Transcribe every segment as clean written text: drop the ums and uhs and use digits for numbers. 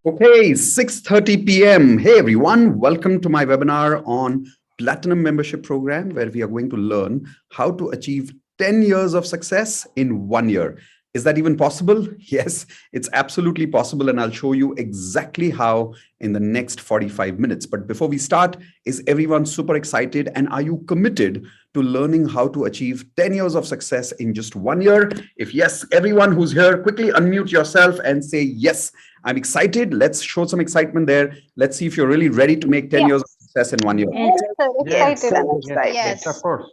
Okay, 6:30 p.m. Hey everyone, welcome to my webinar on Platinum Membership Program, where we are going to learn how to achieve 10 years of success in 1 year. Is that even possible? Yes, it's absolutely possible, and I'll show you exactly how in the next 45 minutes. But before we start, is everyone super excited, and are you committed to learning how to achieve 10 years of success in just 1 year? If yes, everyone who's here, quickly unmute yourself and say yes. I'm excited. Let's show some excitement there. Let's see if you're really ready to make 10 Yeah. years of success in 1 year. Yes, sir. Yes, Excited. I'm excited. Yes, of course.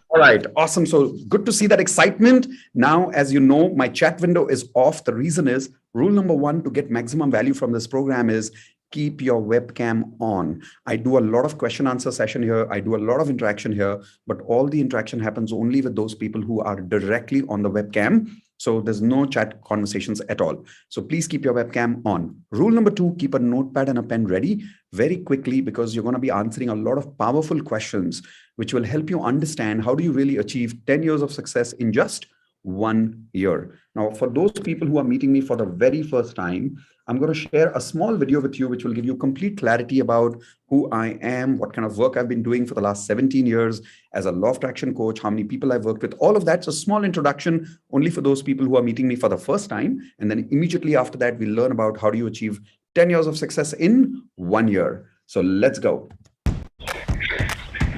All right, awesome. So good to see that excitement. Now, as you know, my chat window is off. The reason is rule number one to get maximum value from this program is keep your webcam on. I do a lot of question answer session here. I do a lot of interaction here, but all the interaction happens only with those people who are directly on the webcam. So there's no chat conversations at all. So please keep your webcam on. Rule number two, keep a notepad and a pen ready very quickly, because you're going to be answering a lot of powerful questions, which will help you understand how do you really achieve 10 years of success in just 1 year. Now, for those people who are meeting me for the very first time, I'm going to share a small video with you, which will give you complete clarity about who I am, what kind of work I've been doing for the last 17 years as a law of attraction coach, how many people I've worked with, all of that's a small introduction only for those people who are meeting me for the first time. And then immediately after that, we'll learn about how do you achieve 10 years of success in 1 year. So let's go.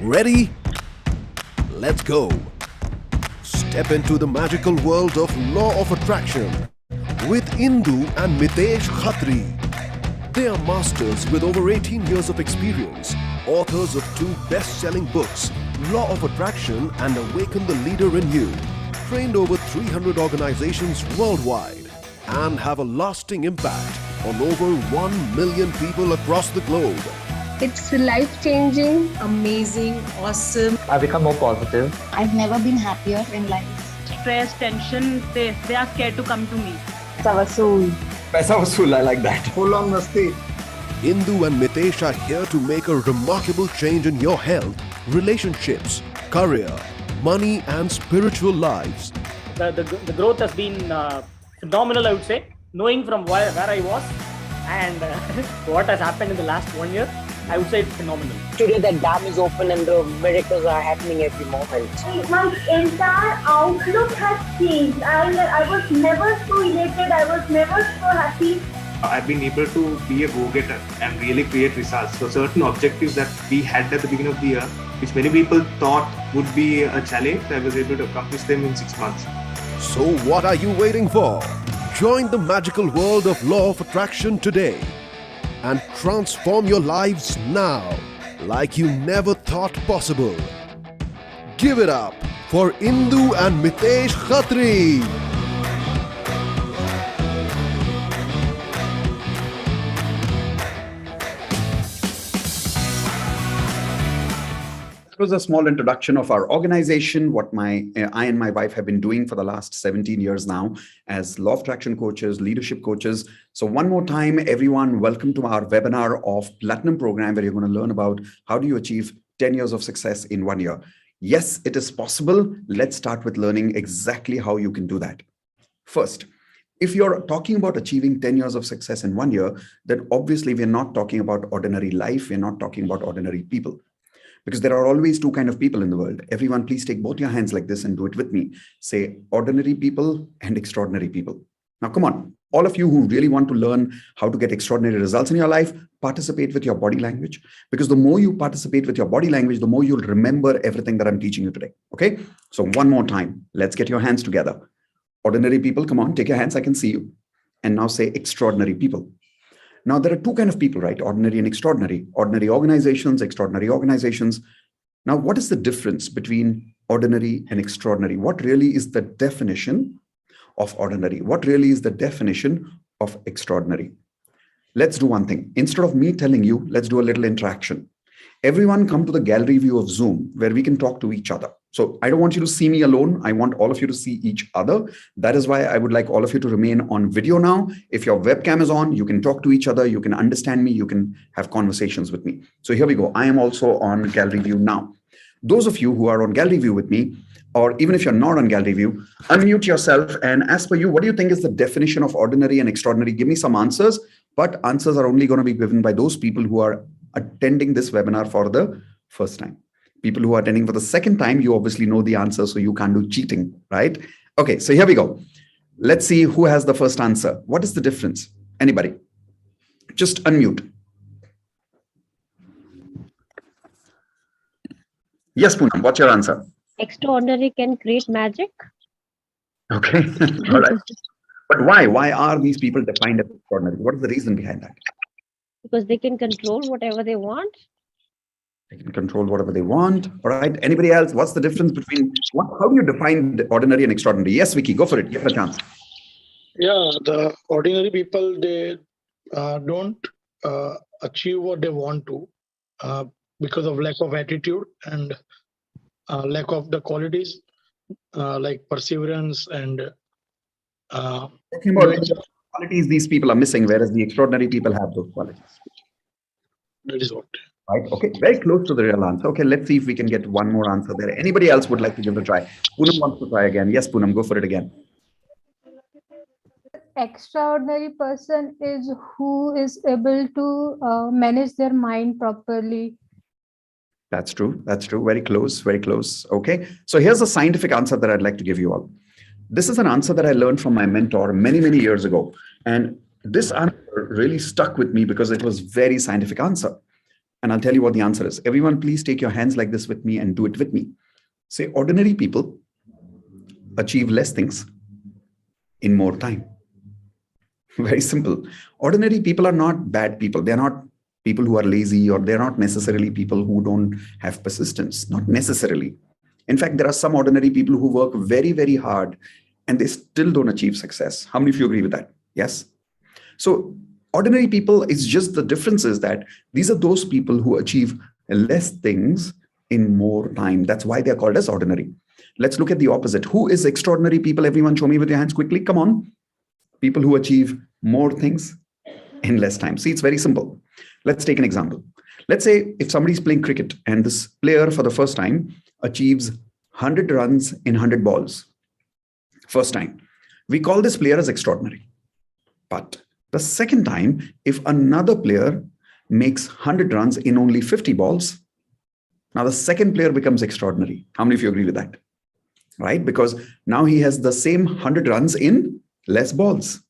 Ready? Let's go. Step into the magical world of Law of Attraction with Indu and Mitesh Khatri. They are masters with over 18 years of experience, authors of 2 best-selling books, Law of Attraction and Awaken, the Leader in You, trained over 300 organizations worldwide, and have a lasting impact on over 1 million people across the globe. It's life-changing. amazing, awesome. I become more positive. I've never been happier in life. Stress, tension, they are scared to come to me. Savasool. Paisa vasool, I like that. Full on masti. Indu and Mitesh are here to make a remarkable change in your health, relationships, career, money and spiritual lives. The growth has been phenomenal, I would say. Knowing from where I was and what has happened in the last 1 year, I would say it's phenomenal. Today the dam is open and the miracles are happening every moment. My entire outlook has changed. I was never so elated. I was never so happy. I've been able to be a go-getter and really create results. So certain objectives that we had at the beginning of the year, which many people thought would be a challenge, I was able to accomplish them in 6 months. So what are you waiting for? Join the magical world of Law of Attraction today and transform your lives now like you never thought possible. Give it up for Indu and Mitesh Khatri. It was a small introduction of our organization, what I and my wife have been doing for the last 17 years now as law of attraction coaches, leadership coaches. So one more time, everyone, welcome to our webinar of Platinum Program, where you're going to learn about how do you achieve 10 years of success in 1 year. Yes, it is possible. Let's start with learning exactly how you can do that. First, if you're talking about achieving 10 years of success in 1 year, then obviously we're not talking about ordinary life. We're not talking about ordinary people. Because there are always 2 kinds of people in the world. Everyone, please take both your hands like this and do it with me. Say ordinary people and extraordinary people. Now, come on. All of you who really want to learn how to get extraordinary results in your life, participate with your body language. Because the more you participate with your body language, the more you'll remember everything that I'm teaching you today. Okay? So one more time. Let's get your hands together. Ordinary people, come on, take your hands. I can see you. And now say extraordinary people. Now, there are 2 kinds of people, right? Ordinary and extraordinary. Ordinary organizations, extraordinary organizations. Now, what is the difference between ordinary and extraordinary? What really is the definition of ordinary? What really is the definition of extraordinary? Let's do one thing. Instead of me telling you, let's do a little interaction. Everyone come to the gallery view of Zoom where we can talk to each other. So I don't want you to see me alone. I want all of you to see each other. That is why I would like all of you to remain on video now. If your webcam is on, you can talk to each other. You can understand me. You can have conversations with me. So here we go. I am also on gallery view now. Those of you who are on gallery view with me, or even if you're not on gallery view, unmute yourself. And as per you, what do you think is the definition of ordinary and extraordinary? Give me some answers. but answers are only going to be given by those people who are attending this webinar for the first time. People who are attending for the second time, you obviously know the answer, so you can't do cheating, right? Okay, so here we go. Let's see who has the first answer. What is the difference? Anybody? Just unmute. Yes, Poonam, what's your answer? Extraordinary can create magic. Okay, all right. But why? Why are these people defined as extraordinary? What is the reason behind that? Because they can control whatever they want. They can control whatever they want. All right. Anybody else? What's the difference between how do you define ordinary and extraordinary? Yes, Vicky, go for it. Give it a chance. Yeah, the ordinary people, they don't achieve what they want to because of lack of attitude and lack of the qualities like perseverance and Talking about qualities these people are missing, whereas the extraordinary people have those qualities. that is what. Right. Okay. Very close to the real answer. Okay. Let's see if we can get one more answer there. Anybody else would like to give it a try? Poonam wants to try again. Yes, Poonam, go for it again. Extraordinary person is who is able to manage their mind properly. That's true. That's true. Very close. Very close. Okay. So here's a scientific answer that I'd like to give you all. This is an answer that I learned from my mentor many, many years ago. And this answer really stuck with me because it was very scientific answer. And I'll tell you what the answer is. Everyone, please take your hands like this with me and do it with me. Say, ordinary people achieve less things in more time. Very simple. Ordinary people are not bad people. They're not people who are lazy, or they're not necessarily people who don't have persistence. Not necessarily. In fact, there are some ordinary people who work very, very hard and they still don't achieve success. How many of you agree with that? Yes. So ordinary people, is just the difference is that these are those people who achieve less things in more time. That's why they're called as ordinary. Let's look at the opposite. Who is extraordinary people? Everyone show me with your hands quickly. Come on. People who achieve more things in less time. See, it's very simple. Let's take an example. Let's say if somebody's playing cricket and this player for the first time achieves 100 runs in 100 balls. First time. We call this player as extraordinary. But the second time, if another player makes 100 runs in only 50 balls, now the second player becomes extraordinary. How many of you agree with that? Right? Because now he has the same 100 runs in less balls.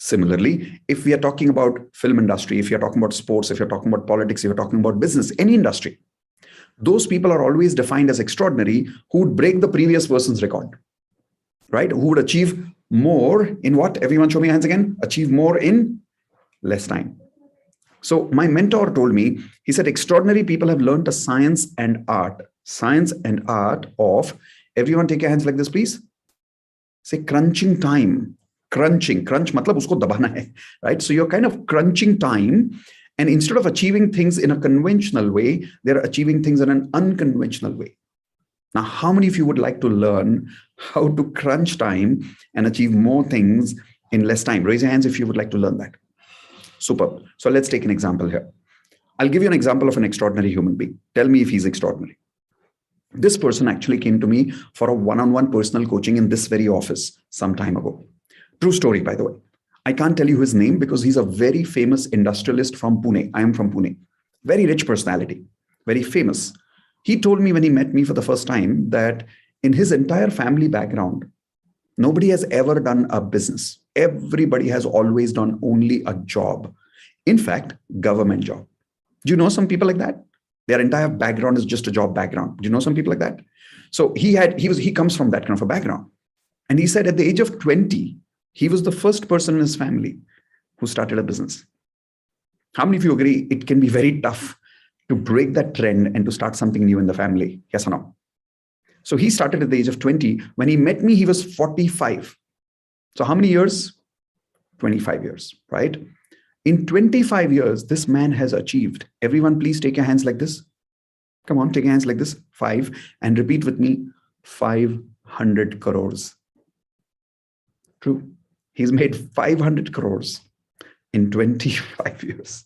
Similarly, if we are talking about film industry, if you're talking about sports, if you're talking about politics, if you're talking about business, any industry, those people are always defined as extraordinary who would break the previous person's record, right? Who would achieve more in what? Everyone show me hands again. Achieve more in less time. So my mentor told me, he said, extraordinary people have learned a science and art of, everyone take your hands like this, please. Say crunching time. Crunch matlab usko dabana hai, right? So you're kind of crunching time, and instead of achieving things in a conventional way, they're achieving things in an unconventional way. Now, how many of you would like to learn how to crunch time and achieve more things in less time? Raise your hands if you would like to learn that. Superb. So let's take an example here. I'll give you an example of an extraordinary human being. Tell me if he's extraordinary. This person actually came to me for a one-on-one personal coaching in this very office some time ago. True story, by the way. I can't tell you his name because he's a very famous industrialist from Pune. I am from Pune. Very rich personality, very famous. He told me when he met me for the first time that in his entire family background, nobody has ever done a business. Everybody has always done only a job. In fact, government job. Do you know some people like that? Their entire background is just a job background. Do you know some people like that? So he comes from that kind of a background. And he said at the age of 20, he was the first person in his family who started a business. How many of you agree it can be very tough to break that trend and to start something new in the family? Yes or no? So he started at the age of 20. When he met me, he was 45. So how many years? 25 years, right? In 25 years, this man has achieved. Everyone, please take your hands like this. Come on, take your hands like this. 5. And repeat with me, 500 crores. True. He's made 500 crores in 25 years.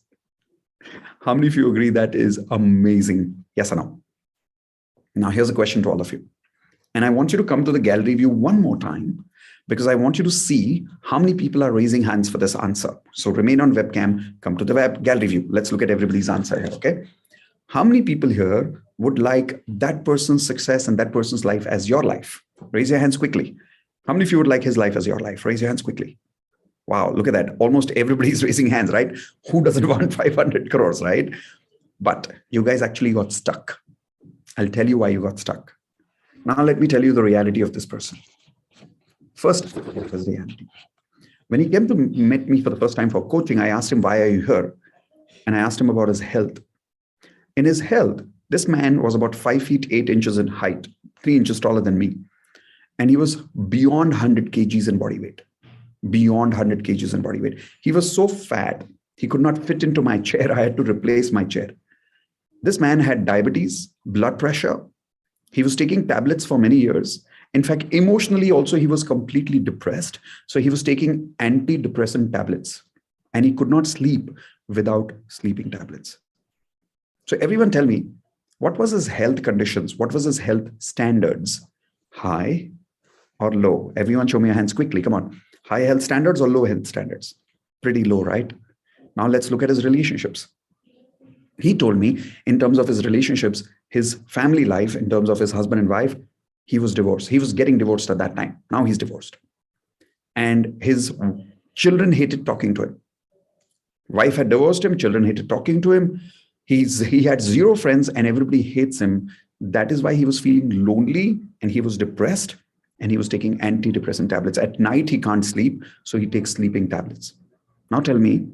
How many of you agree that is amazing? Yes or no? Now, here's a question to all of you. And I want you to come to the gallery view one more time. because I want you to see how many people are raising hands for this answer. So remain on webcam, come to the web gallery view. Let's look at everybody's answer here, okay? How many people here would like that person's success and that person's life as your life? Raise your hands quickly. How many of you would like his life as your life? Raise your hands quickly. Wow, look at that. Almost everybody's raising hands, right? Who doesn't want 500 crores, right? But you guys actually got stuck. I'll tell you why you got stuck. Now, let me tell you the reality of this person. First, what was the reality? When he came to meet me for the first time for coaching, I asked him, why are you here? And I asked him about his health. In his health, this man was about 5 feet 8 inches in height, 3 inches taller than me. And he was beyond 100 kgs in body weight. Beyond 100 kgs in body weight. He was so fat, he could not fit into my chair. I had to replace my chair. This man had diabetes, blood pressure. He was taking tablets for many years. In fact, emotionally also, he was completely depressed. So he was taking antidepressant tablets and he could not sleep without sleeping tablets. So everyone tell me, what was his health conditions? What was his health standards? High or low? Everyone show me your hands quickly. Come on. High health standards or low health standards? Pretty low, right? Now let's look at his relationships. He told me in terms of his relationships, his family life, in terms of his husband and wife, he was divorced. He was getting divorced at that time. Now he's divorced. And his children hated talking to him. Wife had divorced him. Children hated talking to him. He had zero friends and everybody hates him. That is why he was feeling lonely and he was depressed and he was taking antidepressant tablets. At night, he can't sleep, so he takes sleeping tablets. Now tell me,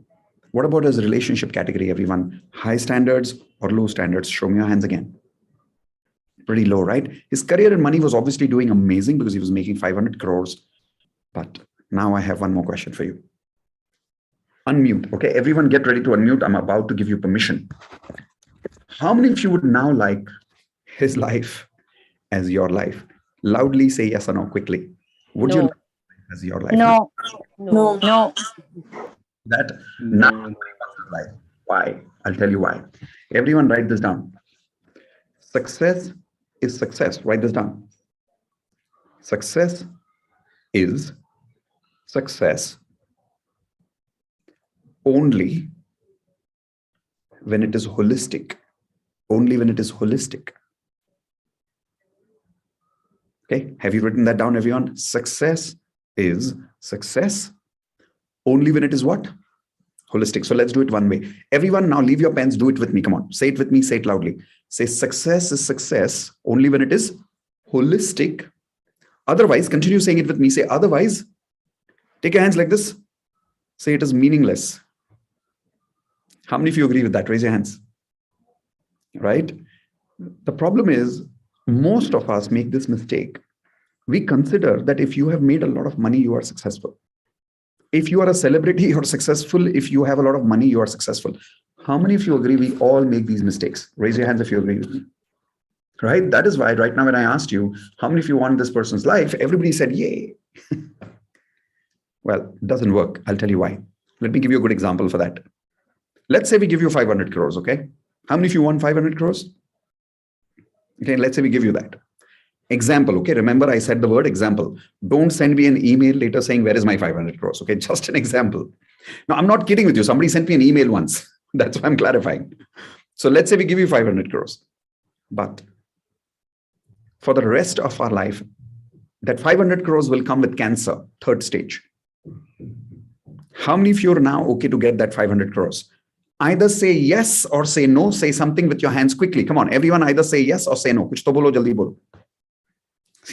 what about his relationship category, everyone? High standards or low standards? Show me your hands again. Pretty low, right? His career and money was obviously doing amazing because he was making 500 crores. But now I have one more question for you. Unmute. Okay, everyone get ready to unmute. I'm about to give you permission. How many of you would now like his life as your life? Loudly say yes or no quickly. Would you like as your life? No. That now nobody wants his life. Why? I'll tell you why. Everyone write this down. Success is success. Write this down. Success is success only when it is holistic. Only when it is holistic. Okay, have you written that down, everyone? Success is success only when it is what? Holistic. So let's do it one way. Everyone now leave your pens, do it with me. Come on, say it with me, say it loudly. Say success is success only when it is holistic. Otherwise, continue saying it with me. Say otherwise, take your hands like this. Say it is meaningless. How many of you agree with that? Raise your hands. Right? The problem is, most of us make this mistake. We consider that if you have made a lot of money, you are successful. If you are a celebrity, you're successful. If you have a lot of money, you are successful. How many of you agree we all make these mistakes? Raise your hands if you agree with me. Right? That is why right now when I asked you, how many of you want this person's life? Everybody said, yay. Well, it doesn't work. I'll tell you why. Let me give you a good example for that. Let's say we give you 500 crores, okay? How many of you want 500 crores? Okay, let's say we give you that. Example, okay? Remember, I said the word example. Don't send me an email later saying, where is my 500 crores? Okay, just an example. Now, I'm not kidding with you. Somebody sent me an email once. That's why I'm clarifying. So let's say we give you 500 crores. But for the rest of our life, that 500 crores will come with cancer, third stage. How many of you are now okay to get that 500 crores? Either say yes or say no. Say something with your hands quickly. Come on, everyone either say yes or say no. Kuch to bolo, jaldi bolo.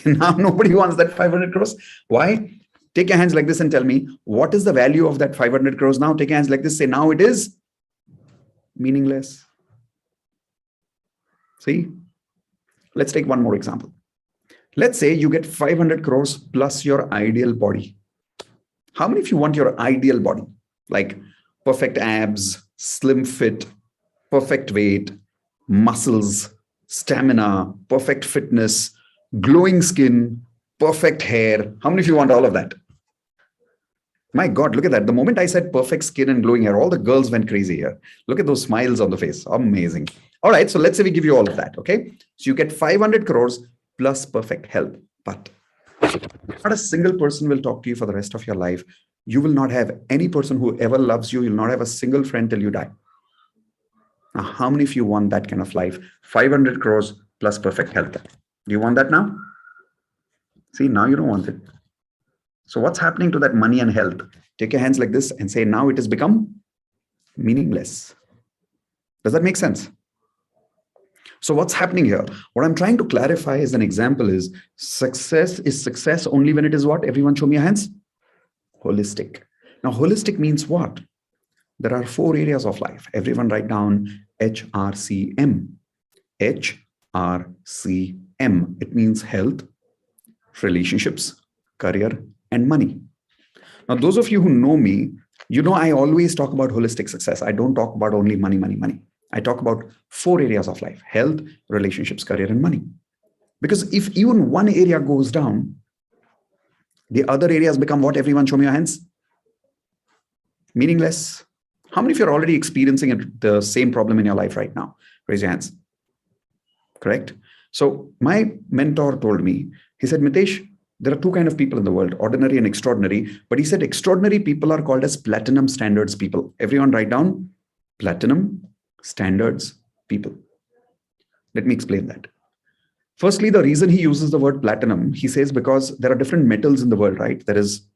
Now nobody wants that 500 crores. Why? Take your hands like this and tell me, what is the value of that 500 crores now? Take your hands like this. Say, now it is meaningless. See? Let's take one more example. Let's say you get 500 crores plus your ideal body. How many of you want your ideal body? Like perfect abs, slim fit, perfect weight, muscles, stamina, perfect fitness, glowing skin, perfect hair. How many of you want all of that? My God, look at that. The moment I said perfect skin and glowing hair, all the girls went crazy here. Look at those smiles on the face. Amazing. All right, so let's say we give you all of that, okay? So you get 500 crores plus perfect health. But Not a single person will talk to you for the rest of your life. You will not have any person who ever loves you. You'll not have a single friend till you die. Now, how many of you want that kind of life? 500 crores plus perfect health. Do you want that now? See, now you don't want it. So what's happening to that money and health? Take your hands like this and say, now it has become meaningless. Does that make sense? So what's happening here? What I'm trying to clarify as an example is success only when it is what? Everyone show me your hands. Holistic. Now, holistic means what? There are 4 areas of life. Everyone write down HRCM. HRCM. It means health, relationships, career, and money. Now, those of you who know me, you know I always talk about holistic success. I don't talk about only money, money, money. I talk about 4 areas of life: health, relationships, career, and money. Because if even one area goes down, the other areas become what? Everyone show me your hands. Meaningless. How many of you are already experiencing the same problem in your life right now? Raise your hands. Correct? So my mentor told me, he said, Mitesh, there are 2 kinds of people in the world, ordinary and extraordinary. But he said extraordinary people are called as platinum standards people. Everyone write down platinum standards people. Let me explain that. Firstly, the reason he uses the word platinum, he says because there are different metals in the world, right? There is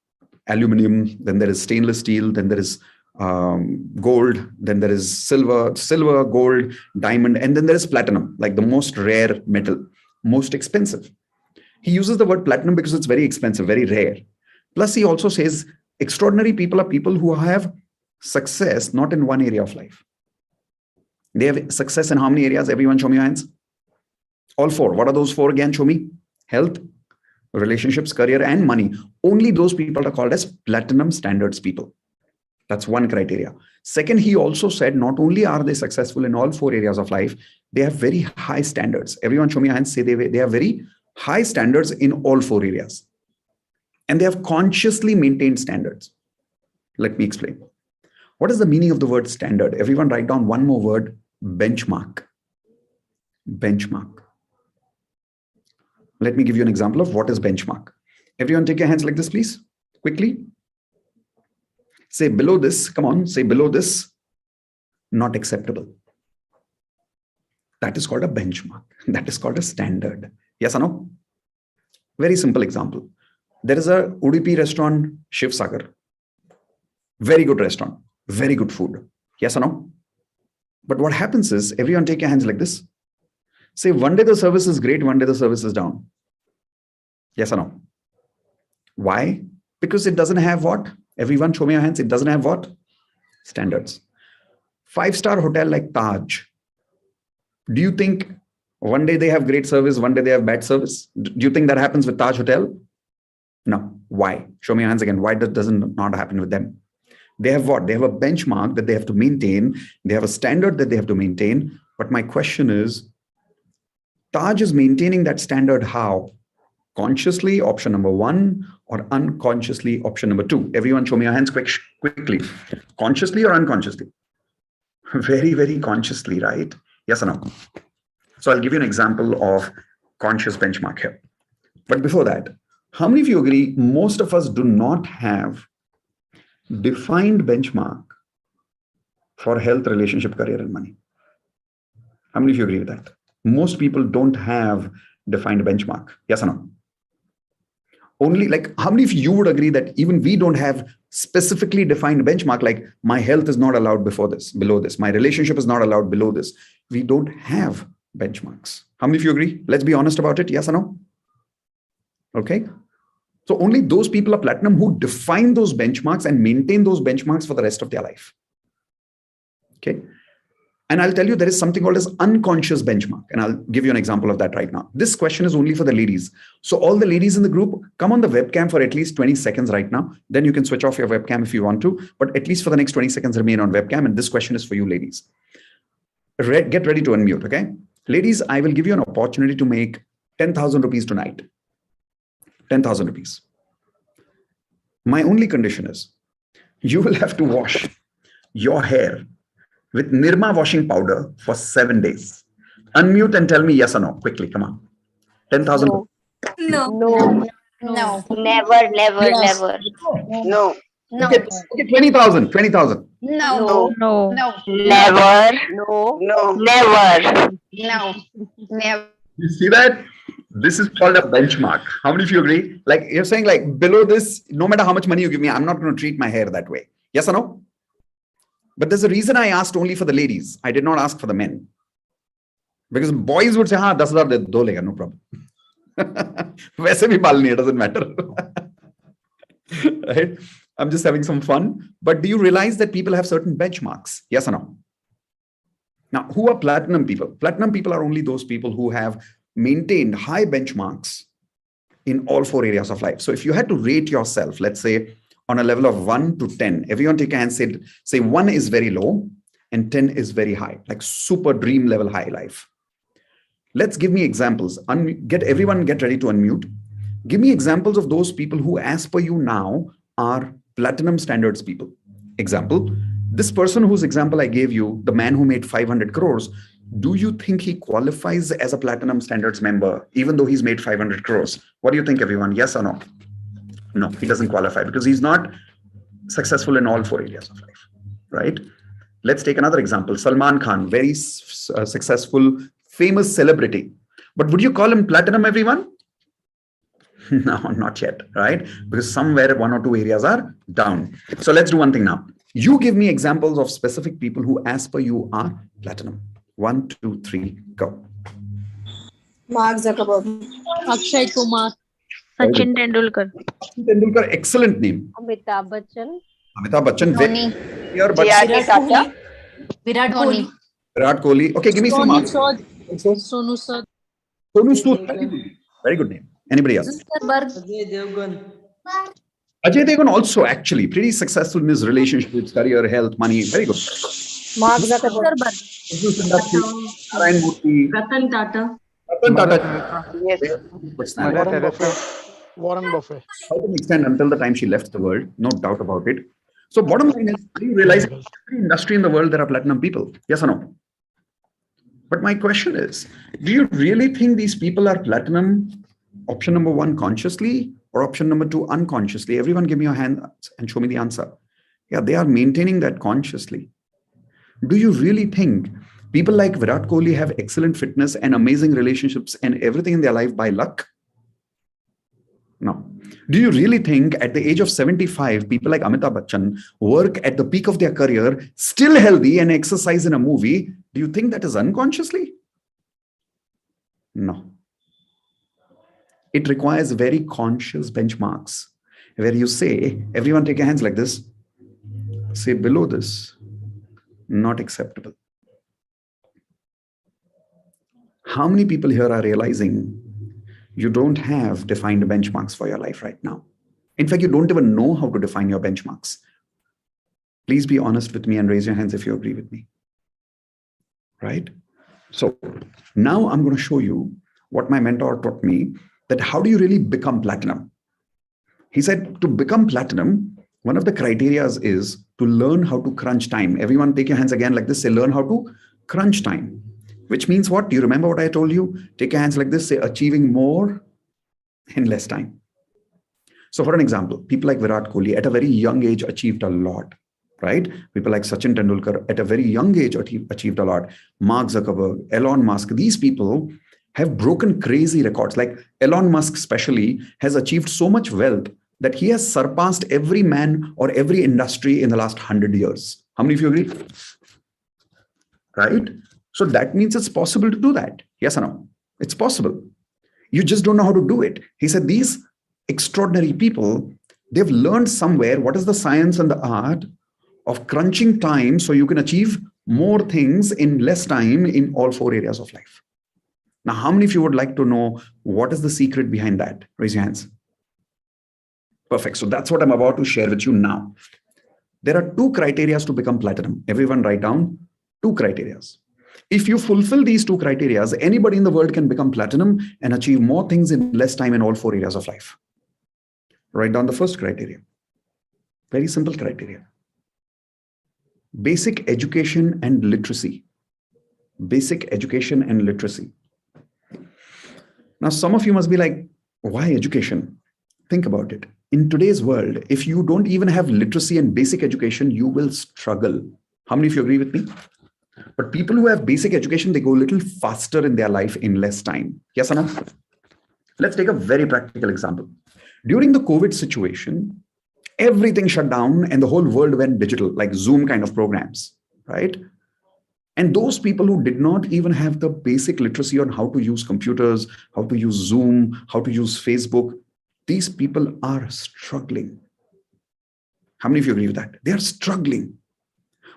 aluminum, then there is stainless steel, then there is gold, then there is silver, gold, diamond, and then there is platinum, like the most rare metal, most expensive. He uses the word platinum because it's very expensive, very rare. Plus, he also says extraordinary people are people who have success not in one area of life. They have success in how many areas? Everyone show me your hands. All 4. What are those 4 again? Show me. Health, relationships, career, and money. Only those people are called as platinum standards people. That's one criteria. Second, he also said not only are they successful in all 4 areas of life, they have very high standards. Everyone show me your hands. Say they have very high standards in all 4 areas. And they have consciously maintained standards. Let me explain. What is the meaning of the word standard? Everyone write down one more word: benchmark. Benchmark. Let me give you an example of what is benchmark. Everyone take your hands like this, please. Quickly. Say below this. Come on. Say below this. Not acceptable. That is called a benchmark. That is called a standard. Yes or no? Very simple example. There is a Udupi restaurant, Shiv Sagar. Very good restaurant. Very good food. Yes or no? But what happens is, everyone take your hands like this. Say one day the service is great, one day the service is down. Yes or no? Why? Because it doesn't have what? Everyone show me your hands. It doesn't have what? Standards. 5-star hotel like Taj. Do you think one day they have great service, one day they have bad service? Do you think that happens with Taj Hotel? No. Why? Show me your hands again. Why that doesn't not happen with them? They have what? They have a benchmark that they have to maintain. They have a standard that they have to maintain. But my question is, Taj is maintaining that standard how? Consciously, option number 1, or unconsciously, option number 2? Everyone show me your hands quickly. Consciously or unconsciously? Very, very consciously, right? Yes or no? So I'll give you an example of conscious benchmark here. But before that, how many of you agree most of us do not have defined benchmark for health, relationship, career, and money? How many of you agree with that? Most people don't have defined benchmark. Yes or no? Only, like, how many of you would agree that even we don't have specifically defined benchmark, like my health is not allowed before this, below this, my relationship is not allowed below this? We don't have benchmarks. How many of you agree? Let's be honest about it. Yes or no? Okay. So only those people are platinum who define those benchmarks and maintain those benchmarks for the rest of their life. Okay. And I'll tell you, there is something called as unconscious benchmark. And I'll give you an example of that right now. This question is only for the ladies. So all the ladies in the group, come on the webcam for at least 20 seconds right now. Then you can switch off your webcam if you want to. But at least for the next 20 seconds, remain on webcam. And this question is for you ladies. Get ready to unmute, okay? Ladies, I will give you an opportunity to make 10,000 rupees tonight. 10,000 rupees. My only condition is you will have to wash your hair with Nirma washing powder for 7 days. Unmute and tell me yes or no. Quickly, come on. 10,000. No. No. No. No. Never, never, Yes. never. No. No. Okay, okay, 20,000, 20,000. No. No. No. Never. No. No. Never. No. Never. You see that? This is called a benchmark. How many of you agree? Like you're saying, like below this, no matter how much money you give me, I'm not going to treat my hair that way. Yes or no? But there's a reason I asked only for the ladies. I did not ask for the men. Because boys would say, "Ha, 10,000 de do lega, no problem." वैसे भी बाल नहीं, it doesn't matter. Right? I'm just having some fun. But do you realize that people have certain benchmarks? Yes or no? Now, who are platinum people? Platinum people are only those people who have maintained high benchmarks in all 4 areas of life. So if you had to rate yourself, let's say on a level of 1 to 10, everyone take a hand, say 1 is very low and 10 is very high, like super dream level high life. Let's give me examples. Everyone get ready to unmute. Give me examples of those people who, as per you now, are platinum standards people. Example, this person whose example I gave you, the man who made 500 crores, do you think he qualifies as a platinum standards member, even though he's made 500 crores? What do you think, everyone? Yes or no? No, he doesn't qualify because he's not successful in all 4 areas of life, right? Let's take another example. Salman Khan, very successful, famous celebrity. But would you call him platinum, everyone? No, not yet, right? Because somewhere 1 or 2 areas are down. So let's do one thing now. You give me examples of specific people who, as per you, are platinum. 1, 2, 3, go. Mark Zuckerberg. Akshay Kumar. Sachin Tendulkar. Sachin Tendulkar, excellent name. Amitabh Bachchan. Amitabh Bachchan, Dhoni. here, but Virat Kohli. Virat Kohli. Virat Kohli. Okay, give me some answers. Sonu Sood. Sonu Sood, very good name. Anybody else? Ajay Devgan also actually pretty successful in his relationships, career, health, money. Very good. Mark Zuckerberg. Business industry, Narayan Murthy, Ratan Tata. Ratan Tata. Yes. Warren Buffett. How to extend until the time she left the world, no doubt about it. So bottom line is, do you realize in every industry in the world there are platinum people? Yes or no? But my question is, do you really think these people are platinum, option number 1, consciously, or option number 2, unconsciously? Everyone give me your hand and show me the answer. Yeah, they are maintaining that consciously. Do you really think people like Virat Kohli have excellent fitness and amazing relationships and everything in their life by luck? No. Do you really think at the age of 75, people like Amitabh Bachchan work at the peak of their career, still healthy and exercise in a movie? Do you think that is unconsciously? No. It requires very conscious benchmarks where you say, everyone take your hands like this, say below this, not acceptable. How many people here are realizing you don't have defined benchmarks for your life right now? In fact, you don't even know how to define your benchmarks. Please be honest with me and raise your hands if you agree with me. Right? So now I'm going to show you what my mentor taught me, that how do you really become platinum? He said to become platinum, one of the criteria is to learn how to crunch time. Everyone take your hands again like this, say learn how to crunch time. Which means what? Do you remember what I told you? Take your hands like this, say achieving more in less time. So for an example, people like Virat Kohli at a very young age achieved a lot, right? People like Sachin Tendulkar at a very young age achieved a lot. Mark Zuckerberg, Elon Musk, these people have broken crazy records. Like Elon Musk especially has achieved so much wealth that he has surpassed every man or every industry in the last 100 years. How many of you agree? Right? So that means it's possible to do that. Yes or no? It's possible. You just don't know how to do it. He said these extraordinary people, they've learned somewhere what is the science and the art of crunching time so you can achieve more things in less time in all 4 areas of life. Now, how many of you would like to know what is the secret behind that? Raise your hands. Perfect. So that's what I'm about to share with you now. There are 2 criteria to become platinum. Everyone write down 2 criteria. If you fulfill these 2 criteria, anybody in the world can become platinum and achieve more things in less time in all 4 areas of life. Write down the first criteria. Very simple criteria. Basic education and literacy. Basic education and literacy. Now, some of you must be like, why education? Think about it. In today's world, if you don't even have literacy and basic education, you will struggle. How many of you agree with me? But people who have basic education, they go a little faster in their life in less time. Yes or no? Let's take a very practical example. During the COVID situation, everything shut down and the whole world went digital, like Zoom kind of programs, right? And those people who did not even have the basic literacy on how to use computers, how to use Zoom, how to use Facebook, these people are struggling. How many of you agree with that? They are struggling.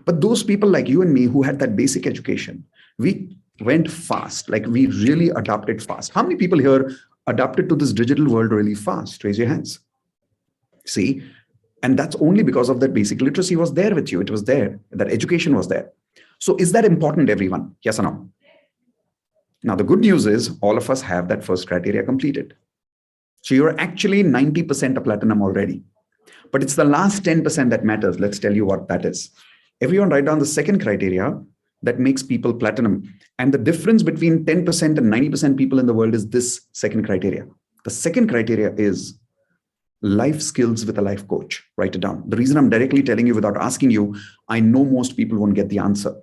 But those people like you and me who had that basic education, we went fast, like we really adapted fast. How many people here adapted to this digital world really fast? Raise your hands. See, and that's only because of that basic literacy was there with you. It was there, that education was there. So is that important, everyone? Yes or no? Now, the good news is all of us have that first criteria completed. So you're actually 90% of platinum already. But it's the last 10% that matters. Let's tell you what that is. Everyone write down the second criteria that makes people platinum. And the difference between 10% and 90% people in the world is this second criteria. The second criteria is life skills with a life coach. Write it down. The reason I'm directly telling you without asking you, I know most people won't get the answer.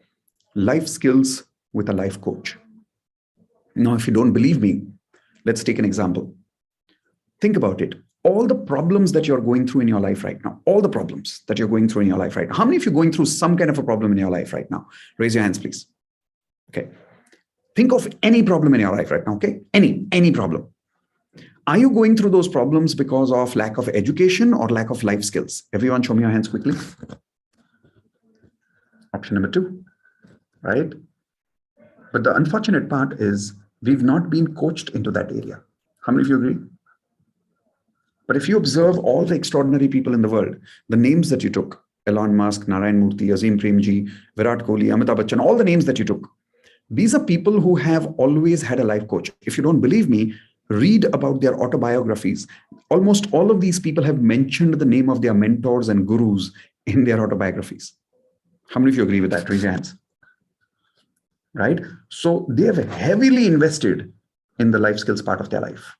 Life skills with a life coach. Now, if you don't believe me, let's take an example. Think about it. All the problems that you're going through in your life right now, all the problems that you're going through in your life right now. How many of you are going through some kind of a problem in your life right now? Raise your hands, please. Okay. Think of any problem in your life right now, okay? Any problem. Are you going through those problems because of lack of education or lack of life skills? Everyone show me your hands quickly. Option number 2, right? But the unfortunate part is we've not been coached into that area. How many of you agree? But if you observe all the extraordinary people in the world, the names that you took, Elon Musk, Narayan Murthy, Azim Premji, Virat Kohli, Amitabh Bachchan, all the names that you took, these are people who have always had a life coach. If you don't believe me, read about their autobiographies. Almost all of these people have mentioned the name of their mentors and gurus in their autobiographies. How many of you agree with that? Raise your hands. Right? So they have heavily invested in the life skills part of their life.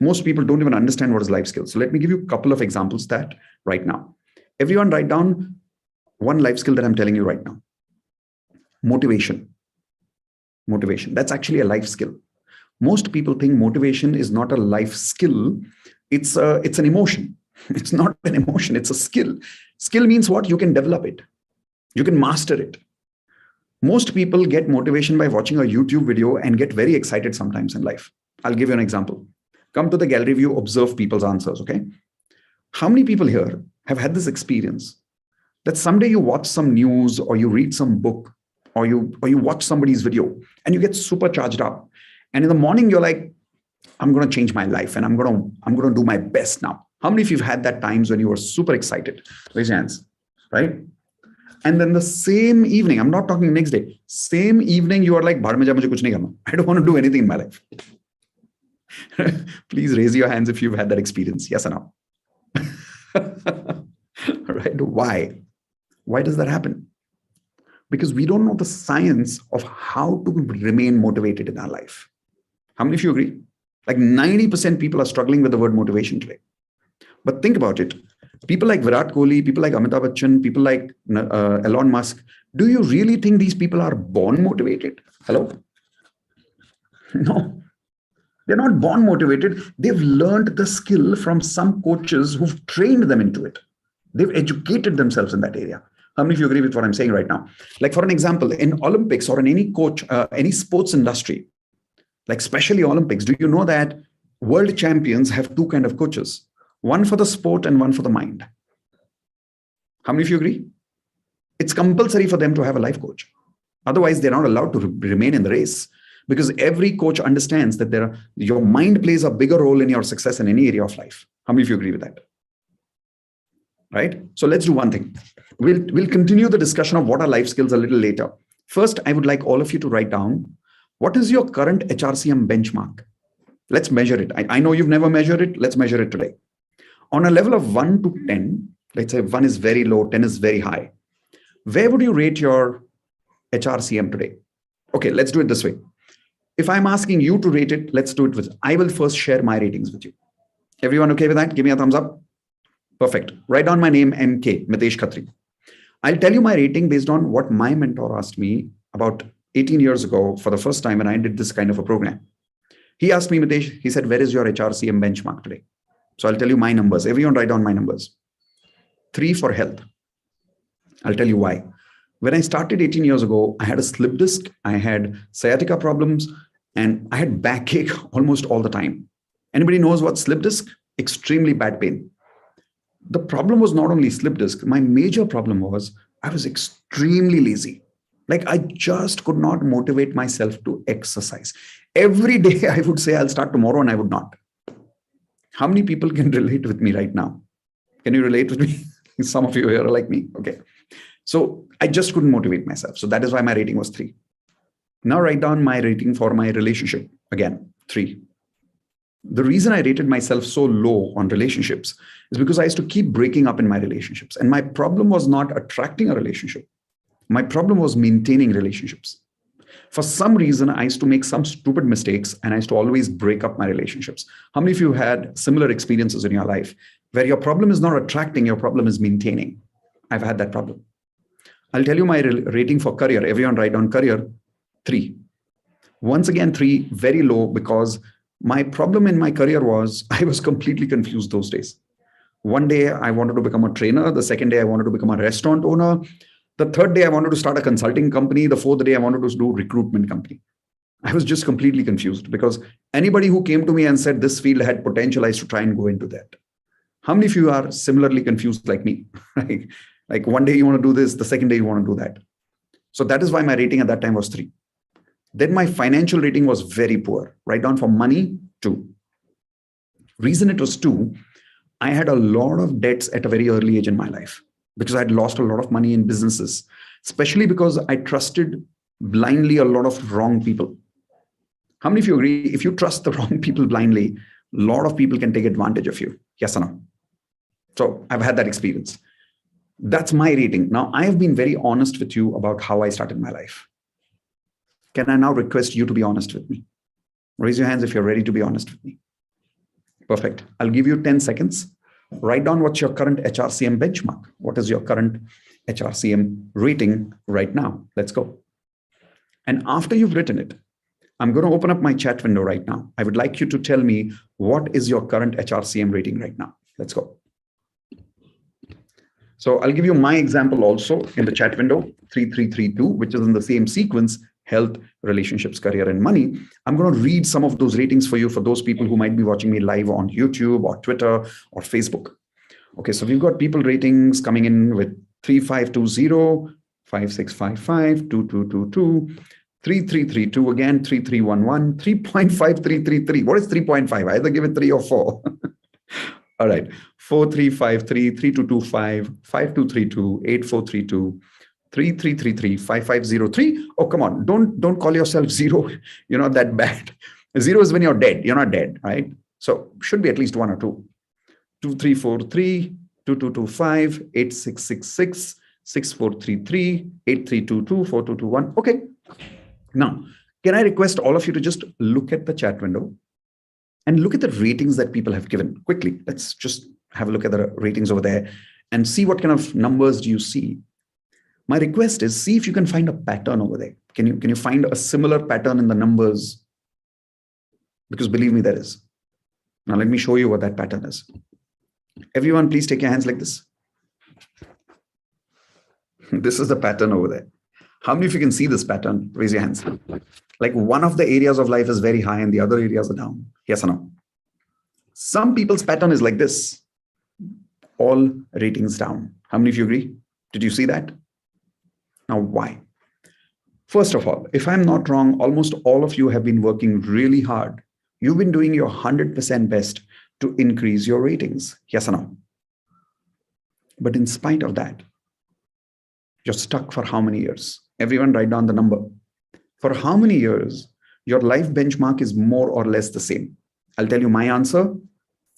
Most people don't even understand what is life skills. So let me give you a couple of examples that right now. Everyone write down one life skill that I'm telling you right now. Motivation. Motivation. That's actually a life skill. Most people think motivation is not a life skill. It's an emotion. It's not an emotion. It's a skill. Skill means what? You can develop it. You can master it. Most people get motivation by watching a YouTube video and get very excited sometimes in life. I'll give you an example. Come to the gallery view, observe people's answers, okay? How many people here have had this experience that someday you watch some news or you read some book or you watch somebody's video and you get super charged up. And in the morning, you're like, I'm going to change my life and I'm going to do my best now. How many of you have had that times when you were super excited? Raise your hands, right? And then the same evening, I'm not talking next day, same evening, you are like, I don't want to do anything in my life. Please raise your hands if you've had that experience. Yes or no? Right? Why? Why does that happen? Because we don't know the science of how to remain motivated in our life. How many of you agree? Like 90% people are struggling with the word motivation today. But think about it. People like Virat Kohli, people like Amitabh Bachchan, people like Elon Musk, do you really think these people are born motivated? Hello? No. They're not born motivated. They've learned the skill from some coaches who've trained them into it. They've educated themselves in that area. How many of you agree with what I'm saying right now? Like for an example, in Olympics or in any coach, any sports industry, like especially Olympics, do you know that world champions have two kinds of coaches? One for the sport and one for the mind. How many of you agree? It's compulsory for them to have a life coach. Otherwise, they're not allowed to remain in the race. Because every coach understands that your mind plays a bigger role in your success in any area of life. How many of you agree with that? Right? So let's do one thing. We'll continue the discussion of what are life skills a little later. First, I would like all of you to write down, what is your current HRCM benchmark? Let's measure it. I know you've never measured it. Let's measure it today. On a level of 1 to 10, let's say 1 is very low, 10 is very high. Where would you rate your HRCM today? Okay, let's do it this way. If I'm asking you to rate it, let's do it with, I will first share my ratings with you. Everyone okay with that? Give me a thumbs up. Perfect. Write down my name, MK, Mitesh Khatri. I'll tell you my rating based on what my mentor asked me about 18 years ago for the first time when I did this kind of a program. He asked me, Mitesh, he said, where is your HRCM benchmark today? So I'll tell you my numbers. Everyone write down my numbers. 3 for health. I'll tell you why. When I started 18 years ago, I had a slip disc, I had sciatica problems, and I had backache almost all the time. Anybody knows what slip disc? Extremely bad pain. The problem was not only slip disc. My major problem was I was extremely lazy. Like I just could not motivate myself to exercise. Every day I would say I'll start tomorrow and I would not. How many people can relate with me right now? Can you relate with me? Some of you here are like me. Okay. So I just couldn't motivate myself. So that is why my rating was 3. Now write down my rating for my relationship. Again, 3. The reason I rated myself so low on relationships is because I used to keep breaking up in my relationships. And my problem was not attracting a relationship. My problem was maintaining relationships. For some reason, I used to make some stupid mistakes and I used to always break up my relationships. How many of you had similar experiences in your life where your problem is not attracting, your problem is maintaining? I've had that problem. I'll tell you my rating for career. Everyone write down career, 3. Once again, 3, very low, because my problem in my career was I was completely confused those days. One day I wanted to become a trainer. The second day I wanted to become a restaurant owner. The third day I wanted to start a consulting company. The fourth day I wanted to do recruitment company. I was just completely confused because anybody who came to me and said this field had potential, I used to try and go into that. How many of you are similarly confused like me? Like one day you want to do this, the second day you want to do that. So that is why my rating at that time was 3. Then my financial rating was very poor. Write down for money, 2. Reason it was 2, I had a lot of debts at a very early age in my life because I'd lost a lot of money in businesses, especially because I trusted blindly a lot of wrong people. How many of you agree? If you trust the wrong people blindly, a lot of people can take advantage of you. Yes or no? So I've had that experience. That's my rating. Now, I have been very honest with you about how I started my life. Can I now request you to be honest with me? Raise your hands if you're ready to be honest with me. Perfect. I'll give you 10 seconds. Write down what's your current HRCM benchmark. What is your current HRCM rating right now? Let's go. And after you've written it, I'm going to open up my chat window right now. I would like you to tell me what is your current HRCM rating right now. Let's go. So I'll give you my example also in the chat window, 3332, which is in the same sequence, health, relationships, career, and money. I'm going to read some of those ratings for you for those people who might be watching me live on YouTube or Twitter or Facebook. Okay, so we've got people ratings coming in with 3520, 5655, 2222, 3332 again, 3311, 3.5333. What is 3.5? Either give it 3 or 4. All right. 4353, 3225, 5232, 8432, 3333, 5503. Oh, come on. Don't call yourself 0. You're not that bad. 0 is when you're dead. You're not dead, right? So should be at least 1 or 2. 2343, 2225, 8666, 6433, 8322, 4221. Okay. Now, can I request all of you to just look at the chat window and look at the ratings that people have given quickly? Let's just have a look at the ratings over there and see what kind of numbers do you see. My request is see if you can find a pattern over there. Can you find a similar pattern in the numbers? Because believe me, there is. Now let me show you what that pattern is. Everyone, please take your hands like this. This is the pattern over there. How many of you can see this pattern? Raise your hands. Like one of the areas of life is very high and the other areas are down. Yes or no? Some people's pattern is like this. All ratings down. How many of you agree? Did you see that? Now, why? First of all, if I'm not wrong, almost all of you have been working really hard. You've been doing your 100% best to increase your ratings. Yes or no? But in spite of that, you're stuck for how many years? Everyone write down the number. For how many years your life benchmark is more or less the same? I'll tell you my answer,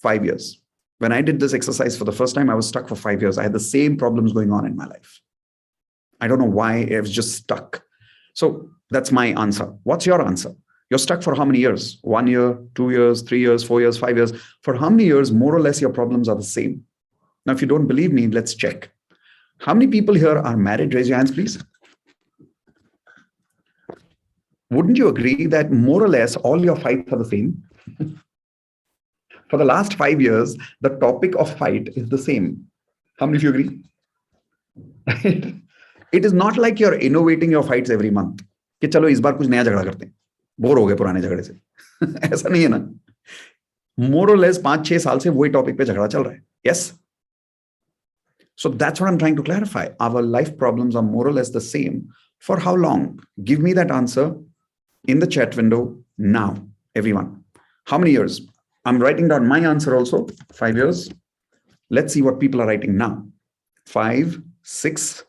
5 years. When I did this exercise for the first time, I was stuck for 5 years. I had the same problems going on in my life. I don't know why, I was just stuck. So that's my answer. What's your answer? You're stuck for how many years? 1 year, 2 years, 3 years, 4 years, 5 years. For how many years, more or less, your problems are the same? Now, if you don't believe me, let's check. How many people here are married? Raise your hands, please. Wouldn't you agree that more or less all your fights are the same? For the last 5 years, the topic of fight is the same. How many of you agree? Right? It is not like you're innovating your fights every month. कि चलो इस बार कुछ नया झगड़ा करते हैं, bore हो गए पुराने झगड़े से. ऐसा नहीं है ना. More or less 5-6 साल से वही टॉपिक पे झगड़ा चल रहा है. Yes. So that's what I'm trying to clarify. Our life problems are more or less the same. For how long? Give me that answer in the chat window now, everyone. How many years? I'm writing down my answer also. 5 years. Let's see what people are writing now. 5, 6,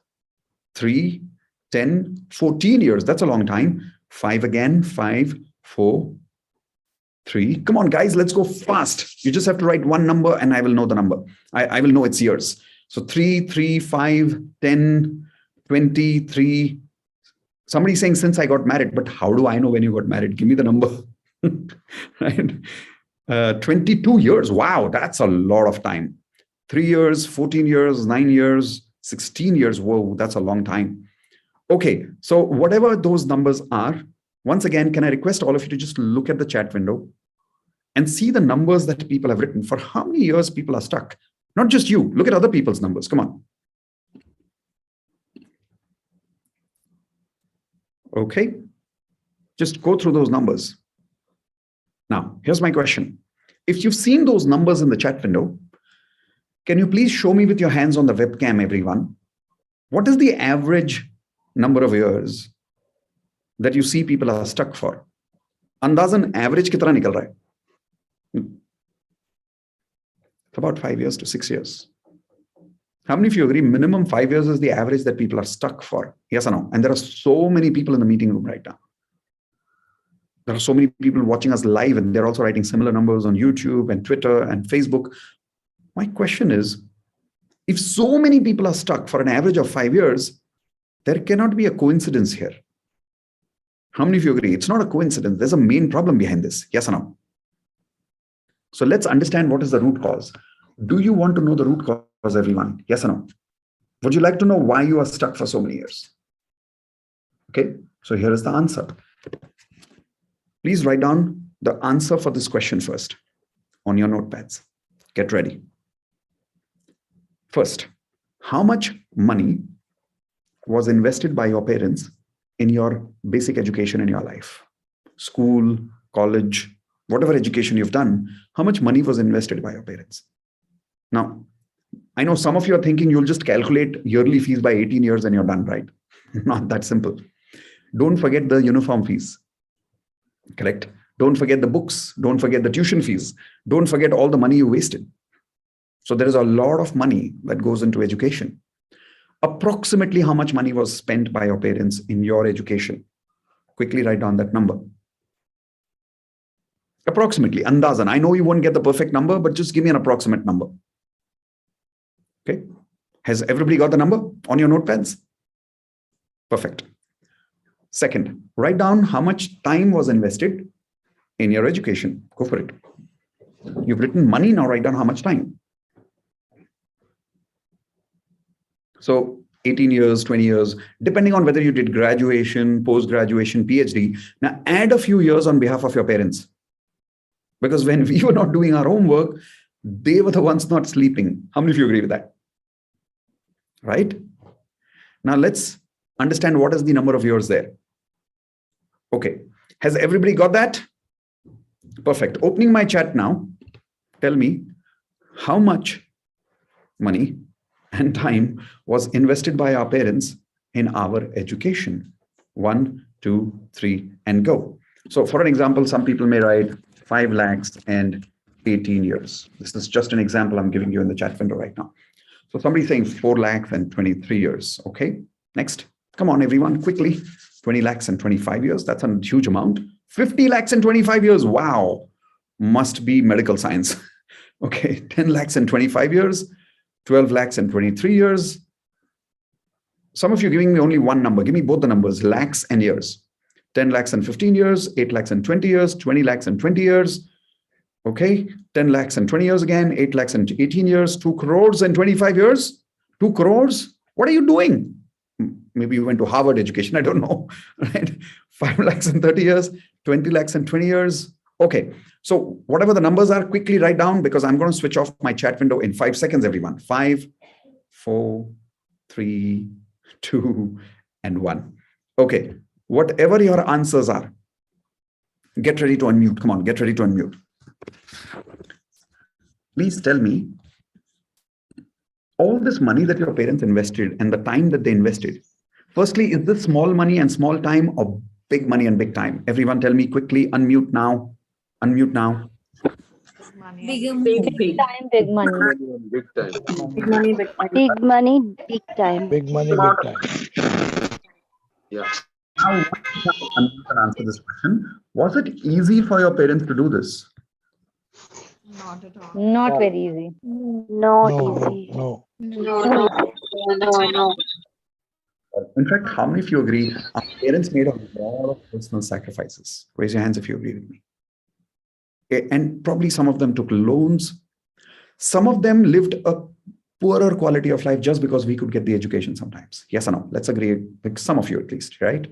3, 10, 14 years. That's a long time. 5 again. 5, 4, 3. Come on, guys, let's go fast. You just have to write one number and I will know the number. I will know it's yours. So 3, 3, 5, 10, 23. Somebody's saying since I got married, but how do I know when you got married? Give me the number. Right? 22 years. Wow, that's a lot of time. 3 years, 14 years, 9 years, 16 years. Whoa, that's a long time. Okay, so whatever those numbers are, once again, can I request all of you to just look at the chat window and see the numbers that people have written for how many years people are stuck? Not just you, look at other people's numbers. Come on. Okay, just go through those numbers. Now, here's my question. If you've seen those numbers in the chat window, can you please show me with your hands on the webcam, everyone? What is the average number of years that you see people are stuck for? Andazan average kitna nikal raha hai? About 5 years to 6 years. How many of you agree minimum 5 years is the average that people are stuck for? Yes or no? And there are so many people in the meeting room right now. There are so many people watching us live and they're also writing similar numbers on YouTube and Twitter and Facebook. My question is, if so many people are stuck for an average of 5 years, there cannot be a coincidence here. How many of you agree? It's not a coincidence. There's a main problem behind this. Yes or no? So let's understand what is the root cause. Do you want to know the root cause, everyone? Yes or no? Would you like to know why you are stuck for so many years? Okay, so here is the answer. Please write down the answer for this question first on your notepads. Get ready. First, how much money was invested by your parents in your basic education in your life? School, college, whatever education you've done, how much money was invested by your parents? Now, I know some of you are thinking you'll just calculate yearly fees by 18 years and you're done, right? Not that simple. Don't forget the uniform fees. Correct? Don't forget the books. Don't forget the tuition fees. Don't forget all the money you wasted. So there is a lot of money that goes into education. Approximately how much money was spent by your parents in your education? Quickly write down that number. Approximately, andazan. I know you won't get the perfect number, but just give me an approximate number. Okay. Has everybody got the number on your notepads? Perfect. Second, write down how much time was invested in your education. Go for it. You've written money, now write down how much time. So 18 years, 20 years, depending on whether you did graduation, post-graduation, PhD. Now add a few years on behalf of your parents. Because when we were not doing our homework, they were the ones not sleeping. How many of you agree with that? Right? Now let's understand what is the number of years there. Okay. Has everybody got that? Perfect. Opening my chat now. Tell me how much money and time was invested by our parents in our education. 1, 2, 3, and go. So for an example, some people may write 5 lakhs and 18 years. This is just an example I'm giving you in the chat window right now. So somebody's saying 4 lakhs and 23 years. Okay, next. Come on, everyone, quickly. 20 lakhs and 25 years. That's a huge amount. 50 lakhs and 25 years. Wow. Must be medical science. Okay, 10 lakhs and 25 years. 12 lakhs and 23 years. Some of you are giving me only one number. Give me both the numbers, lakhs and years. 10 lakhs in 15 years, 8 lakhs in 20 years, 20 lakhs in 20 years. Okay, 10 lakhs in 20 years again, 8 lakhs in 18 years, 2 crores in 25 years, 2 crores. What are you doing? Maybe you went to Harvard education, I don't know, right? 5 lakhs in 30 years, 20 lakhs in 20 years. Okay, so whatever the numbers are, quickly write down because I'm going to switch off my chat window in 5 seconds, everyone. 5, 4, 3, 2, and 1. Okay, whatever your answers are, get ready to unmute. Come on, get ready to unmute. Please tell me, all this money that your parents invested and the time that they invested, firstly, is this small money and small time or big money and big time? Everyone tell me quickly, unmute now. Unmute now. Big Time, big money. Big time. Big money, big money. Big money, big time. Big money, big time. Yeah. Now, unmute and answer this question. Was it easy for your parents to do this? Not at all. Not very easy. No, no. No. In fact, how many of you agree our parents made a lot of personal sacrifices? Raise your hands if you agree with me. Okay, and probably some of them took loans. Some of them lived a poorer quality of life just because we could get the education sometimes. Yes or no? Let's agree, like some of you at least, right?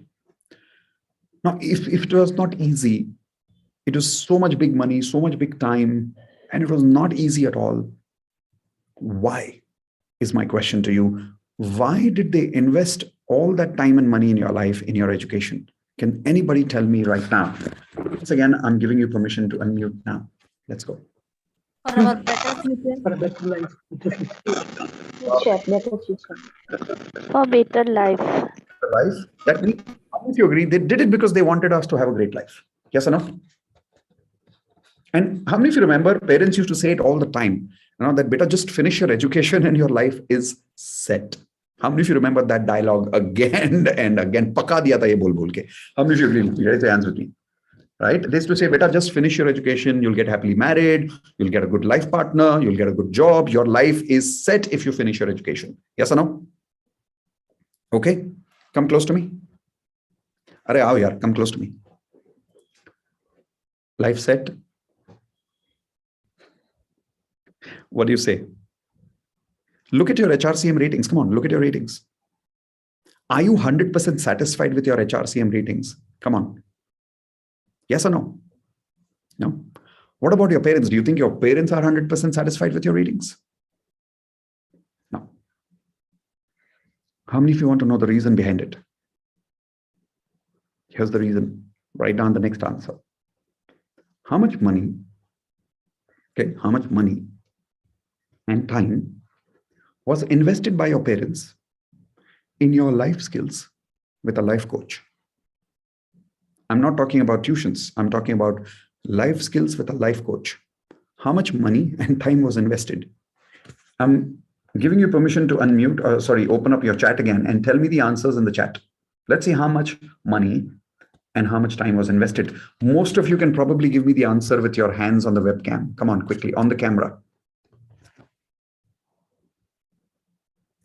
Now, if it was not easy, it was so much big money, so much big time, and it was not easy at all. Why is my question to you? Why did they invest all that time and money in your life, in your education? Can anybody tell me right now? Once again, I'm giving you permission to unmute now. Let's go. For our better future. For a better life. Better future. For better life. Life. That means, how many of you agree? They did it because they wanted us to have a great life. Yes or no? And how many of you remember parents used to say it all the time, that beta, just finish your education and your life is set. How many of you remember that dialogue again and again? Paka diya tha ye bol bol ke. How many of you agree with me? Raise your hands with me. Right? They used to say, beta, just finish your education. You'll get happily married. You'll get a good life partner. You'll get a good job. Your life is set if you finish your education. Yes or no? Okay. Come close to me. Arey aao yaar, come close to me. Life set. What do you say? Look at your HRCM ratings. Come on, look at your ratings. Are you 100% satisfied with your HRCM ratings? Come on. Yes or no? No. What about your parents? Do you think your parents are 100% satisfied with your ratings? No. How many of you want to know the reason behind it? Here's the reason. Write down the next answer. How much money, how much money and time was invested by your parents in your life skills with a life coach? I'm not talking about tuitions. I'm talking about life skills with a life coach. How much money and time was invested? I'm giving you permission to unmute, open up your chat again and tell me the answers in the chat. Let's see how much money and how much time was invested. Most of you can probably give me the answer with your hands on the webcam. Come on, quickly, on the camera.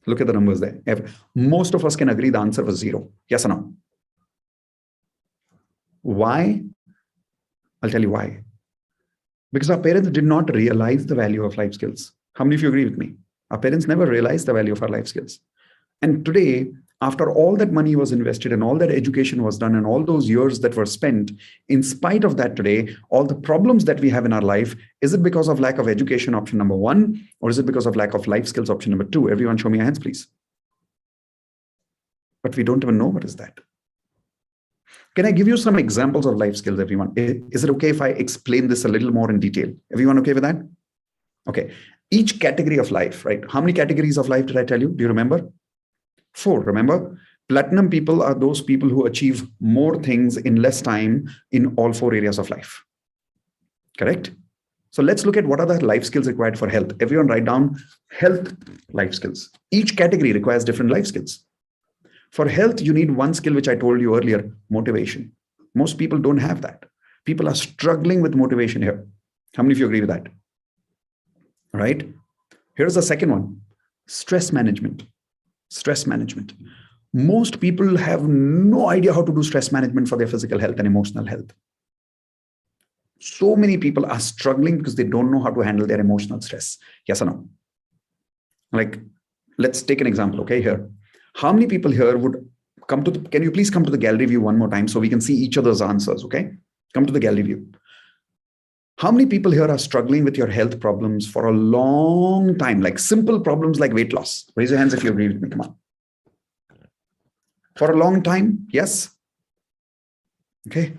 Look at the numbers there. Most of us can agree the answer was 0. Yes or no? Why? I'll tell you why. Because our parents did not realize the value of life skills. How many of you agree with me? Our parents never realized the value of our life skills. And today, after all that money was invested and all that education was done and all those years that were spent, in spite of that today, all the problems that we have in our life, is it because of lack of education, option number 1, or is it because of lack of life skills, option number 2? Everyone show me your hands, please. But we don't even know what is that. Can I give you some examples of life skills, everyone? Is it okay if I explain this a little more in detail? Everyone okay with that? Okay. Each category of life, right? How many categories of life did I tell you? Do you remember? 4, remember? Platinum people are those people who achieve more things in less time in all 4 areas of life. Correct? So let's look at what are the life skills required for health. Everyone write down health life skills. Each category requires different life skills. For health, you need one skill, which I told you earlier, motivation. Most people don't have that. People are struggling with motivation here. How many of you agree with that? All right. Here's the second one, stress management. Stress management. Most people have no idea how to do stress management for their physical health and emotional health. So many people are struggling because they don't know how to handle their emotional stress. Yes or no? Like, let's take an example, okay, here. How many people here would come to can you please come to the gallery view one more time so we can see each other's answers, okay? Come to the gallery view. How many people here are struggling with your health problems for a long time, like simple problems like weight loss? Raise your hands if you agree with me, come on. For a long time, yes? Okay.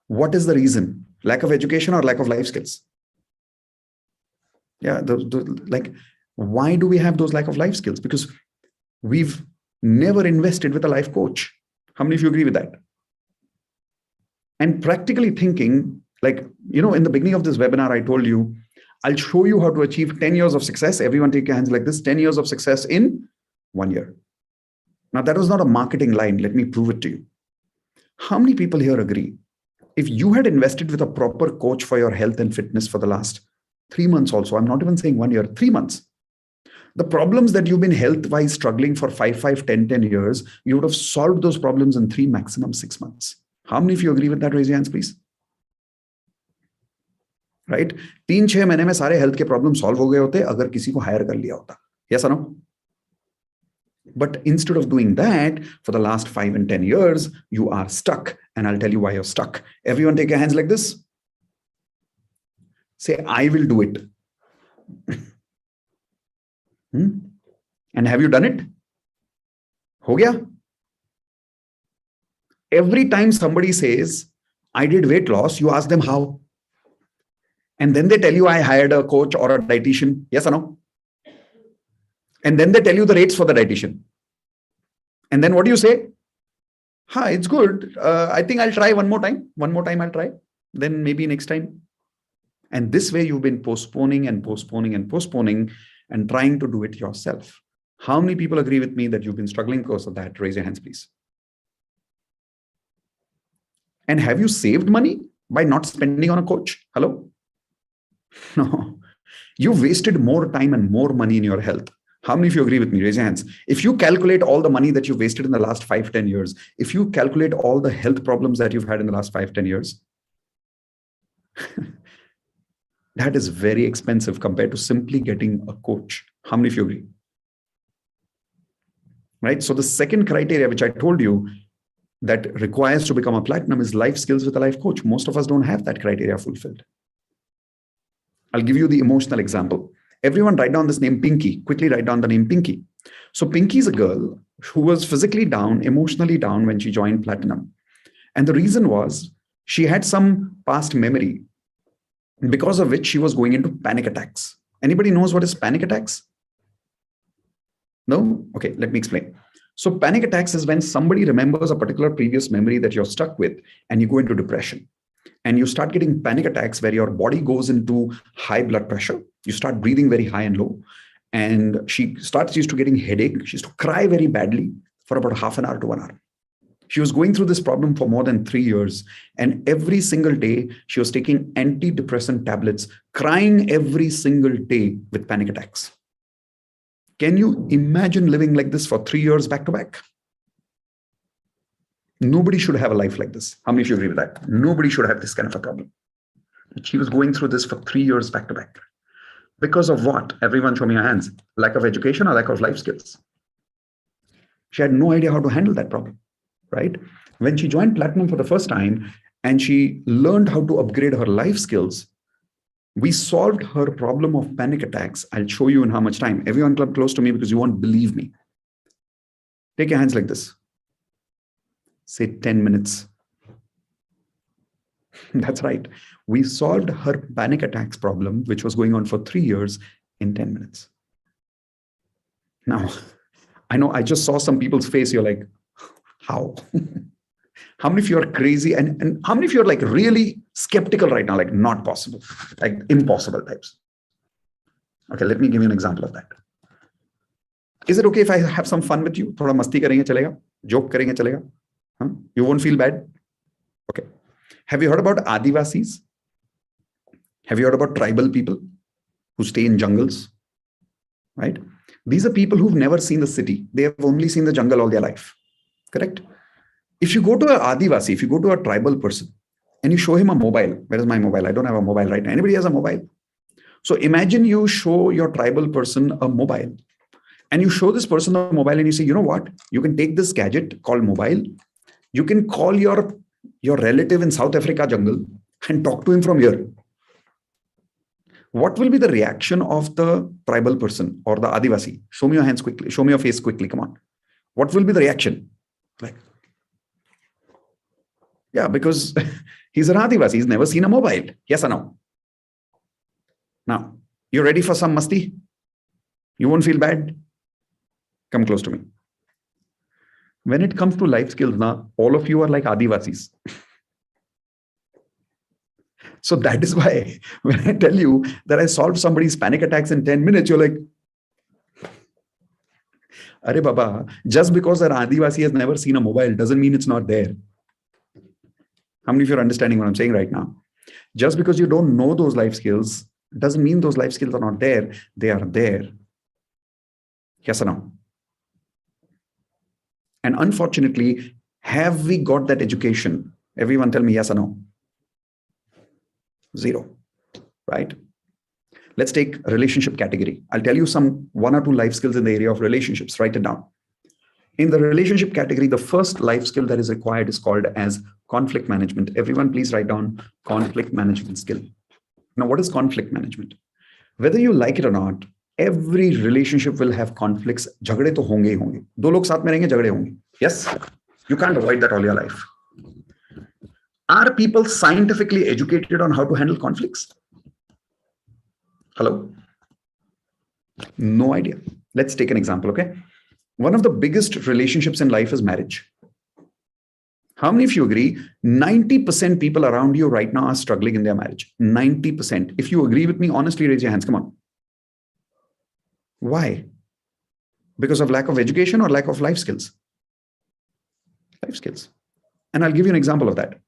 What is the reason? Lack of education or lack of life skills? Yeah, like, why do we have those lack of life skills? Because we've never invested with a life coach. How many of you agree with that? And practically thinking, like, in the beginning of this webinar, I told you, I'll show you how to achieve 10 years of success. Everyone take your hands like this, 10 years of success in 1 year. Now, that was not a marketing line. Let me prove it to you. How many people here agree? If you had invested with a proper coach for your health and fitness for the last 3 months also, I'm not even saying 1 year, 3 months, the problems that you've been health-wise struggling for 5, 10 years, you would have solved those problems in 3, maximum 6 months. How many of you agree with that? Raise your hands, please. Right? 3-6 महीने में सारे health के problem solve हो गए होते अगर किसी को हायर कर लिया होता. Yes or no? But instead of doing that, for the last 5 and 10 years, you are stuck. And I'll tell you why you're stuck. Everyone take your hands like this. Say, I will do it. And have you done it? Ho gaya? Every time somebody says, I did weight loss, you ask them how. And then they tell you, I hired a coach or a dietitian. Yes or no? And then they tell you the rates for the dietitian. And then what do you say? It's good. I think I'll try one more time. One more time I'll try. Then maybe next time. And this way you've been postponing and postponing and postponing and trying to do it yourself. How many people agree with me that you've been struggling because of that? Raise your hands, please. And have you saved money by not spending on a coach? Hello? No. You wasted more time and more money in your health. How many of you agree with me? Raise your hands. If you calculate all the money that you've wasted in the last 5, 10 years, if you calculate all the health problems that you've had in the last 5, 10 years, that is very expensive compared to simply getting a coach. How many of you agree? Right? So the second criteria, which I told you that requires to become a platinum, is life skills with a life coach. Most of us don't have that criteria fulfilled. I'll give you the emotional example. Everyone write down this name, Pinky. Quickly write down the name Pinky. So Pinky is a girl who was physically down, emotionally down when she joined Platinum. And the reason was she had some past memory because of which she was going into panic attacks. Anybody knows what is panic attacks? No? Okay, let me explain. So panic attacks is when somebody remembers a particular previous memory that you're stuck with and you go into depression. And you start getting panic attacks where your body goes into high blood pressure. You start breathing very high and low. And she starts used to getting headache. She used to cry very badly for about half an hour to 1 hour. She was going through this problem for more than 3 years. And every single day, she was taking antidepressant tablets, crying every single day with panic attacks. Can you imagine living like this for 3 years back to back? Nobody should have a life like this. How many of you agree with that? Nobody should have this kind of a problem. She was going through this for 3 years back to back. Because of what? Everyone show me your hands. Lack of education or lack of life skills? She had no idea how to handle that problem, right? When she joined Platinum for the first time and she learned how to upgrade her life skills, we solved her problem of panic attacks. I'll show you in how much time. Everyone club close to me because you won't believe me. Take your hands like this. Say 10 minutes. That's right. We solved her panic attacks problem, which was going on for 3 years, in 10 minutes. Now, I know I just saw some people's face. You're like, how? How many of you are crazy? And how many of you are like really skeptical right now? Like not possible, like impossible types. Okay, let me give you an example of that. Is it okay if I have some fun with you? Thoda masti karenge chalega? Joke karenge chalega? Huh? You won't feel bad? Okay. Have you heard about Adivasis? Have you heard about tribal people who stay in jungles? Right? These are people who've never seen the city. They have only seen the jungle all their life. Correct? If you go to a Adivasi, if you go to a tribal person and you show him a mobile, where is my mobile? I don't have a mobile right now. Anybody has a mobile? So imagine you show your tribal person a mobile and you show this person a mobile and you say, you know what? You can take this gadget called mobile. You can call your relative in South Africa jungle and talk to him from here. What will be the reaction of the tribal person or the Adivasi? Show me your hands quickly. Show me your face quickly. Come on. What will be the reaction? Like, yeah, because he's an Adivasi. He's never seen a mobile. Yes or no? Now, you ready for some masti? You won't feel bad? Come close to me. When it comes to life skills, now all of you are like Adivasis. So that is why when I tell you that I solved somebody's panic attacks in 10 minutes, you're like, Arey Baba, just because an Adivasi has never seen a mobile doesn't mean it's not there. How many of you are understanding what I'm saying right now? Just because you don't know those life skills doesn't mean those life skills are not there. They are there. Yes or no? And unfortunately, have we got that education? Everyone tell me yes or no. Zero, right? Let's take relationship category. I'll tell you some 1 or 2 life skills in the area of relationships. Write it down. In the relationship category, the first life skill that is required is called as conflict management. Everyone, please write down conflict management skill. Now, what is conflict management? Whether you like it or not, every relationship will have conflicts. Jhagde to honge hi honge. Do log saath mein rahenge, jhagde honge. Yes, you can't avoid that all your life. Are people scientifically educated on how to handle conflicts? Hello? No idea. Let's take an example, okay? One of the biggest relationships in life is marriage. How many of you agree 90% people around you right now are struggling in their marriage? 90%. If you agree with me, honestly, raise your hands. Come on. Why? Because of lack of education or lack of life skills? Life skills. And I'll give you an example of that.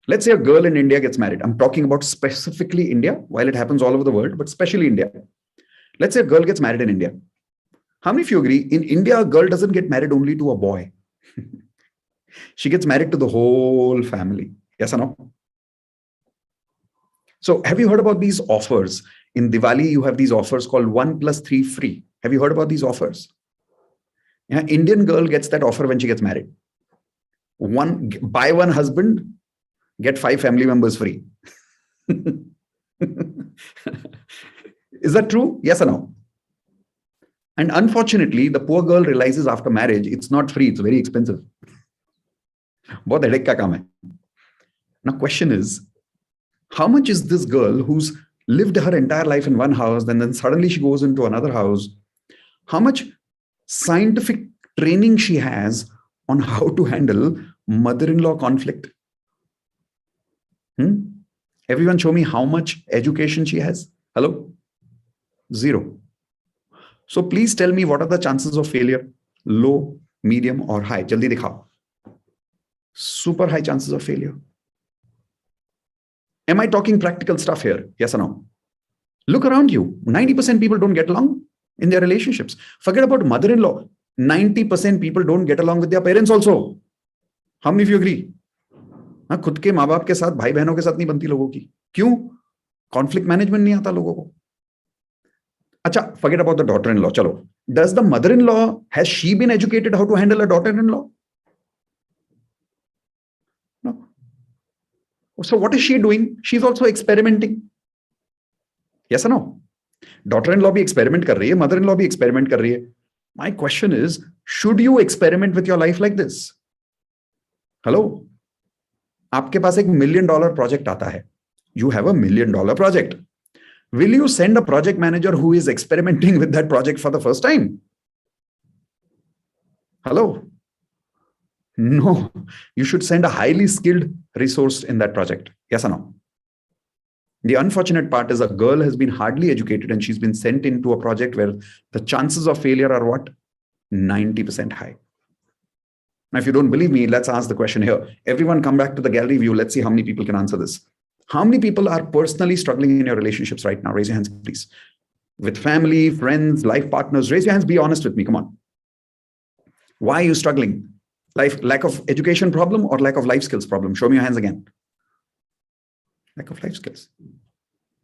Let's say a girl in India gets married. I'm talking about specifically India, while it happens all over the world, but especially India. Let's say a girl gets married in India. How many of you agree? In India, a girl doesn't get married only to a boy. She gets married to the whole family. Yes or no? So have you heard about these offers? In Diwali, you have these offers called 1+3 free. Have you heard about these offers? Yeah, Indian girl gets that offer when she gets married. Buy one husband, get 5 family members free. Is that true? Yes or no? And unfortunately, the poor girl realizes after marriage, it's not free, it's very expensive. Bahut headache ka kaam hai. Now, question is, how much is this girl who's lived her entire life in one house, and then suddenly she goes into another house, how much scientific training she has on how to handle mother-in-law conflict? Everyone show me how much education she has. Hello? Zero. So please tell me, what are the chances of failure? Low, medium, or high? Jaldi dikhao. Super high chances of failure. Am I talking practical stuff here? Yes or no? Look around you. 90% people don't get along in their relationships. Forget about mother-in-law. 90% people don't get along with their parents also. How many of you agree? हाँ, खुद के माँ बाप के साथ, भाई बहनों के साथ नहीं बनती लोगों की. क्यों? कॉन्फ्लिक्ट मैनेजमेंट नहीं आता लोगों को. अच्छा, forget about the daughter-in-law. चलो. Does the mother-in-law, has she been educated how to handle a daughter-in-law? No. So what is she doing? She's also experimenting. Yes or no? Daughter-in-law भी experiment कर रही है, mother-in-law भी experiment कर रही है. My question is, should you experiment with your life like this? Hello? आपके पास एक $1 million project आता है. You have a $1 million project. Will you send a project manager who is experimenting with that project for the first time? Hello? No. You should send a highly skilled resource in that project. Yes or no? The unfortunate part is a girl has been hardly educated and she's been sent into a project where the chances of failure are what? 90% high. Now, if you don't believe me, let's ask the question here. Everyone come back to the gallery view. Let's see how many people can answer this. How many people are personally struggling in your relationships right now? Raise your hands, please. With family, friends, life partners, raise your hands. Be honest with me. Come on. Why are you struggling? Lack of education problem or lack of life skills problem? Show me your hands again. Lack of life skills.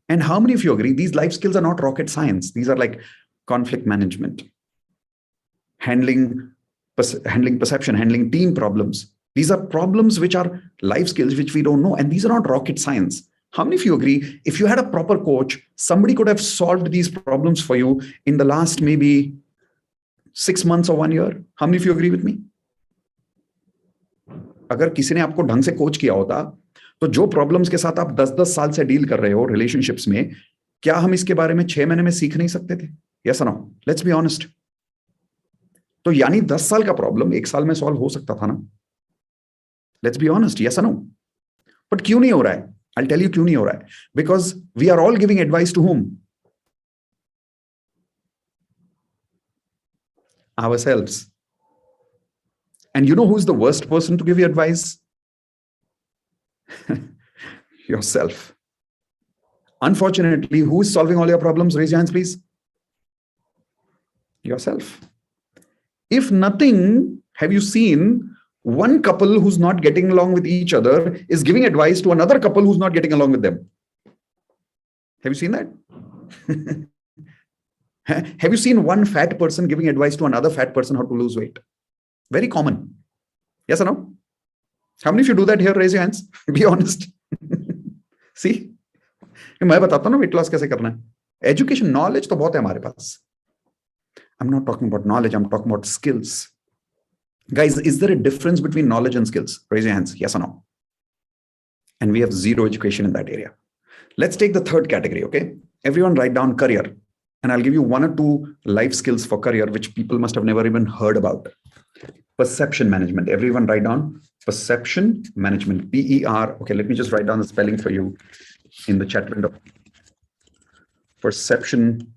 And how many of you agree these life skills are not rocket science? These are like conflict management, handling perception, handling team problems. These are problems which are life skills which we don't know, and these are not rocket science. How many of you agree if you had a proper coach, somebody could have solved these problems for you in the last maybe 6 months or 1 year? How many of you agree with me? अगर किसी ने आपको ढंग से coach किया होता तो जो प्रॉब्लम्स के साथ आप 10-10 साल से डील कर रहे हो रिलेशनशिप्स में, क्या हम इसके बारे में 6 महीने में सीख नहीं सकते थे? Yes or no? Let's be honest. तो यानी 10 साल का प्रॉब्लम 1 साल में सॉल्व हो सकता था ना? Let's be honest. Yes or no? But क्यों नहीं हो रहा है? I'll tell you क्यों नहीं हो रहा है. Because we are all giving advice to whom? Ourselves. And you know who's the worst person to give you advice? Yourself. Unfortunately, who is solving all your problems? Raise your hands, please. Yourself. If nothing, have you seen one couple who's not getting along with each other is giving advice to another couple who's not getting along with them? Have you seen that? Have you seen one fat person giving advice to another fat person how to lose weight? Very common. Yes or no? How many of you do that here? Raise your hands. Be honest. See? मैं बताता हूं ना weight loss कैसे करना है. Education, knowledge तो बहुत है हमारे पास. I'm not talking about knowledge, I'm talking about skills. Guys, is there a difference between knowledge and skills? Raise your hands. Yes or no? And we have zero education in that area. Let's take the third category, okay? Everyone write down career. And I'll give you 1 or 2 life skills for career, which people must have never even heard about. Perception management. Everyone write down perception management. P-E-R. Okay, let me just write down the spelling for you in the chat window. Perception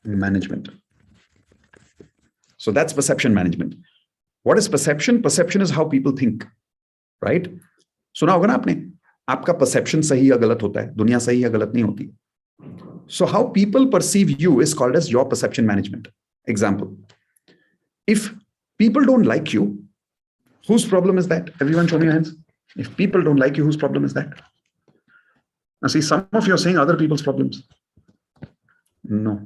management. So that's perception management. What is perception? Perception is how people think, right? सुना होगा ना आपने, आपका perception सही या गलत होता है, दुनिया सही या गलत नहीं होती. So how people perceive you is called as your perception management. Example, if people don't like you, whose problem is that? Everyone show me your hands. If people don't like you, whose problem is that? Now see, some of you are saying other people's problems. No.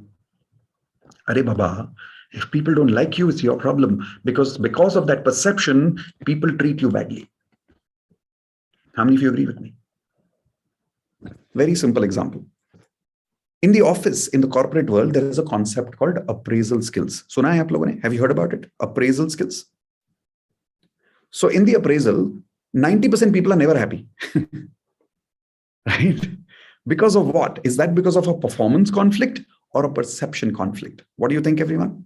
Arey Baba, if people don't like you, it's your problem, because of that perception, people treat you badly. How many of you agree with me? Very simple example. In the office, in the corporate world, there is a concept called appraisal skills. Suna hai aap logon ne? Have you heard about it? Appraisal skills. So in the appraisal, 90% people are never happy. Right? Because of what? Is that because of a performance conflict or a perception conflict? What do you think, everyone?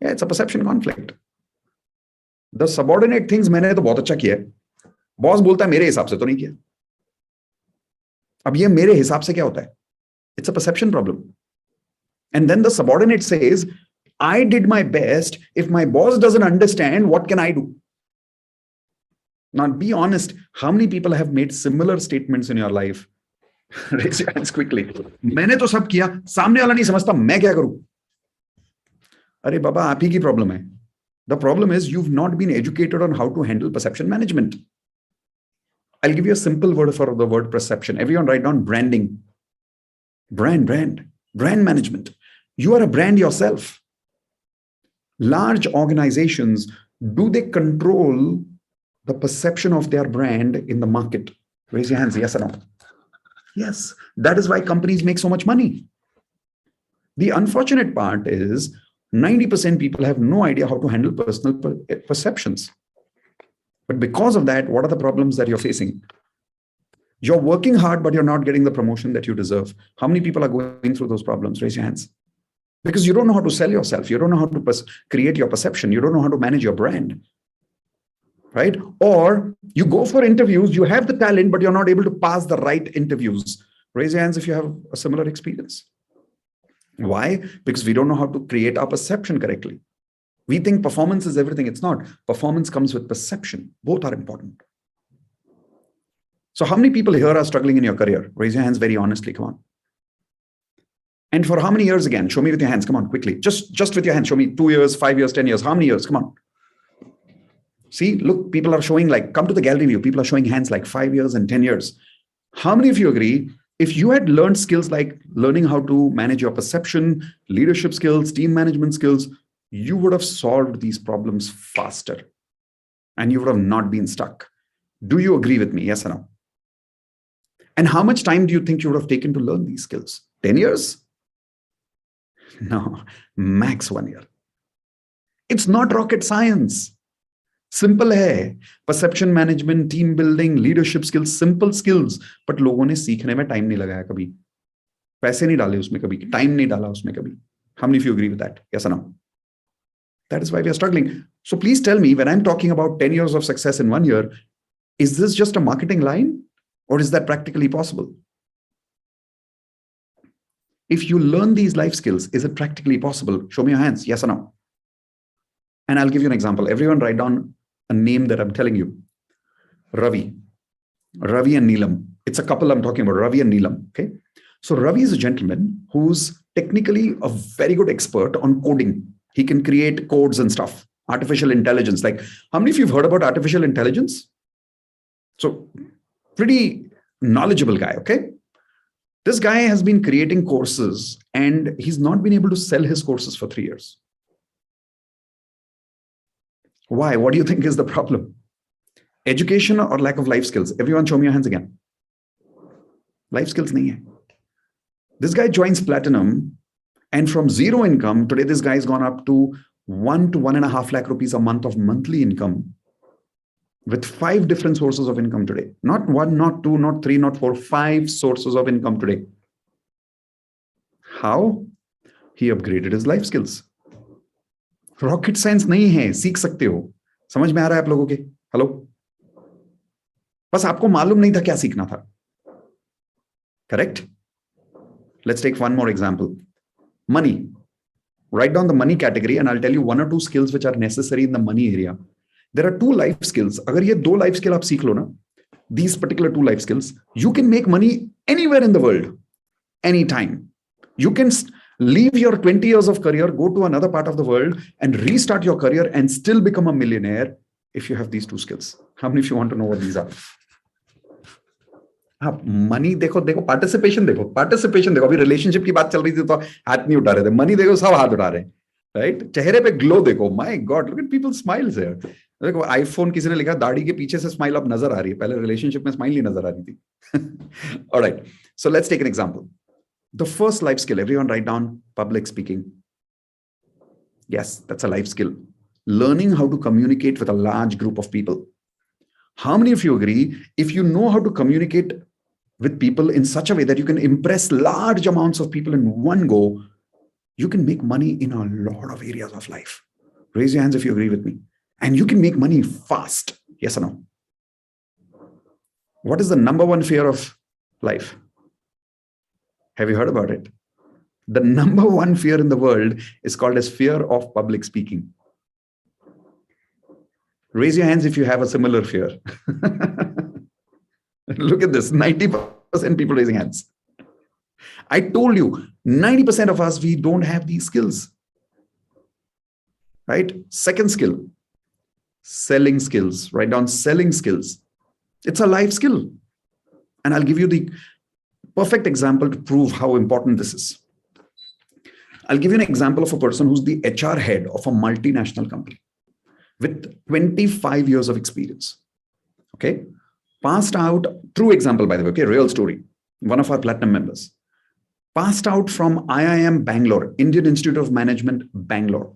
Yeah, it's a perception conflict. The subordinate things मैंने तो बहुत अच्छा किया है. Boss बोलता है मेरे हिसाब से तो नहीं किया. अब ये मेरे हिसाब से क्या होता है? It's a perception problem. And then the subordinate says, I did my best. If my boss doesn't understand, what can I do? Now, be honest. How many people have made similar statements in your life? Raise your hands quickly. मैंने तो सब किया, सामने वाला नहीं समझता, मैं क्या करूं? अरे बाबा, आप ही की प्रॉब्लम है. The problem is you've not been educated on how to handle perception management. I'll give you a simple word for the word perception. Everyone write down branding. Brand management. You are a brand yourself. Large organizations, do they control the perception of their brand in the market? Raise your hands, yes or no? Yes. That is why companies make so much money. The unfortunate part is 90% people have no idea how to handle personal perceptions. But because of that, what are the problems that you're facing? You're working hard, but you're not getting the promotion that you deserve. How many people are going through those problems? Raise your hands. Because you don't know how to sell yourself. You don't know how to create your perception. You don't know how to manage your brand. Right? Or you go for interviews, you have the talent, but you're not able to pass the right interviews. Raise your hands if you have a similar experience. Why? Because we don't know how to create our perception correctly. We think performance is everything. It's not. Performance comes with perception. Both are important. So how many people here are struggling in your career? Raise your hands very honestly. Come on. And for how many years again? Show me with your hands. Come on, quickly. Just with your hands. Show me 2 years, 5 years, 10 years. How many years? Come on. See, look, people are showing like, come to the gallery view. People are showing hands like 5 years and 10 years. How many of you agree? If you had learned skills like learning how to manage your perception, leadership skills, team management skills, you would have solved these problems faster and you would have not been stuck. Do you agree with me? Yes or no? And how much time do you think you would have taken to learn these skills? 10 years? No, max 1 year. It's not rocket science. Simple है. Perception management, team building, leadership skills, simple skills, but लोगों ने सीखने में time नहीं लगाया कभी, पैसे नहीं डाले उसमें कभी, टाइम नहीं डाला उसमें कभी. How many of you agree with that? Yes or no? That is why we are struggling. So please tell me, when I'm talking about 10 years of success in 1 year, is this just a marketing line or is that practically possible? If you learn these life skills, is it practically possible? Show me your hands. Yes or no? And I'll give you an example. Everyone write down a name that I'm telling you. Ravi and Neelam. It's a couple I'm talking about, Ravi and Neelam. Okay. So Ravi is a gentleman who's technically a very good expert on coding. He can create codes and stuff. Artificial intelligence. Like, how many of you have heard about artificial intelligence? So pretty knowledgeable guy. Okay. This guy has been creating courses and he's not been able to sell his courses for 3 years. Why? What do you think is the problem? Education or lack of life skills? Everyone show me your hands again. Life skills nahi hai. This guy joins Platinum and from zero income, today this guy has gone up to 1 to 1.5 lakh rupees a month of monthly income with 5 different sources of income today. Not 1, not 2, not 3, not 4, 5 sources of income today. How? He upgraded his life skills. Rocket science नहीं है, सीख सकते हो. समझ में आ रहा है आप लोगों के? हेलो, बस आपको मालूम नहीं था क्या सीखना था. Correct? Let's take one more example. Money. Write down the money category and I'll tell you 1 or 2 skills which are necessary in the money area. There are 2 life skills. अगर ये 2 life skill आप सीख लो ना, these particular 2 life skills, you can make money anywhere in the world, anytime. You can leave your 20 years of career, go to another part of the world and restart your career and still become a millionaire if you have these 2 skills. How many of you want to know what these are? आप money देखो, participation देखो. अभी relationship की बात चल रही थी तो हाथ नहीं उठा रहे थे. मनी देखो, सब हाथ उठा रहे हैं, राइट? चेहरे पे ग्लो देखो. My God, look at people smiles here. देखो, आईफोन किसी ने लिखा, दाढ़ी के पीछे से स्माइल अब नजर आ रही है, पहले रिलेशनशिप में स्माइल नहीं नजर आ रही थी. Alright, so let's take an example. The first life skill, everyone write down public speaking. Yes, that's a life skill. Learning how to communicate with a large group of people. How many of you agree, if you know how to communicate with people in such a way that you can impress large amounts of people in one go, you can make money in a lot of areas of life? Raise your hands if you agree with me. And you can make money fast. Yes or no? What is the number one fear of life? Have you heard about it? The number one fear in the world is called as fear of public speaking. Raise your hands if you have a similar fear. Look at this, 90% people raising hands. I told you, 90% of us, we don't have these skills. Right? Second skill, selling skills. Write down selling skills. It's a life skill. And I'll give you the perfect example to prove how important this is. I'll give you an example of a person who's the HR head of a multinational company with 25 years of experience. Okay. Passed out, true example, by the way, okay, real story. One of our platinum members passed out from IIM Bangalore, Indian Institute of Management, Bangalore.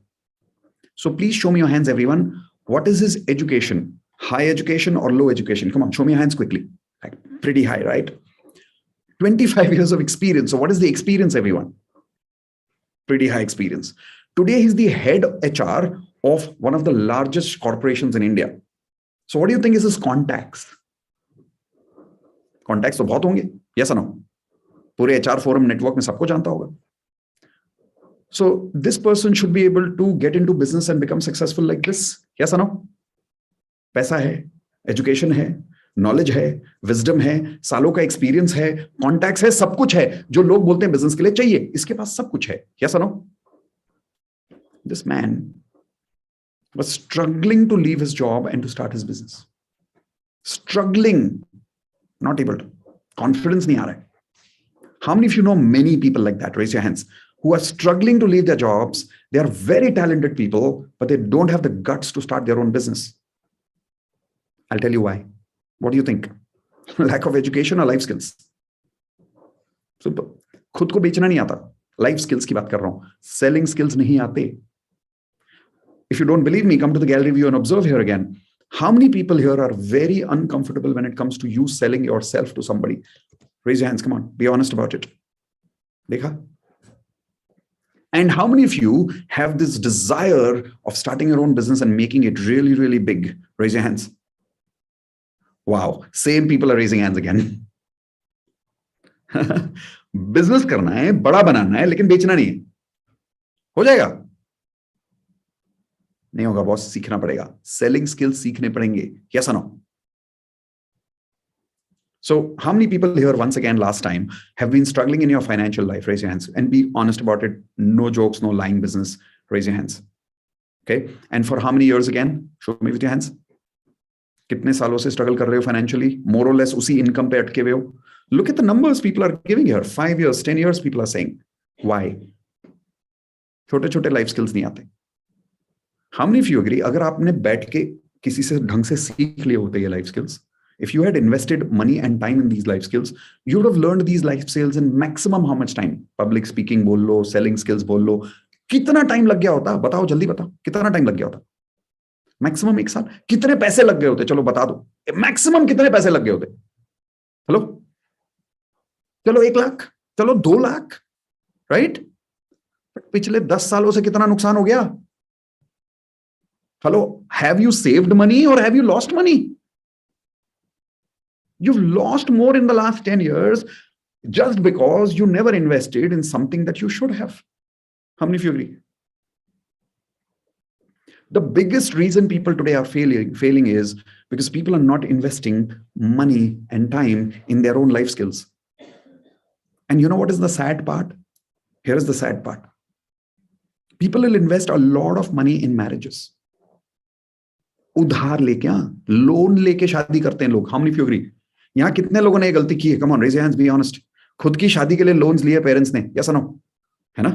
So please show me your hands, everyone. What is his education? High education or low education? Come on, show me your hands quickly. Like, pretty high, right? 25 years of experience. So what is the experience, everyone? Pretty high experience. Today, he's the head HR of one of the largest corporations in India. So what do you think is his contacts? Contacts तो बहुत होंगे. Yes or no? पूरे HR forum network में सबको जानता होगा. So this person should be able to get into business and become successful like this. Yes or no? पैसा है, education है, नॉलेज है, विजडम है, सालों का एक्सपीरियंस है, कॉन्टैक्ट्स है, सब कुछ है जो लोग बोलते हैं बिजनेस के लिए चाहिए. इसके पास सब कुछ है. Yes or no? This man was struggling to leave his job and to start his business. Struggling, not able to. Confidence nahi aa raha hai. How many of you know many people like that? Raise your hands. Who are struggling to leave their jobs. They are very talented people, but they don't have the guts to start their own business. I'll tell you why. What do you think? Lack of education or life skills? Simple. खुद को बेचना नहीं आता. Life skills की बात कर रहा हूं. Selling skills नहीं आते. If you don't believe me, come to the gallery view and observe here again. How many people here are very uncomfortable when it comes to you selling yourself to somebody? Raise your hands. Come on. Be honest about it. Dekha? And how many of you have this desire of starting your own business and making it really, really big? Raise your hands. Wow. Same people are raising hands again. Business करना है, बड़ा बनाना है, लेकिन बेचना नहीं है. हो जाएगा? नहीं होगा बॉस, सीखना पड़ेगा. सेलिंग स्किल्स सीखने पड़ेंगे. Yes or no? So how many people here, once again, last time, have been struggling in your financial life? Raise your hands and be honest about it. No jokes, no lying business. Raise your hands. Okay. And for how many years again? Show me with your hands. कितने सालों से struggle कर रहे हो financially? More or less उसी income पे अटके हुए हो? Look at the numbers people are giving here. 5 years, 10 years, people are saying. Why? छोटे-छोटे life skills नहीं आते. How many of you agree? अगर आपने बैठ के किसी से ढंग से सीख लिए होते ये life skills, if you had invested money and time in these life skills, you would have learned these life skills in maximum how much time? Public speaking बोल लो, selling skills बोल लो. कितना time लग गया होता? बताओ, जल्दी बताओ. कितना time लग गया होता? Maximum 1 साल. कितने पैसे लग गए होते? चलो बता दो. Maximum कितने पैसे लग गए होते? हेलो? चलो 1 लाख, चलो 2 लाख, राइट? पिछले 10 सालों से कितना नुकसान हो गया? Hello, have you saved money or have you lost money? You've lost more in the last 10 years just because you never invested in something that you should have. How many of you agree? The biggest reason people today are failing is because people are not investing money and time in their own life skills. And you know what is the sad part? Here is the sad part. People will invest a lot of money in marriages. उधार लेके, loan लेके शादी करते हैं लोग. How many of you agree? यहाँ कितने लोगों ने ये गलती की है? Come on, raise your hands, be honest. खुद की शादी के लिए लोन्स लिए पेरेंट्स ने. Yes or no? है ना?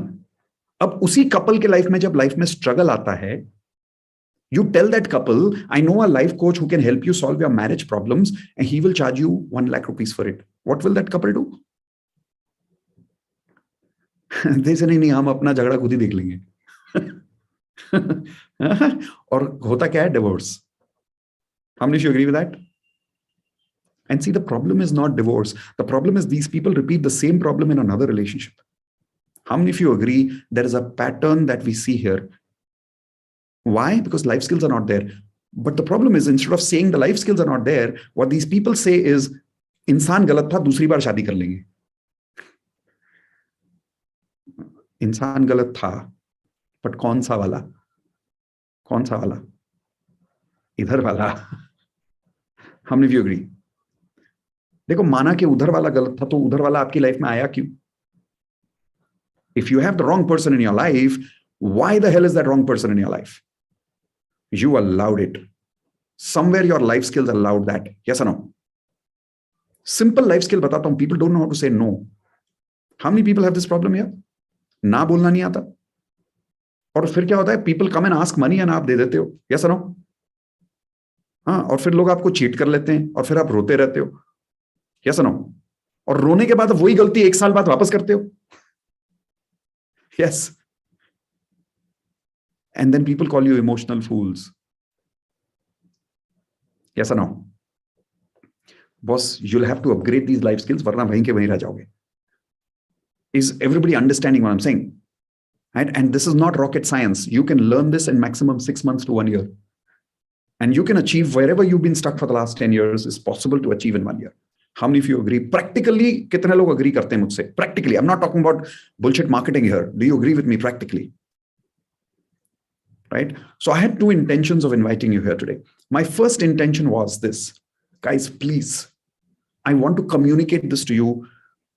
अब उसी कपल के लाइफ में जब लाइफ में स्ट्रगल आता है, you tell that couple, I know a life coach who can help you solve your marriage problems and he will charge you 1 lakh rupees for it. What will that couple do? जैसे नहीं, हम अपना झगड़ा खुद ही देख लेंगे. और होता क्या है? Divorce. How many of you agree with that? And see, the problem is not divorce. The problem is these people repeat the same problem in another relationship. How many of you agree there is a pattern that we see here? Why? Because life skills are not there. But the problem is, instead of saying the life skills are not there, what these people say is, इंसान गलत था, दूसरी बार शादी कर लेंगे. इंसान गलत था, but कौन सा वाला? कौन सा वाला? इधर वाला. How many of you agree? देखो, माना कि उधर वाला गलत था, तो उधर वाला आपकी लाइफ में आया क्यों? If you have the wrong person in your life, why the hell is that wrong person in your life? You allowed it. Somewhere your life skills allowed that. Yes or no? Simple life skill बताता हूं. People don't know how to say no. How many people have this problem here? ना बोलना नहीं आता. और फिर क्या होता है? People come and ask money and आप दे देते हो. Yes or no? हाँ, और फिर लोग आपको चीट कर लेते हैं और फिर आप रोते रहते हो. Yes or no? और रोने के बाद वही गलती 1 साल बाद वापस करते हो. Yes. And then people call you emotional fools. Yes or no? Boss, you'll have to upgrade these life skills, वरना वहीं के वहीं रह जाओगे. Is everybody understanding what I'm saying? Right? And this is not rocket science. You can learn this in maximum 6 months to 1 year. And you can achieve wherever you've been stuck for the last 10 years is possible to achieve in 1 year. How many of you agree? Practically, कितने लोग agree करते हैं मुझसे? Practically. I'm not talking about bullshit marketing here. Do you agree with me practically? Right? So I had 2 intentions of inviting you here today. My first intention was this. Guys, please, I want to communicate this to you.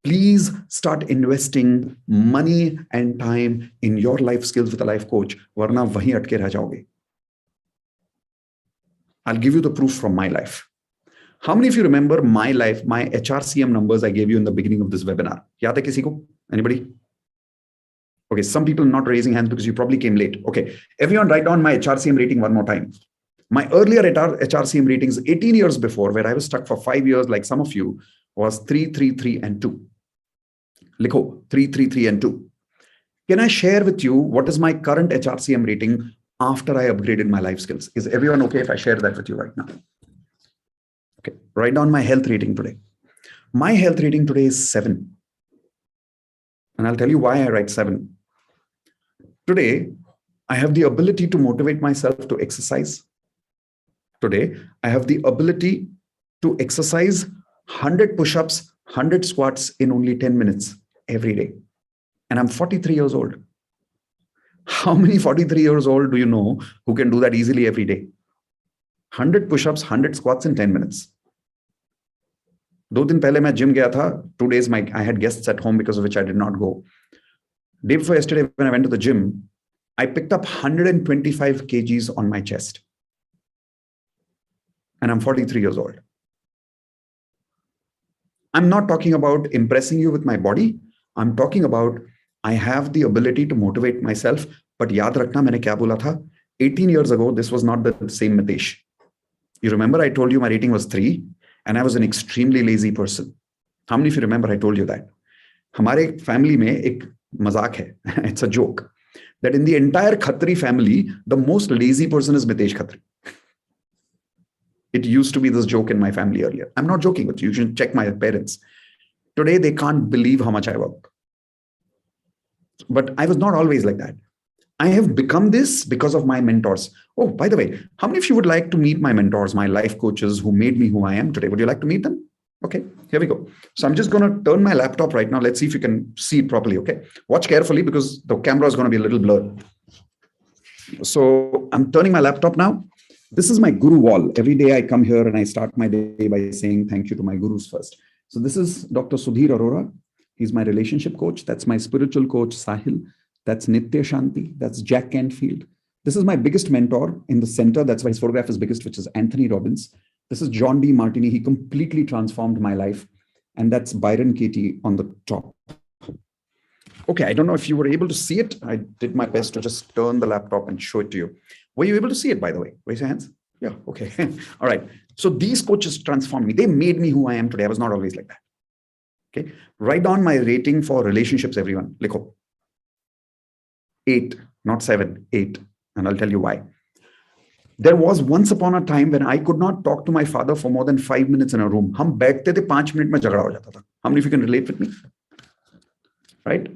Please start investing money and time in your life skills with a life coach. वरना वहीं अटके रह जाओगे. I'll give you the proof from my life. How many of you remember my life, my HRCM numbers I gave you in the beginning of this webinar? Yaad hai kisi ko? Anybody? Okay, some people not raising hands because you probably came late. Okay, everyone write down my HRCM rating one more time. My earlier HRCM ratings 18 years before, where I was stuck for 5 years like some of you, was 3, 3, 3 and 2. Likho, 3, 3, 3 and 2. Can I share with you what is my current HRCM rating after I upgraded my life skills? Is everyone okay if I share that with you right now? Okay, write down my health rating today. My health rating today is 7. And I'll tell you why I write 7. Today, I have the ability to motivate myself to exercise. Today, I have the ability to exercise 100 push-ups, 100 squats in only 10 minutes every day. And I'm 43 years old. How many 43 years old do you know who can do that easily every day? 100 push-ups, 100 squats in 10 minutes. 2 दिन पहले मैं gym गया था. 2 days I had guests at home because of which I did not go. Day before yesterday, when I went to the gym, I picked up 125 kgs on my chest. And I'm 43 years old. I'm not talking about impressing you with my body. I'm talking about I have the ability to motivate myself. But yaad rakhna, maine kya bola tha? 18 years ago, this was not the same Mitesh. You remember I told you my rating was 3 and I was an extremely lazy person. How many of you remember I told you that? Hamare family mein ek mazak hai. It's a joke. That in the entire Khatri family, the most lazy person is Mitesh Khatri. It used to be this joke in my family earlier. I'm not joking with you. You should check my parents. Today, they can't believe how much I work. But I was not always like that. I have become this because of my mentors. Oh, by the way, how many of you would like to meet my mentors, my life coaches who made me who I am today? Would you like to meet them? Okay, here we go. So I'm just going to turn my laptop right now. Let's see if you can see it properly, okay? Watch carefully because the camera is going to be a little blurred. So I'm turning my laptop now. This is my guru wall. Every day I come here and I start my day by saying thank you to my gurus first. So this is Dr. Sudhir Arora. He's my relationship coach. That's my spiritual coach, Sahil. That's Nitya Shanti. That's Jack Canfield. This is my biggest mentor in the center. That's why his photograph is biggest, which is Anthony Robbins. This is John D. Martini. He completely transformed my life. And that's Byron Katie on the top. Okay, I don't know if you were able to see it. I did my best to just turn the laptop and show it to you. Were you able to see it, by the way? Raise your hands. Yeah, okay. All right. So these coaches transformed me. They made me who I am today. I was not always like that. Okay. Write down my rating for relationships, everyone. Likho. 8, not 7, 8. And I'll tell you why. There was once upon a time when I could not talk to my father for more than 5 minutes in a room. हम बैठते थे 5 minute में झगड़ा हो जाता था. How many of you can relate with me? Right?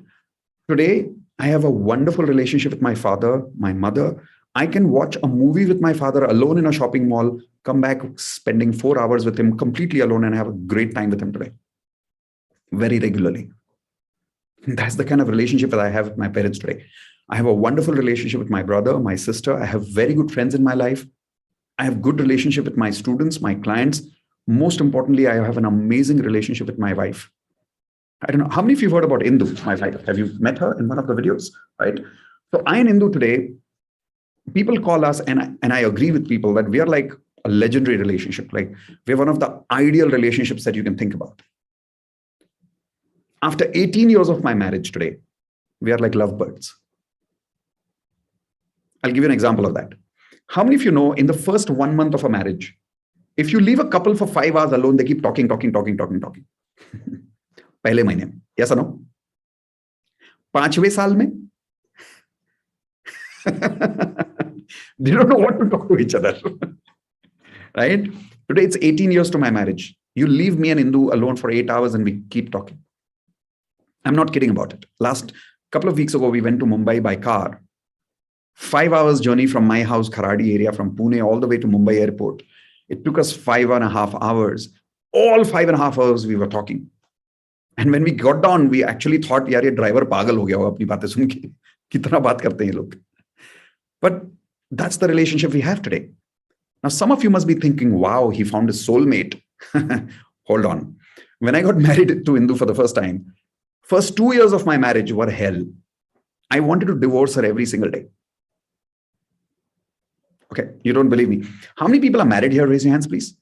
Today, I have a wonderful relationship with my father, my mother. I can watch a movie with my father alone in a shopping mall, come back spending 4 hours with him completely alone and have a great time with him today. Very regularly. That's the kind of relationship that I have with my parents today. I have a wonderful relationship with my brother, my sister. I have very good friends in my life. I have good relationship with my students, my clients. Most importantly, I have an amazing relationship with my wife. I don't know, how many of you have heard about Indu, my wife? Have you met her in one of the videos, right? So I and Indu today, people call us, and I agree with people that we are like a legendary relationship. Like we're one of the ideal relationships that you can think about. After 18 years of my marriage today, we are like lovebirds. I'll give you an example of that. How many of you know in the first 1 month of a marriage, if you leave a couple for 5 hours alone, they keep talking. पहले महीने में, yes or no? 5वें साल में, they don't know what to talk to each other. Right? Today it's 18 years to my marriage. You leave me and Indu alone for 8 hours and we keep talking. I'm not kidding about it. Last couple of weeks ago, we went to Mumbai by car. 5 hours journey from my house, Kharadi area, from Pune all the way to Mumbai airport. It took us 5.5 hours. All 5.5 hours we were talking. And when we got down, we actually thought, yaar, ye driver pagal ho gaya ho apni baatein sun ke. Kitna baat karte hain ye log. But that's the relationship we have today. Now, some of you must be thinking, wow, he found his soulmate. Hold on. When I got married to Indu for the first time, first 2 years of my marriage were hell. I wanted to divorce her every single day. Okay, you don't believe me. How many people are married here? Raise your hands, please.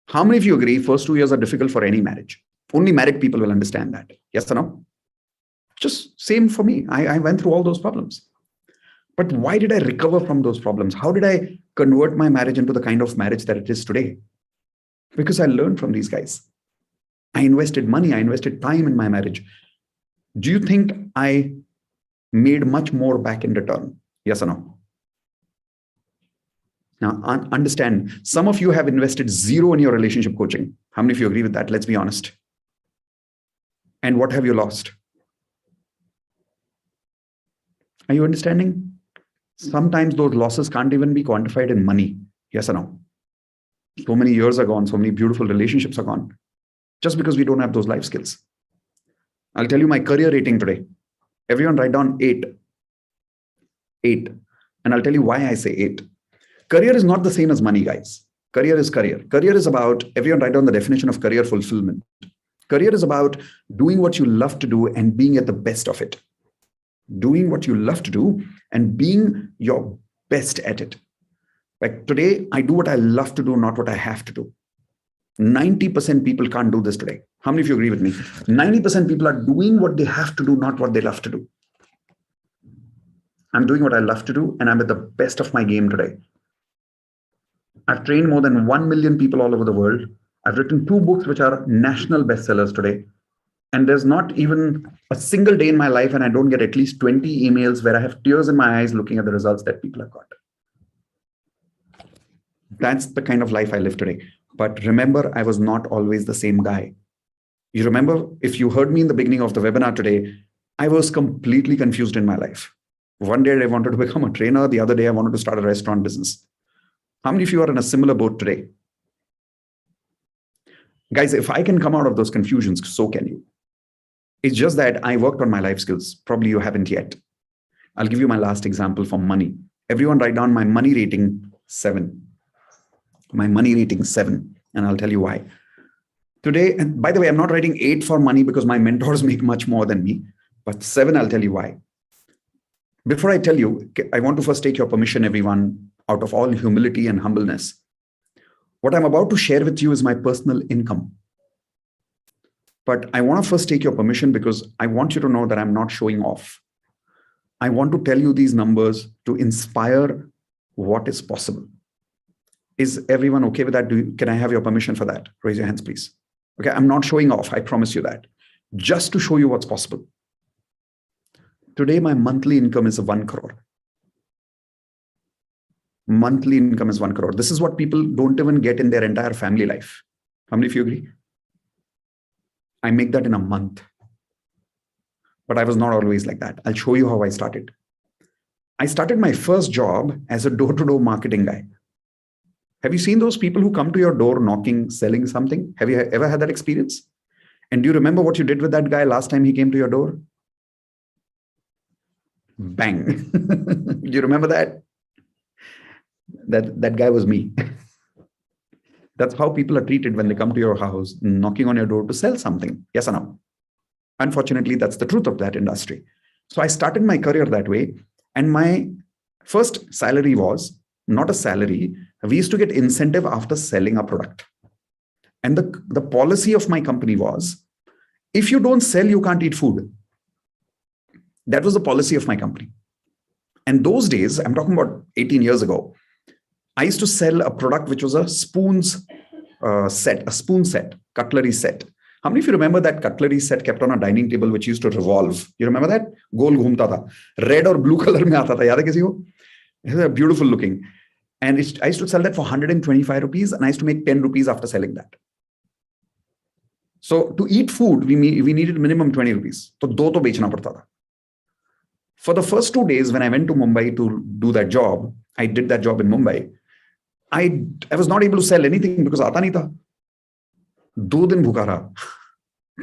How many of you agree first 2 years are difficult for any marriage? Only married people will understand that. Yes or no? Just same for me. I went through all those problems. But why did I recover from those problems? How did I convert my marriage into the kind of marriage that it is today? Because I learned from these guys. I invested money, I invested time in my marriage. Do you think I made much more back in return? Yes or no? Now, understand, some of you have invested zero in your relationship coaching. How many of you agree with that? Let's be honest. And what have you lost? Are you understanding? Sometimes those losses can't even be quantified in money. Yes or no? So many years are gone, so many beautiful relationships are gone, just because we don't have those life skills. I'll tell you my career rating today. Everyone write down 8. 8. And I'll tell you why I say 8. Career is not the same as money, guys. Career is career. Career is about, everyone write down the definition of career fulfillment. Career is about doing what you love to do and being at the best of it. Doing what you love to do and being your best at it. Like today, I do what I love to do, not what I have to do. 90% people can't do this today. How many of you agree with me? 90% people are doing what they have to do, not what they love to do. I'm doing what I love to do, and I'm at the best of my game today. I've trained more than 1 million people all over the world. I've written 2 books which are national bestsellers today. And there's not even a single day in my life and I don't get at least 20 emails where I have tears in my eyes looking at the results that people have got. That's the kind of life I live today. But remember, I was not always the same guy. You remember, if you heard me in the beginning of the webinar today, I was completely confused in my life. One day I wanted to become a trainer. The other day I wanted to start a restaurant business. How many of you are in a similar boat today? Guys, if I can come out of those confusions, so can you. It's just that I worked on my life skills. Probably you haven't yet. I'll give you my last example for money. Everyone write down my money rating 7. My money rating 7. And I'll tell you why. Today, and by the way, I'm not writing 8 for money because my mentors make much more than me. But 7, I'll tell you why. Before I tell you, I want to first take your permission, everyone, out of all humility and humbleness. What I'm about to share with you is my personal income. But I want to first take your permission because I want you to know that I'm not showing off. I want to tell you these numbers to inspire what is possible. Is everyone okay with that? Can I have your permission for that? Raise your hands, please. Okay, I'm not showing off. I promise you that. Just to show you what's possible. Today, my monthly income is 1 crore. Monthly income is 1 crore. This is what people don't even get in their entire family life. How many of you agree? I make that in a month. But I was not always like that. I'll show you how I started. I started my first job as a door-to-door marketing guy. Have you seen those people who come to your door knocking, selling something? Have you ever had that experience? And do you remember what you did with that guy last time he came to your door? Bang. Do you remember that? That guy was me. That's how people are treated when they come to your house, knocking on your door to sell something. Yes or no? Unfortunately, that's the truth of that industry. So I started my career that way. And my first salary was not a salary. We used to get incentive after selling a product. And the policy of my company was, if you don't sell, you can't eat food. That was the policy of my company. And those days, I'm talking about 18 years ago, I used to sell a product which was a spoons set, a spoon set, cutlery set. How many of you remember that cutlery set kept on a dining table which used to revolve? You remember that? Goal ghumta tha. Red or blue color mein aata tha. Yaad hai kisi ko? It was beautiful looking. And I used to sell that for 125 rupees and I used to make 10 rupees after selling that. So to eat food, we needed minimum 20 rupees. So do to bechna padta tha. For the first 2 days when I went to Mumbai to do that job, I did that job in Mumbai. I was not able to sell anything because aata nahi tha. 2 din bhuka raha.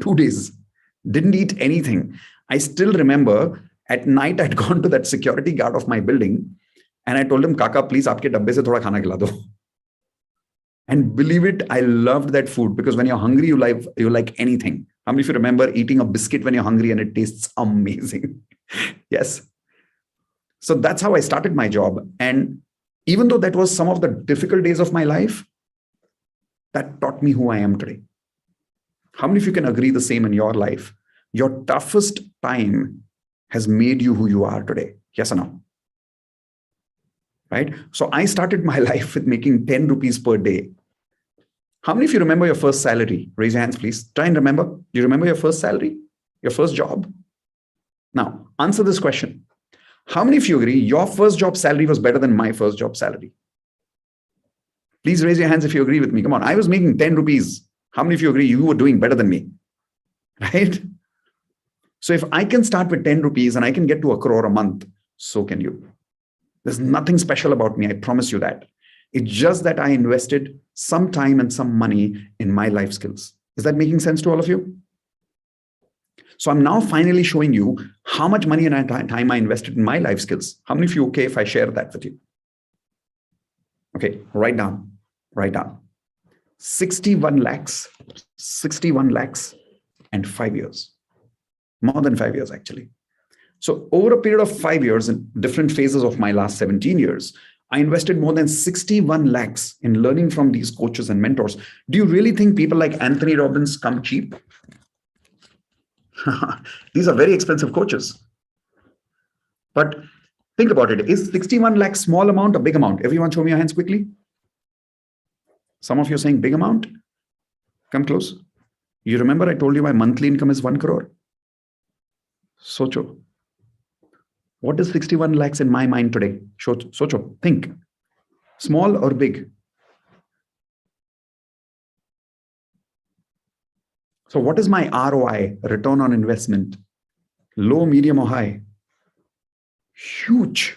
2 days. Didn't eat anything. I still remember at night I'd gone to that security guard of my building and I told him, Kaka, please aapke dabbe se thoda khana khila do. And believe it, I loved that food because when you're hungry, you like anything. How many of you remember eating a biscuit when you're hungry and it tastes amazing? Yes. So that's how I started my job. And Even though that was some of the difficult days of my life, that taught me who I am today. How many of you can agree the same in your life? Your toughest time has made you who you are today. Yes or no? Right? So I started my life with making 10 rupees per day. How many of you remember your first salary? Raise your hands, please. Try and remember. Do you remember your first salary? Your first job? Now, answer this question. How many of you agree your first job salary was better than my first job salary? Please raise your hands if you agree with me. Come on. I was making 10 rupees. How many of you agree you were doing better than me? Right? So if I can start with 10 rupees and I can get to 1 crore a month, so can you. There's nothing special about me. I promise you that. It's just that I invested some time and some money in my life skills. Is that making sense to all of you? So I'm now finally showing you how much money and time I invested in my life skills. How many of you okay if I share that with you? Okay, write down. 61 lakhs and 5 years. More than 5 years, actually. So over a period of 5 years in different phases of my last 17 years, I invested more than 61 lakhs in learning from these coaches and mentors. Do you really think people like Anthony Robbins come cheap? These are very expensive coaches. But think about it. Is 61 lakhs small amount or big amount? Everyone show me your hands quickly. Some of you are saying big amount. Come close. You remember I told you my monthly income is 1 crore? Socho. What is 61 lakhs in my mind today? Socho, think. Small or big? So what is my ROI, return on investment? Low, medium or high? Huge.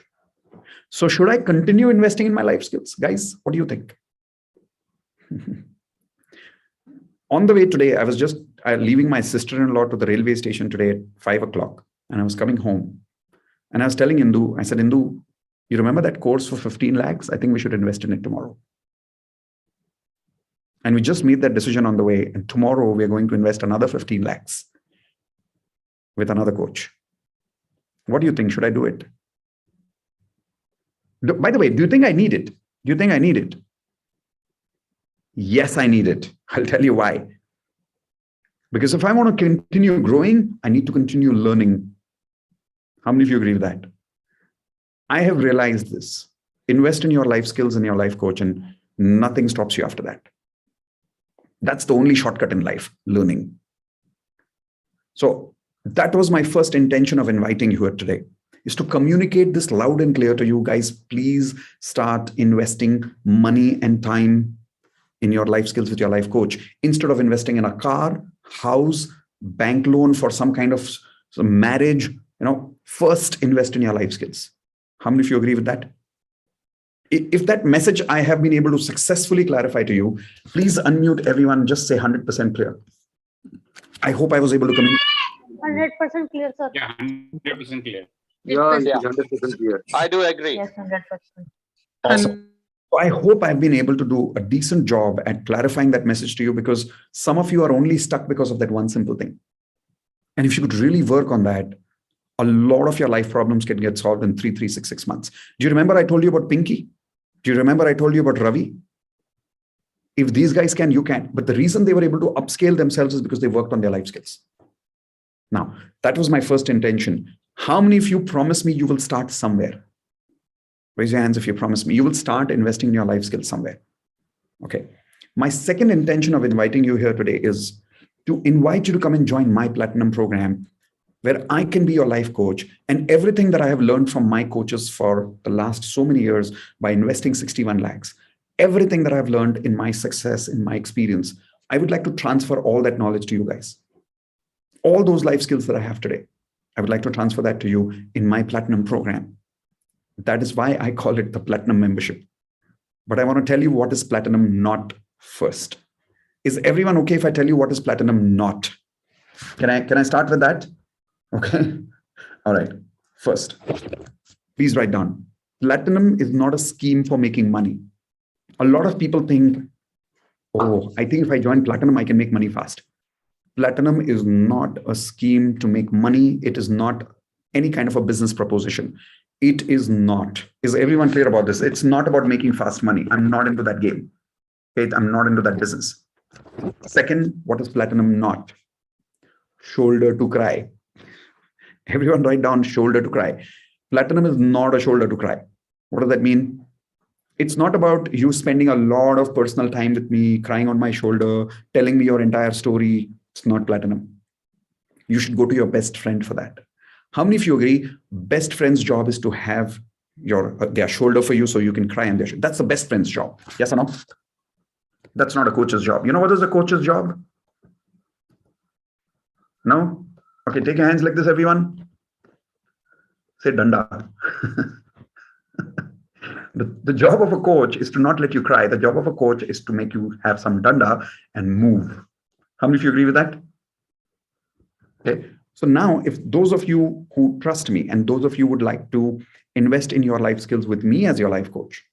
So should I continue investing in my life skills? Guys, what do you think? On the way today, I was just leaving my sister-in-law to the railway station today at 5 o'clock. And I was coming home. And I was telling Indu, I said, Indu, you remember that course for 15 lakhs? I think we should invest in it tomorrow. And we just made that decision on the way. And tomorrow we're going to invest another 15 lakhs with another coach. What do you think? Should I do it? By the way, do you think I need it? Do you think I need it? Yes, I need it. I'll tell you why. Because if I want to continue growing, I need to continue learning. How many of you agree with that? I have realized this. Invest in your life skills and your life coach, and nothing stops you after that. That's the only shortcut in life, learning. So that was my first intention of inviting you here today, is to communicate this loud and clear to you guys. Please start investing money and time in your life skills with your life coach. Instead of investing in a car, house, bank loan for some kind of marriage, first invest in your life skills. How many of you agree with that? If that message I have been able to successfully clarify to you, please unmute everyone. Just say 100% clear. I hope I was able to communicate. 100% clear, sir. Yeah, 100% clear. Yeah, 100% clear. I do agree. Yes, 100%. Awesome. So I hope I've been able to do a decent job at clarifying that message to you, because some of you are only stuck because of that one simple thing. And if you could really work on that, a lot of your life problems can get solved in 3, 6 months. Do you remember I told you about Pinky? Do you remember I told you about Ravi? If these guys can, you can. But the reason they were able to upscale themselves is because they worked on their life skills. Now, that was my first intention. How many of you promise me you will start somewhere? Raise your hands if you promise me you will start investing in your life skills somewhere. Okay. My second intention of inviting you here today is to invite you to come and join my Platinum program, where I can be your life coach, and everything that I have learned from my coaches for the last so many years by investing 61 lakhs, everything that I've learned in my success, in my experience, I would like to transfer all that knowledge to you guys. All those life skills that I have today, I would like to transfer that to you in my Platinum program. That is why I call it the Platinum membership. But I want to tell you what is Platinum not first. Is everyone okay if I tell you what is Platinum not? Can I start with that? Okay. All right. First, please write down. Platinum is not a scheme for making money. A lot of people think, oh, I think if I join Platinum, I can make money fast. Platinum is not a scheme to make money. It is not any kind of a business proposition. It is not. Is everyone clear about this? It's not about making fast money. I'm not into that game. Okay, I'm not into that business. Second, what is platinum not? Shoulder to cry. Everyone write down shoulder to cry. Platinum is not a shoulder to cry. What does that mean? It's not about you spending a lot of personal time with me, crying on my shoulder, telling me your entire story. It's not platinum. You should go to your best friend for that. How many of you agree best friend's job is to have their shoulder for you so you can cry on their shoulder? That's the best friend's job. Yes or no? That's not a coach's job. You know what is a coach's job? No? Okay, take your hands like this, everyone. Say danda. The job of a coach is to not let you cry. The job of a coach is to make you have some danda and move. How many of you agree with that? Okay. So now, if those of you who trust me and those of you would like to invest in your life skills with me as your life coach,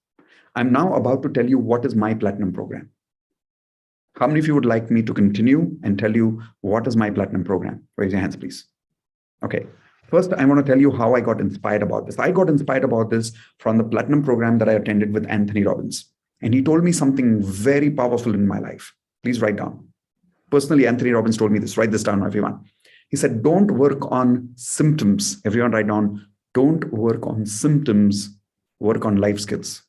I'm now about to tell you what is my platinum program. How many of you would like me to continue and tell you what is my platinum program? Raise your hands, please. Okay. First, I want to tell you how I got inspired about this. I got inspired about this from the platinum program that I attended with Anthony Robbins. And he told me something very powerful in my life. Please write down. Personally, Anthony Robbins told me this. Write this down, everyone. He said, don't work on symptoms. Everyone write down, don't work on symptoms, work on life skills.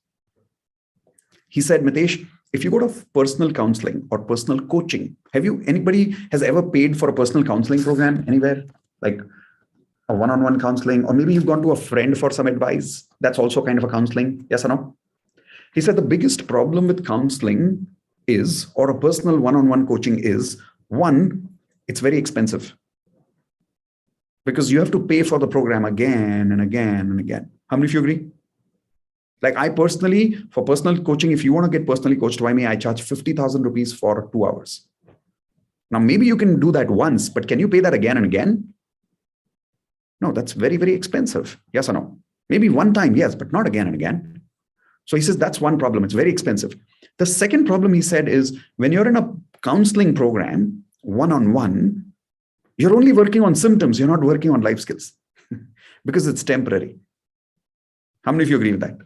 He said, Mitesh, if you go to personal counseling or personal coaching, anybody has ever paid for a personal counseling program anywhere? Like a one-on-one counseling, or maybe you've gone to a friend for some advice. That's also kind of a counseling. Yes or no? He said the biggest problem with counseling is, or a personal one-on-one coaching is, one, it's very expensive because you have to pay for the program again and again and again. How many of you agree? Like I personally, for personal coaching, if you want to get personally coached by me, I charge 50,000 rupees for 2 hours. Now, maybe you can do that once, but can you pay that again and again? No, that's very, very expensive. Yes or no? Maybe one time, yes, but not again and again. So he says that's one problem. It's very expensive. The second problem, he said, is when you're in a counseling program, one-on-one, you're only working on symptoms. You're not working on life skills because it's temporary. How many of you agree with that?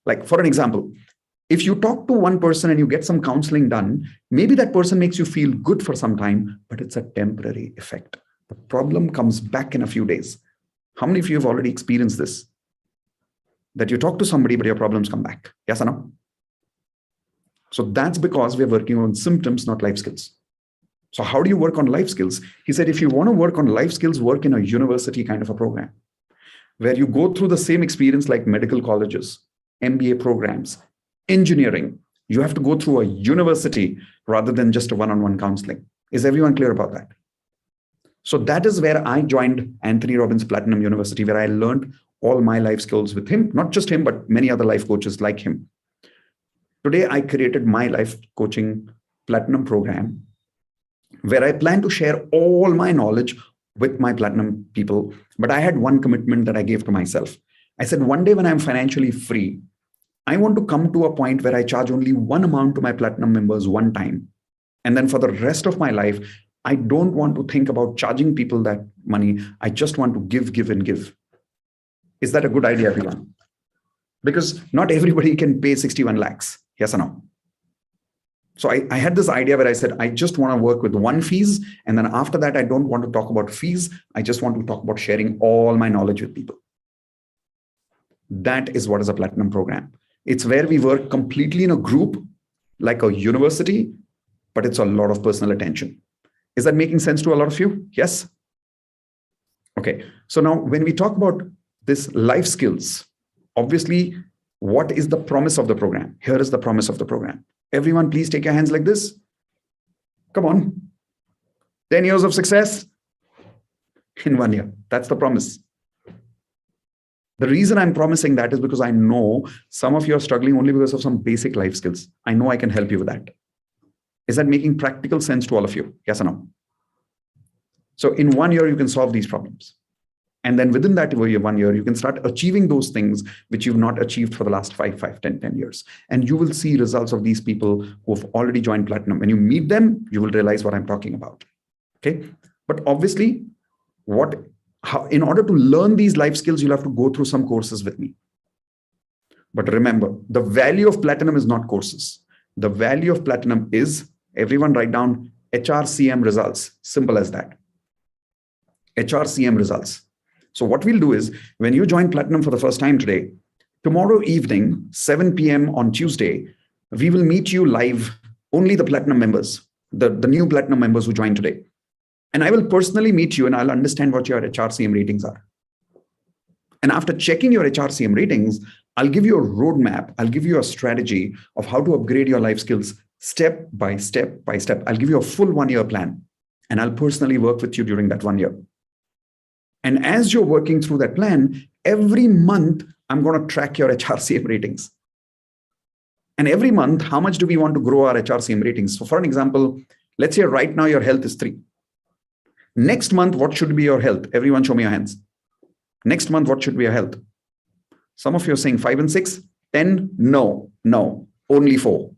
Like, for an example, if you talk to one person and you get some counseling done, maybe that person makes you feel good for some time, but it's a temporary effect. The problem comes back in a few days. How many of you have already experienced this? That you talk to somebody, but your problems come back. Yes or no? So that's because we're working on symptoms, not life skills. So how do you work on life skills? He said, if you want to work on life skills, work in a university kind of a program where you go through the same experience like medical colleges, MBA programs, engineering. You have to go through a university rather than just a one-on-one counseling. Is everyone clear about that? So that is where I joined Anthony Robbins Platinum University, where I learned all my life skills with him, not just him, but many other life coaches like him. Today, I created my life coaching platinum program, where I plan to share all my knowledge with my platinum people. But I had one commitment that I gave to myself. I said, one day when I'm financially free, I want to come to a point where I charge only one amount to my platinum members one time. And then for the rest of my life, I don't want to think about charging people that money. I just want to give, and give. Is that a good idea, everyone? Because not everybody can pay 61 lakhs. Yes or no? So I had this idea where I said, I just want to work with one fees. And then after that, I don't want to talk about fees. I just want to talk about sharing all my knowledge with people. That is what is a platinum program. It's where we work completely in a group, like a university, but it's a lot of personal attention. Is that making sense to a lot of you? Yes? Okay. So now when we talk about this life skills, obviously, what is the promise of the program? Here is the promise of the program. Everyone, please take your hands like this. Come on. 10 years of success in 1 year. That's the promise. The reason I'm promising that is because I know some of you are struggling only because of some basic life skills. I know I can help you with that. Is that making practical sense to all of you? Yes or no? So in 1 year, you can solve these problems. And then within that 1 year, you can start achieving those things which you've not achieved for the last 10 years. And you will see results of these people who have already joined Platinum. When you meet them, you will realize what I'm talking about. Okay. But obviously, what In order to learn these life skills, you'll have to go through some courses with me. But remember, the value of platinum is not courses. The value of platinum is, everyone write down HRCM results. Simple as that. HRCM results. So what we'll do is, when you join platinum for the first time today, tomorrow evening, 7 p.m. on Tuesday, we will meet you live, only the platinum members, the new platinum members who joined today. And I will personally meet you and I'll understand what your HRCM ratings are. And after checking your HRCM ratings, I'll give you a roadmap. I'll give you a strategy of how to upgrade your life skills step by step by step. I'll give you a full 1-year plan and I'll personally work with you during that 1 year. And as you're working through that plan, every month, I'm going to track your HRCM ratings. And every month, how much do we want to grow our HRCM ratings? So for an example, let's say right now your health is 3. Next month, what should be your health? Everyone show me your hands. Next month, what should be your health? Some of you are saying 5 and 6, 10. No, only 4.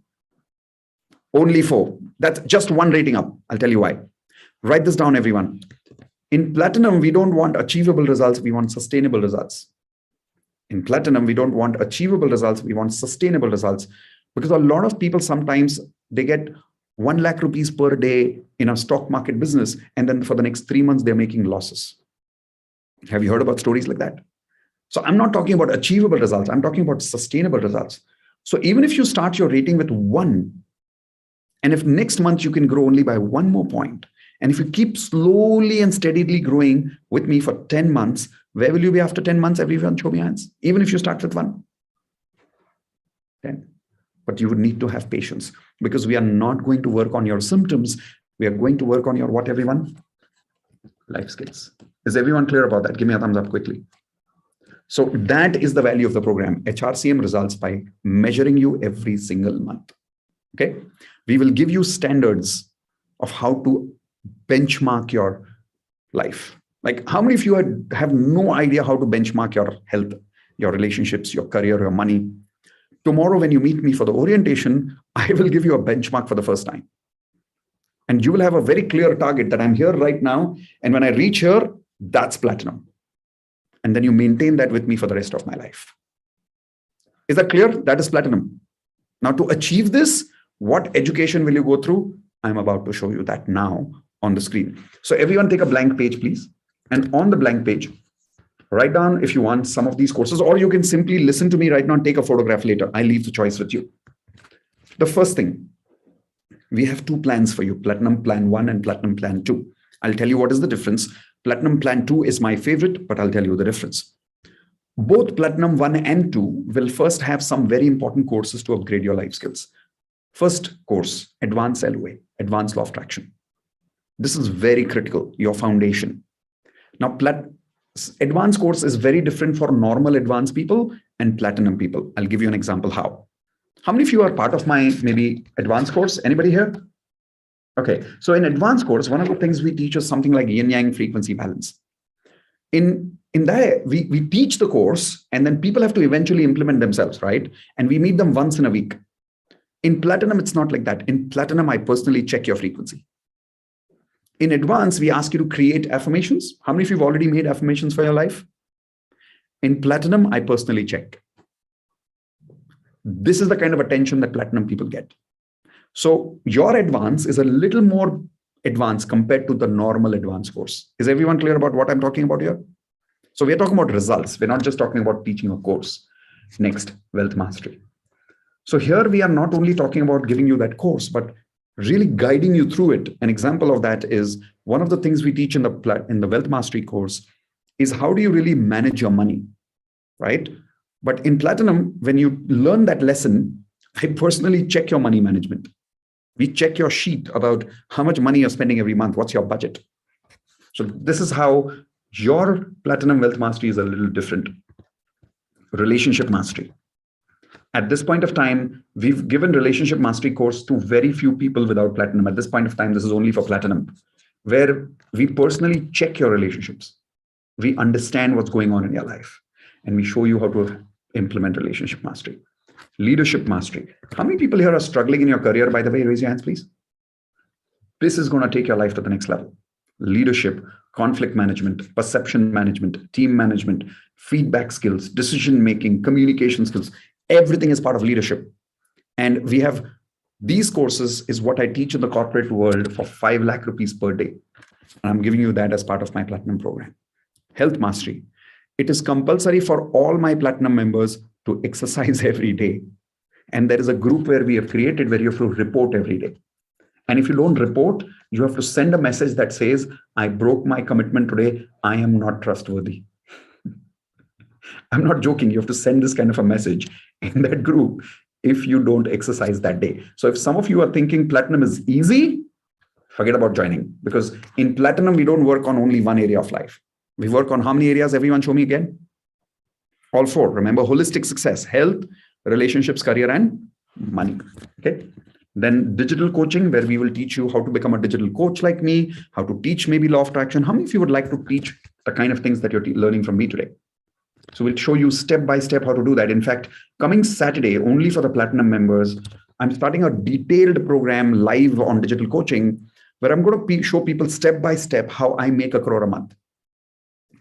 Only 4. That's just 1 rating up. I'll tell you why. Write this down, everyone. In platinum, we don't want achievable results. We want sustainable results. In platinum, we don't want achievable results. We want sustainable results. Because a lot of people, sometimes they get 1 lakh rupees per day in a stock market business. And then for the next 3 months, they're making losses. Have you heard about stories like that? So I'm not talking about achievable results. I'm talking about sustainable results. So even if you start your rating with 1, and if next month you can grow only by 1 more point, and if you keep slowly and steadily growing with me for 10 months, where will you be after 10 months? Everyone show me hands. Even if you start with 1. 10. But you would need to have patience, because we are not going to work on your symptoms. We are going to work on your what, everyone? Life skills. Is everyone clear about that? Give me a thumbs up quickly. So that is the value of the program, HRCM results, by measuring you every single month. Okay. We will give you standards of how to benchmark your life. Like, how many of you have no idea how to benchmark your health, your relationships, your career, your money? Tomorrow, when you meet me for the orientation, I will give you a benchmark for the first time. And you will have a very clear target that I'm here right now. And when I reach here, that's platinum. And then you maintain that with me for the rest of my life. Is that clear? That is platinum. Now, to achieve this, what education will you go through? I'm about to show you that now on the screen. So everyone take a blank page, please. And on the blank page, write down, if you want, some of these courses, or you can simply listen to me right now and take a photograph later. I leave the choice with you. The first thing, we have 2 plans for you, Platinum Plan 1 and Platinum Plan 2. I'll tell you what is the difference. Platinum Plan 2 is my favorite, but I'll tell you the difference. Both Platinum 1 and 2 will first have some very important courses to upgrade your life skills. First course, Advanced LOA, Advanced Law of Attraction. This is very critical, your foundation. Now, advanced course is very different for normal advanced people and platinum people. I'll give you an example how. How many of you are part of my maybe advanced course? Anybody here? Okay, so in advanced course, one of the things we teach is something like yin-yang frequency balance. In that, we teach the course, and then people have to eventually implement themselves, right? And we meet them once in a week. In platinum, it's not like that. In platinum, I personally check your frequency. In advance, we ask you to create affirmations. How many of you have already made affirmations for your life? In platinum, I personally check. This is the kind of attention that platinum people get. So your advance is a little more advanced compared to the normal advanced course. Is everyone clear about what I'm talking about here? So we're talking about results. We're not just talking about teaching a course. Next, wealth mastery. So here we are not only talking about giving you that course, but really guiding you through it. An example of that is one of the things we teach in the wealth mastery course is how do you really manage your money, right? But in platinum, when you learn that lesson, I personally check your money management. We check your sheet about how much money you're spending every month. What's your budget? So this is how your platinum wealth mastery is a little different. Relationship mastery. At this point of time, we've given relationship mastery course to very few people without platinum. At this point of time, this is only for platinum, where we personally check your relationships. We understand what's going on in your life, and we show you how to implement relationship mastery. Leadership mastery. How many people here are struggling in your career, by the way? Raise your hands, please. This is going to take your life to the next level. Leadership, conflict management, perception management, team management, feedback skills, decision making, communication skills. Everything is part of leadership. And we have these courses is what I teach in the corporate world for 5 lakh rupees per day. And I'm giving you that as part of my platinum program. Health mastery. It is compulsory for all my platinum members to exercise every day. And there is a group where we have created where you have to report every day. And if you don't report, you have to send a message that says, I broke my commitment today. I am not trustworthy. I'm not joking. You have to send this kind of a message in that group if you don't exercise that day. So if some of you are thinking platinum is easy, forget about joining, because in platinum, we don't work on only one area of life. We work on how many areas? Everyone show me again. All 4. Remember, holistic success, health, relationships, career, and money. Okay. Then digital coaching, where we will teach you how to become a digital coach like me, how to teach maybe law of attraction. How many of you would like to teach the kind of things that you're learning from me today? So we'll show you step by step how to do that. In fact, coming Saturday, only for the platinum members, I'm starting a detailed program live on digital coaching, where I'm going to show people step by step how I make 1 crore a month.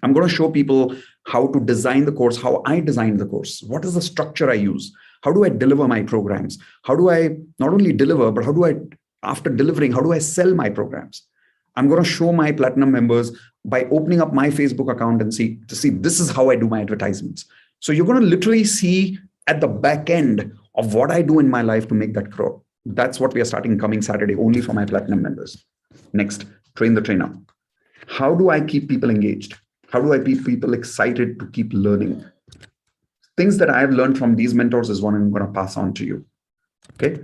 I'm going to show people how to design the course, how I design the course. What is the structure I use? How do I deliver my programs? How do I not only deliver, but how do I, after delivering, how do I sell my programs? I'm going to show my platinum members by opening up my Facebook account and see this is how I do my advertisements. So you're going to literally see at the back end of what I do in my life to make that crore. That's what we are starting coming Saturday, only for my platinum members. Next, train the trainer. How do I keep people engaged? How do I keep people excited to keep learning? Things that I have learned from these mentors is what I'm going to pass on to you. Okay.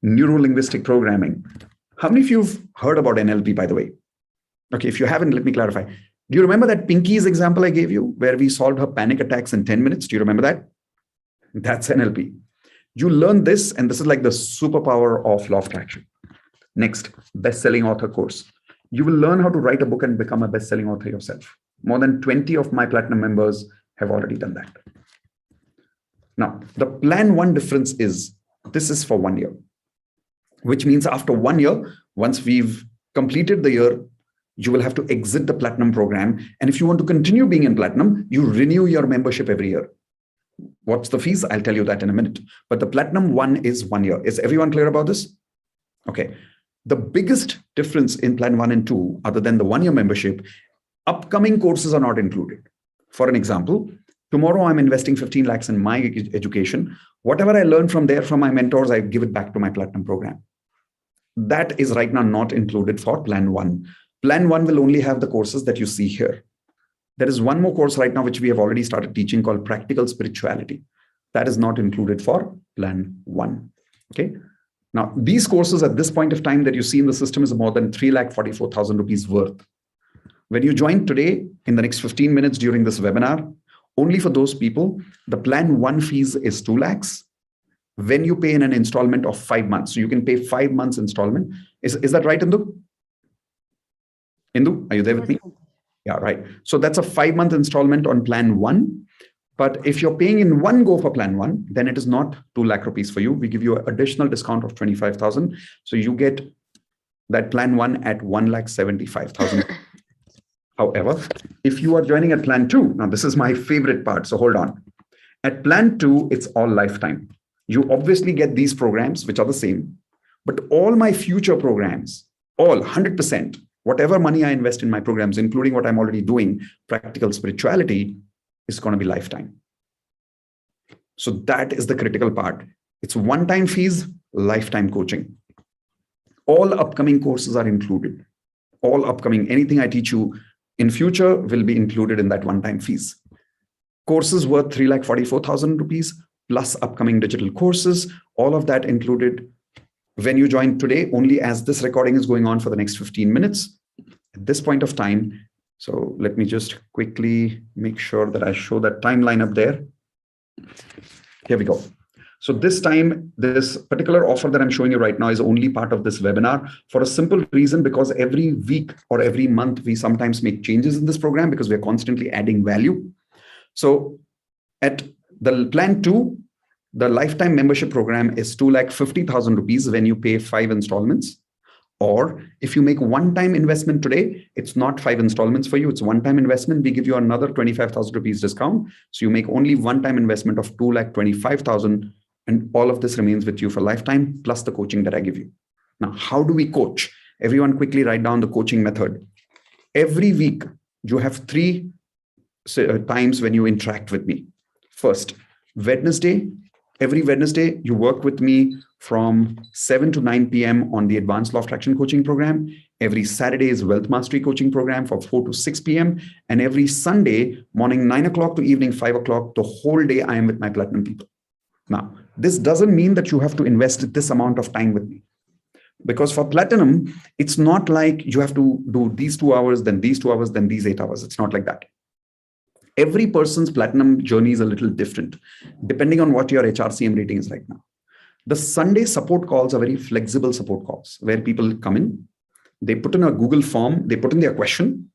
Neuro-linguistic programming. How many of you have heard about NLP, by the way? Okay, if you haven't, let me clarify. Do you remember that Pinky's example I gave you, where we solved her panic attacks in 10 minutes? Do you remember that? That's NLP. You learn this, and this is like the superpower of law of attraction. Next, best-selling author course. You will learn how to write a book and become a best-selling author yourself. More than 20 of my platinum members have already done that. Now, the plan 1 difference is, this is for 1 year, which means after 1 year, once we've completed the year, you will have to exit the platinum program. And if you want to continue being in platinum, you renew your membership every year. What's the fees? I'll tell you that in a minute. But the platinum 1 is 1 year. Is everyone clear about this? Okay. The biggest difference in plan 1 and 2, other than the 1 year membership, upcoming courses are not included. For an example, tomorrow I'm investing 15 lakhs in my education. Whatever I learn from there, from my mentors, I give it back to my platinum program. That is right now not included for plan 1. Plan 1 will only have the courses that you see here. There is one more course right now, which we have already started teaching, called Practical Spirituality. That is not included for plan 1. Okay. Now, these courses at this point of time that you see in the system is more than 3,44,000 rupees worth. When you join today, in the next 15 minutes during this webinar, only for those people, the plan 1 fees is 2 lakhs. When you pay in an installment of 5 months, so you can pay 5 months installment. Is that right, Indu? Indu, are you there with me? Yeah, right. So that's a 5-month installment on plan 1. But if you're paying in one go for plan 1, then it is not 2 lakh rupees for you. We give you an additional discount of 25,000. So you get that plan 1 at 1,75,000. However, if you are joining at plan 2, now this is my favorite part. So hold on. At plan 2, it's all lifetime. You obviously get these programs, which are the same, but all my future programs, all 100%, whatever money I invest in my programs, including what I'm already doing, Practical Spirituality, is going to be lifetime. So that is the critical part. It's one-time fees, lifetime coaching. All upcoming courses are included. All upcoming, anything I teach you in future will be included in that one-time fees. Courses worth 3,44,000 rupees plus upcoming digital courses, all of that included when you join today, only as this recording is going on for the next 15 minutes. At this point of time, so let me just quickly make sure that I show that timeline up there. Here we go. So this time, this particular offer that I'm showing you right now is only part of this webinar for a simple reason, because every week or every month, we sometimes make changes in this program because we're constantly adding value. So at the plan 2, the lifetime membership program is 2,50,000 rupees when you pay 5 installments. Or if you make one-time investment today, it's not 5 installments for you. It's one-time investment. We give you another 25,000 rupees discount. So you make only one-time investment of 2,25,000, and all of this remains with you for lifetime, plus the coaching that I give you. Now, how do we coach? Everyone quickly write down the coaching method. Every week, you have 3 times when you interact with me. First, Wednesday. Every Wednesday, you work with me from 7 to 9 p.m. on the Advanced Law of Attraction Coaching Program. Every Saturday is Wealth Mastery Coaching Program for 4 to 6 p.m. And every Sunday, morning 9 o'clock to evening 5 o'clock, the whole day I am with my Platinum people. Now, this doesn't mean that you have to invest this amount of time with me. Because for Platinum, it's not like you have to do these 2 hours, then these 2 hours, then these 8 hours. It's not like that. Every person's Platinum journey is a little different, depending on what your HRCM rating is right now. The Sunday support calls are very flexible support calls where people come in, they put in a Google form, they put in their question,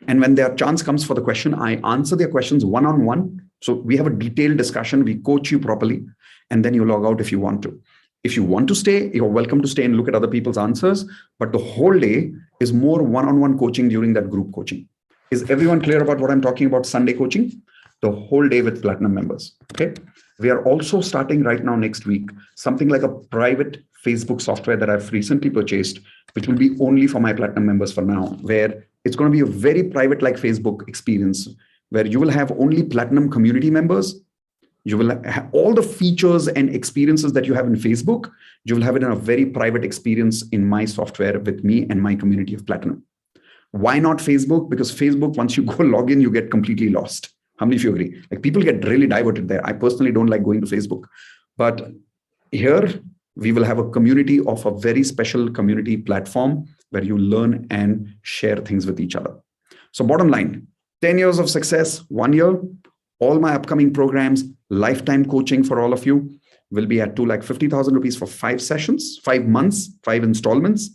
and when their chance comes for the question, I answer their questions one-on-one. So we have a detailed discussion, we coach you properly, and then you log out if you want to. If you want to stay, you're welcome to stay and look at other people's answers, but the whole day is more one-on-one coaching during that group coaching. Is everyone clear about what I'm talking about Sunday coaching? The whole day with Platinum members, okay? We are also starting right now next week, something like a private Facebook software that I've recently purchased, which will be only for my Platinum members for now, where it's going to be a very private like Facebook experience, where you will have only Platinum community members. You will have all the features and experiences that you have in Facebook. You will have it in a very private experience in my software with me and my community of Platinum. Why not Facebook? Because Facebook, once you go log in, you get completely lost. How many of you agree? Like people get really diverted there. I personally don't like going to Facebook. But here we will have a community of a very special community platform where you learn and share things with each other. So bottom line, 10 years of success, 1 year, all my upcoming programs, lifetime coaching for all of you will be at 2,50,000 rupees for 5 sessions, 5 months, 5 installments,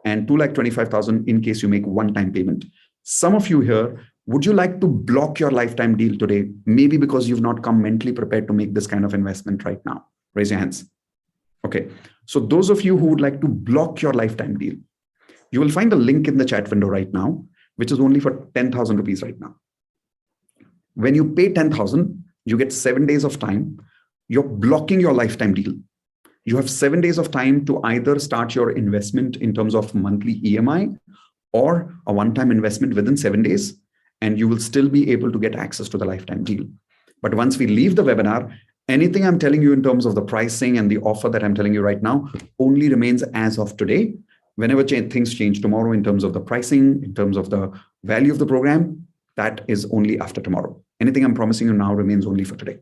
and 2,25,000 in case you make one-time payment. Some of you here, would you like to block your lifetime deal today? Maybe because you've not come mentally prepared to make this kind of investment right now. Raise your hands. Okay. So those of you who would like to block your lifetime deal, you will find a link in the chat window right now, which is only for 10,000 rupees right now. When you pay 10,000, you get 7 days of time. You're blocking your lifetime deal. You have 7 days of time to either start your investment in terms of monthly EMI or a one-time investment within 7 days, and you will still be able to get access to the lifetime deal. But once we leave the webinar, anything I'm telling you in terms of the pricing and the offer that I'm telling you right now only remains as of today. Whenever things change tomorrow in terms of the pricing, in terms of the value of the program, that is only after tomorrow. Anything I'm promising you now remains only for today.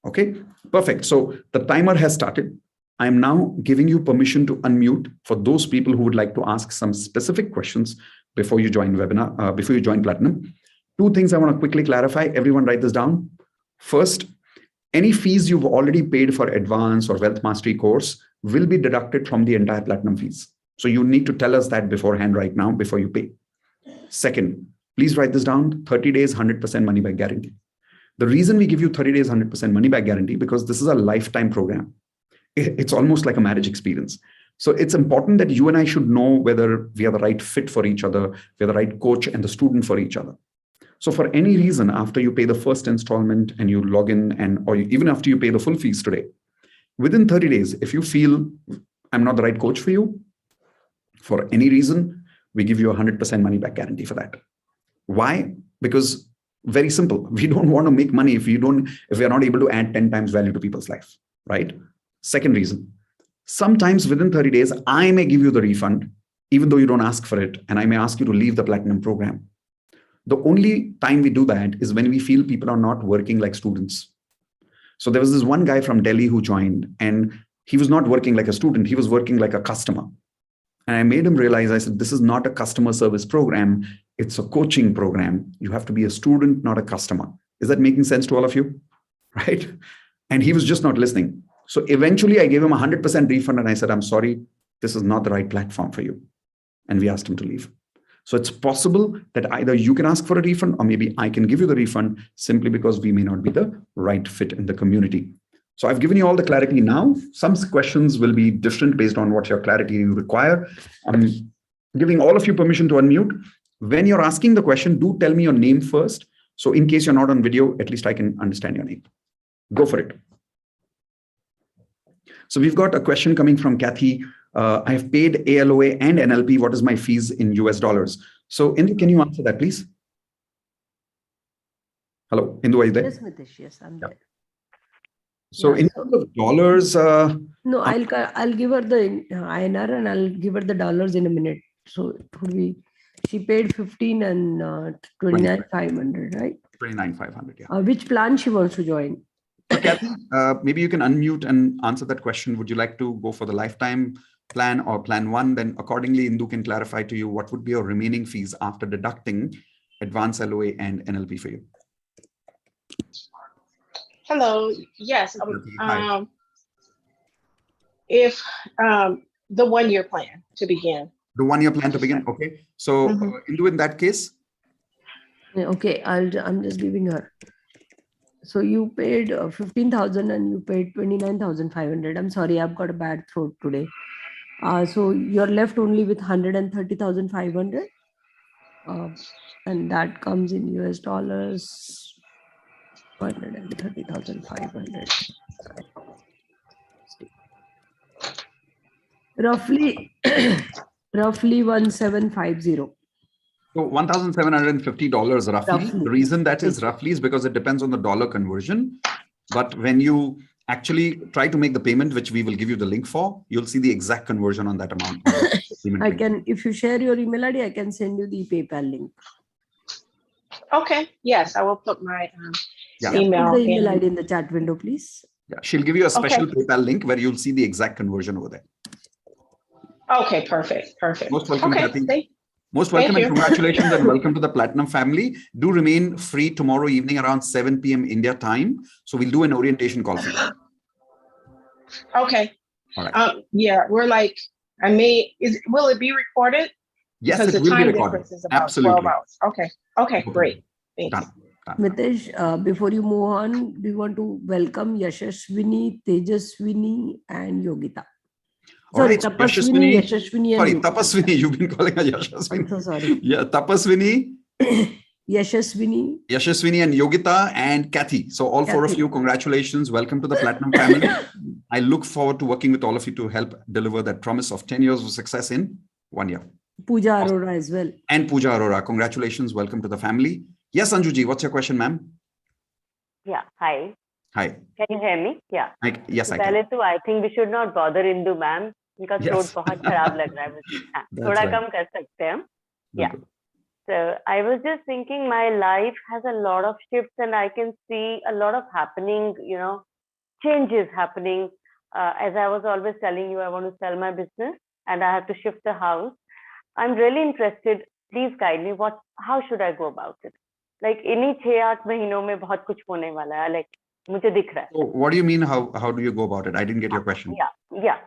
Okay, perfect. So the timer has started. I am now giving you permission to unmute for those people who would like to ask some specific questions before you join webinar, before you join Platinum. 2 things I want to quickly clarify. Everyone write this down. First, any fees you've already paid for advanced or wealth mastery course will be deducted from the entire Platinum fees. So you need to tell us that beforehand right now before you pay. Second, please write this down, 30 days, 100% money back guarantee. The reason we give you 30 days, 100% money back guarantee, because this is a lifetime program. It's almost like a marriage experience. So it's important that you and I should know whether we are the right fit for each other, we are the right coach and the student for each other. So for any reason, after you pay the first installment and you log in, or even after you pay the full fees today, within 30 days, if you feel I'm not the right coach for you, for any reason, we give you a 100% money back guarantee for that. Why? Because very simple. We don't want to make money if we are not able to add 10 times value to people's life, right? Second reason, sometimes within 30 days, I may give you the refund, even though you don't ask for it, and I may ask you to leave the Platinum program. The only time we do that is when we feel people are not working like students. So there was this one guy from Delhi who joined, and he was not working like a student, he was working like a customer. And I made him realize, I said, this is not a customer service program, it's a coaching program. You have to be a student, not a customer. Is that making sense to all of you? Right? And he was just not listening. So eventually I gave him a 100% refund and I said, I'm sorry, this is not the right platform for you. And we asked him to leave. So it's possible that either you can ask for a refund or maybe I can give you the refund simply because we may not be the right fit in the community. So I've given you all the clarity now. Some questions will be different based on what your clarity you require. Giving all of you permission to unmute. When you're asking the question, do tell me your name first. So in case you're not on video, at least I can understand your name. Go for it. So we've got a question coming from Kathy. I have paid ALOA and NLP. What is my fees in US dollars? So Indu, can you answer that, please? Hello, Indu, are you there? Yes, Mitesh. Yes, I'm there. So in terms of dollars, no, I'll give her the INR and I'll give her the dollars in a minute. So it would be, she paid 15 and 29,500, right? 29,500, yeah. Which plan she wants to join? So Kathy, maybe you can unmute and answer that question. Would you like to go for the lifetime plan or plan one? Then accordingly, Indu can clarify to you what would be your remaining fees after deducting advance LOA and NLP for you. Hello. Yes. If the 1 year plan to begin. The 1 year plan to begin. Okay. So Indu, in that case. Okay. I'm just giving her. So you paid 15,000 and you paid 29,500. I'm sorry, I've got a bad throat today. So you're left only with 130,500. And that comes in US dollars. 130,500. Roughly 1750. So $1,750 roughly. The reason that is roughly is because it depends on the dollar conversion. But when you actually try to make the payment, which we will give you the link for, you'll see the exact conversion on that amount. I can, if you share your email ID, I can send you the PayPal link. Okay. Yes, I will put my email. Put the email ID in the chat window, please. Yeah, she'll give you a special PayPal link where you'll see the exact conversion over there. Okay, perfect. Most welcome, Kathy. Most welcome and congratulations and welcome to the Platinum family. Do remain free tomorrow evening around 7 p.m. India time. So we'll do an orientation call for you. Okay. All right. Yeah, we're like, will it be recorded? Yes, because it will be recorded. Is about Absolutely. 12 hours. Okay, great. Thanks. Done. Mitesh, before you move on, we want to welcome Yashaswini, Tejaswini, and Yogita. Sorry, Tapaswini, Yashaswini, and Tapaswini. You've been calling her Yashaswini. I'm so sorry. Yeah, Tapaswini, Yashaswini, and Yogita, and Kathy. So all four of you, congratulations. Welcome to the Platinum family. I look forward to working with all of you to help deliver that promise of 10 years of success in 1 year. Pooja Arora as well. And Pooja Arora, congratulations. Welcome to the family. Yes, Anjuji, what's your question, ma'am? Yeah, hi. Hi. Can you hear me? Yeah. Yes, I can. can. I think we should not bother Indu ma'am. उनका throat बहुत खराब लग रहा है मुझे. थोड़ा कम कर सकते हैं. Yeah. So I was just thinking my life has a lot of shifts and I can see a lot of happening, changes happening. As I was always telling you, I want to sell my business and I have to shift the house. I'm really interested. Please guide me. How should I go about it? Like इन्हीं 6-8 महीनों में बहुत कुछ होने वाला है. Like मुझे दिख रहा है. So what do you mean? How do you go about it? I didn't get your question. Yeah.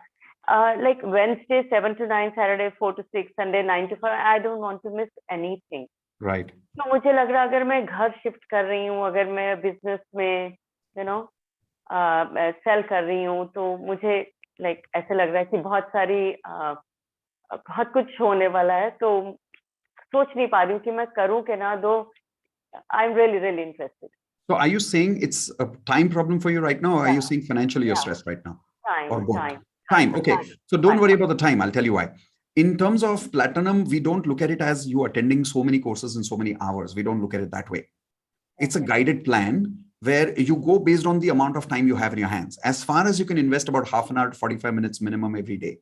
Like Wednesday 7 to 9, Saturday 4 to 6, Sunday 9 to 5. I don't want to miss anything. Right. तो मुझे लग रहा है अगर मैं घर shift कर रही हूँ, अगर मैं बिजनेस में सेल कर रही हूँ, तो मुझे like ऐसे लग रहा है कि बहुत कुछ होने वाला है, तो सोच नहीं पा रही हूँ कि मैं करूँ कि ना दो. I'm really interested. So are you saying it's a time problem for you right now, or are you saying financially you're stressed right now? Time. Okay. So don't worry about the time. I'll tell you why. In terms of Platinum, we don't look at it as you attending so many courses in so many hours. We don't look at it that way. It's a guided plan where you go based on the amount of time you have in your hands. As far as you can invest about half an hour to 45 minutes minimum every day,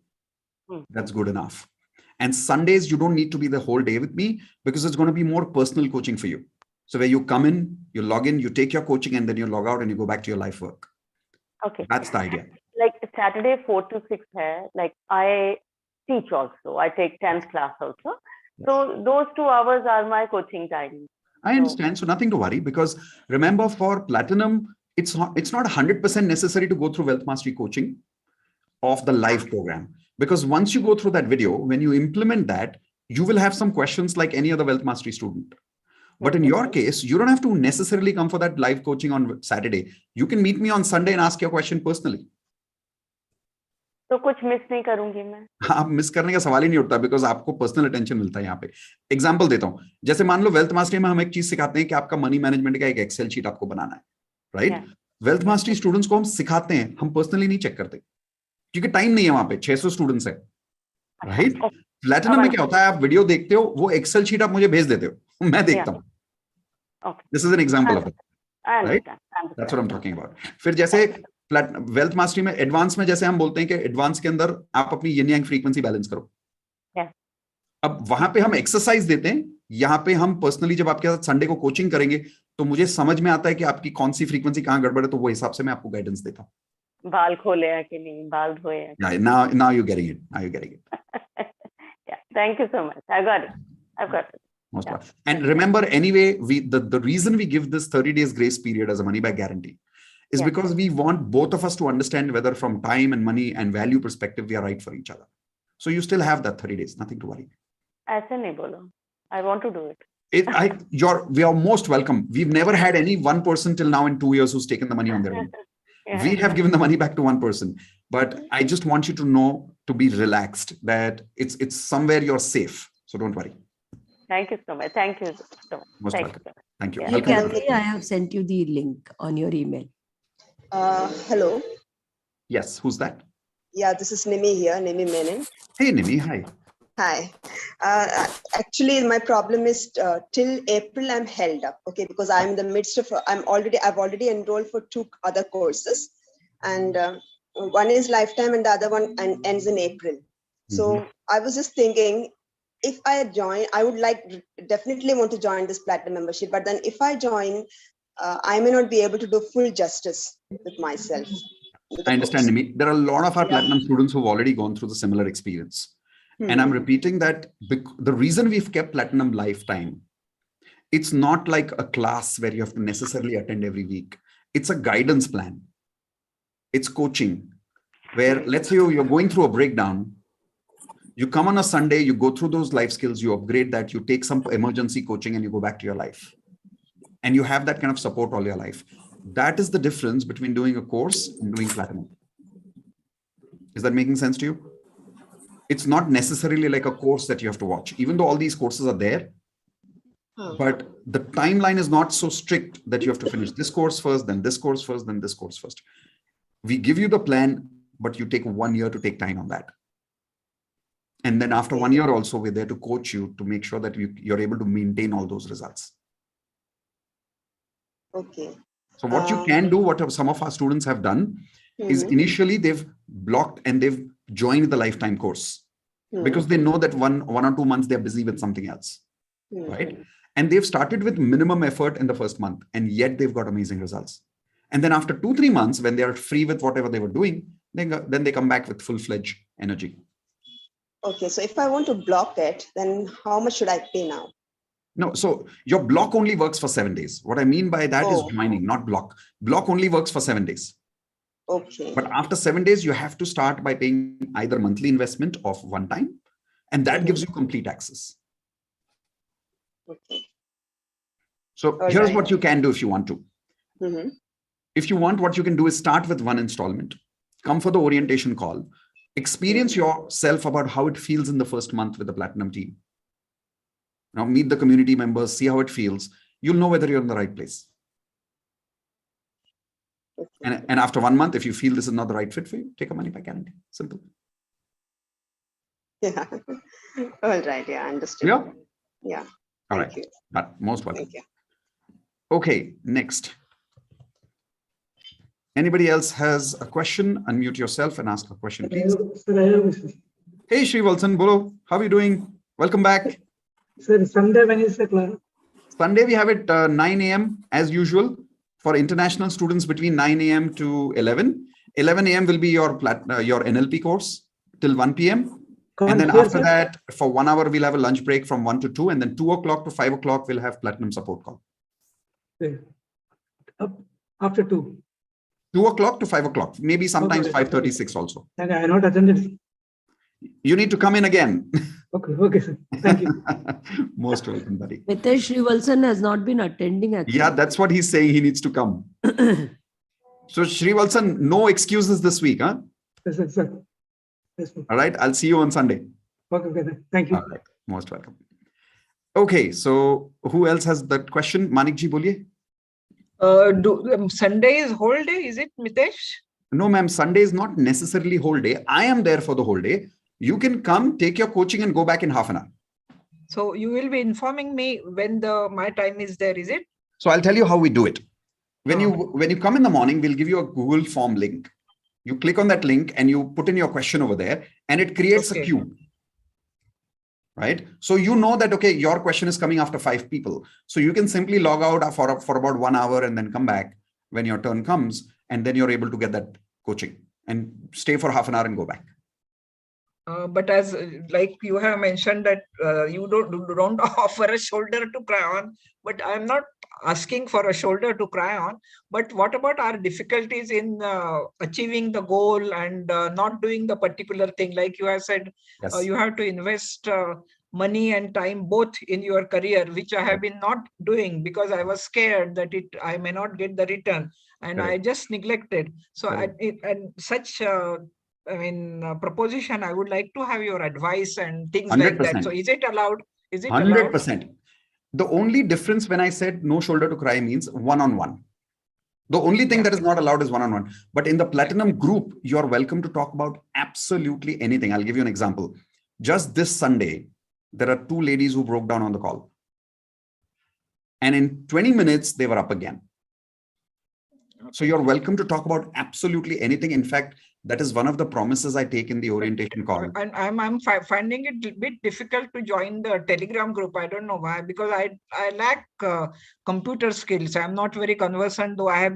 that's good enough. And Sundays, you don't need to be the whole day with me because it's going to be more personal coaching for you. So where you come in, you log in, you take your coaching, and then you log out and you go back to your life work. Okay. That's the idea. Like Saturday 4 to 6 hai, like I teach also. I take 10th class also. Yes. So those 2 hours are my coaching time. I understand. So nothing to worry, because remember, for Platinum, it's not 100% necessary to go through Wealth Mastery coaching of the live program. Because once you go through that video, when you implement that, you will have some questions like any other Wealth Mastery student. But in your case, you don't have to necessarily come for that live coaching on Saturday. You can meet me on Sunday and ask your question personally. So तो कुछ miss नहीं करूंगी मैं। आप miss करने का सवाल ही नहीं उठता, बिकॉज आपको पर्सनल अटेंशन मिलता है यहाँ पे। एग्जाम्पल देता हूँ, जैसे मान लो वेल्थ मास्टरी में हम एक चीज सिखाते हैं कि आपका मनी मैनेजमेंट का एक एक्सेल शीट आपको बनाना है, राइट? वेल्थ मास्टरी स्टूडेंट्स को हम सिखाते हैं, हम पर्सनली नहीं चेक करते क्योंकि टाइम नहीं है, वहां पे 600 स्टूडेंट्स है, राइट? प्लैटिनम में क्या होता है, आप वीडियो देखते हो, वो एक्सेल शीट आप मुझे भेज देते हो, मैं देखता हूँ। This is an example of it, right? That's what I am talking about. फिर जैसे वेल्थ मास्टरी में एडवांस में जैसे हम बोलते हैं कि एडवांस के अंदर आप अपनी यिन यांग फ्रीक्वेंसी बैलेंस करो। अब वहां पे हम एक्सरसाइज देते हैं, यहाँ पे हम पर्सनली जब आपके साथ संडे को कोचिंग करेंगे तो मुझे समझ में आता है कि आपकी कौन सी फ्रीक्वेंसी कहाँ गड़बड़ है, तो वो हिसाब से मैं आपको गाइडेंस देता हूँ। बाल खोले हैं कि नहीं, बाल धोए हैं? Now you're getting it. Now you're getting it. Yeah, thank you so much. I got it. I've got it. Most part. And remember, anyway, the reason we give this 30 days grace period as a money back guarantee is because we want both of us to understand whether from time and money and value perspective we are right for each other. So you still have that 30 days, nothing to worry. ऐसे नहीं बोलो. I want to do it. We are most welcome. We've never had any one person till now in 2 years who's taken the money on their own. We have given the money back to one person, but I just want you to know, to be relaxed, that it's somewhere you're safe. So don't worry. Thank you so much. Thank you so much. Most welcome. Thank you. Hey, Khatri, I have sent you the link on your email. Hello. Yes, who's that? Yeah, this is Nimi here, Nimi Menon. Hey, Nimi, hi. Hi. Actually, my problem is till April I'm held up, okay, because I'm in the midst of, I've already enrolled for 2 other courses, and one is lifetime and the other one ends in April. So I was just thinking, if I join, I would definitely want to join this platinum membership, but then if I join, I may not be able to do full justice with myself. I understand, Nimi. There are a lot of our platinum students who've already gone through the similar experience. And I'm repeating that the reason we've kept platinum lifetime, it's not like a class where you have to necessarily attend every week. It's a guidance plan. It's coaching where, let's say you're going through a breakdown. You come on a Sunday, you go through those life skills, you upgrade that, you take some emergency coaching and you go back to your life. And you have that kind of support all your life. That is the difference between doing a course and doing platinum. Is that making sense to you? It's not necessarily like a course that you have to watch, even though all these courses are there. But the timeline is not so strict that you have to finish this course first, then this course first, then this course first. We give you the plan, but you take 1 year to take time on that. And then after 1 year also, we're there to coach you to make sure that you're able to maintain all those results. Okay. So what you can do, what some of our students have done, is initially they've blocked and they've joined the lifetime course because they know that one or 2 months they're busy with something else, right? And they've started with minimum effort in the first month, and yet they've got amazing results. And then after 2-3 months, when they are free with whatever they were doing, then they come back with full-fledged energy. Okay, so if I want to block it, then how much should I pay now? No, so your block only works for 7 days. What I mean by that is joining, not block. Block only works for 7 days. Okay. But after 7 days, you have to start by paying either monthly investment of one time, and that gives you complete access. Okay. So here's what you can do if you want to. If you want, what you can do is start with one installment, come for the orientation call, experience yourself about how it feels in the first month with the platinum team. Now meet the community members, see how it feels. You'll know whether you're in the right place. And after 1 month, if you feel this is not the right fit for you, take a money back guarantee. Simple. Yeah. All right. Yeah, understood. Yeah. Yeah. All right. But most welcome. Thank you. Okay, next. Anybody else has a question? Unmute yourself and ask a question, please. Hey, Shri Valsan, Bolo, how are you doing? Welcome back. Sir, Sunday when is the class? Sunday we have it 9 a.m. as usual for international students between 9 a.m. to 11. 11 a.m. will be your NLP course till 1 p.m. And then after that, for 1 hour, we'll have a lunch break from 1 to 2. And then 2 o'clock to 5 o'clock, we'll have platinum support call. Okay. After 2. 2 o'clock to 5 o'clock. Maybe sometimes 5:36 also. Okay, I not attended. You need to come in again. Okay, sir. Thank you. Most welcome, buddy. Mitesh Srivalsan has not been attending actually. Yeah, that's what he's saying. He needs to come. So Srivalsan, no excuses this week, huh? Yes, sir. Yes, sir. All right. I'll see you on Sunday. Okay. Thank you. All right. Most welcome. Okay. So who else has that question? Manik ji, boliye. Sunday is whole day, is it, Mitesh? No, ma'am. Sunday is not necessarily whole day. I am there for the whole day. You can come, take your coaching and go back in half an hour. So you will be informing me when my time is there, is it? So I'll tell you how we do it. When you come in the morning, we'll give you a Google form link. You click on that link and you put in your question over there and it creates a queue. Right? So you know that, okay, your question is coming after 5 people. So you can simply log out for about 1 hour and then come back when your turn comes. And then you're able to get that coaching and stay for half an hour and go back. But as like you have mentioned that you don't offer a shoulder to cry on, but I'm not asking for a shoulder to cry on. But what about our difficulties in achieving the goal and not doing the particular thing? Like you have said, yes. You have to invest money and time both in your career, which I have been not doing because I was scared that I may not get the return, and I just neglected. So and such proposition, I would like to have your advice and things 100%. like that. So is it allowed? Is it 100%? Allowed? The only difference when I said no shoulder to cry means one-on-one. The only thing that is not allowed is one-on-one. But in the platinum group, you're welcome to talk about absolutely anything. I'll give you an example. Just this Sunday, there are 2 ladies who broke down on the call. And in 20 minutes, they were up again. So you're welcome to talk about absolutely anything. In fact, that is one of the promises I take in the orientation call. And I'm finding it a bit difficult to join the Telegram group. I don't know why, because I lack computer skills. I'm not very conversant, though I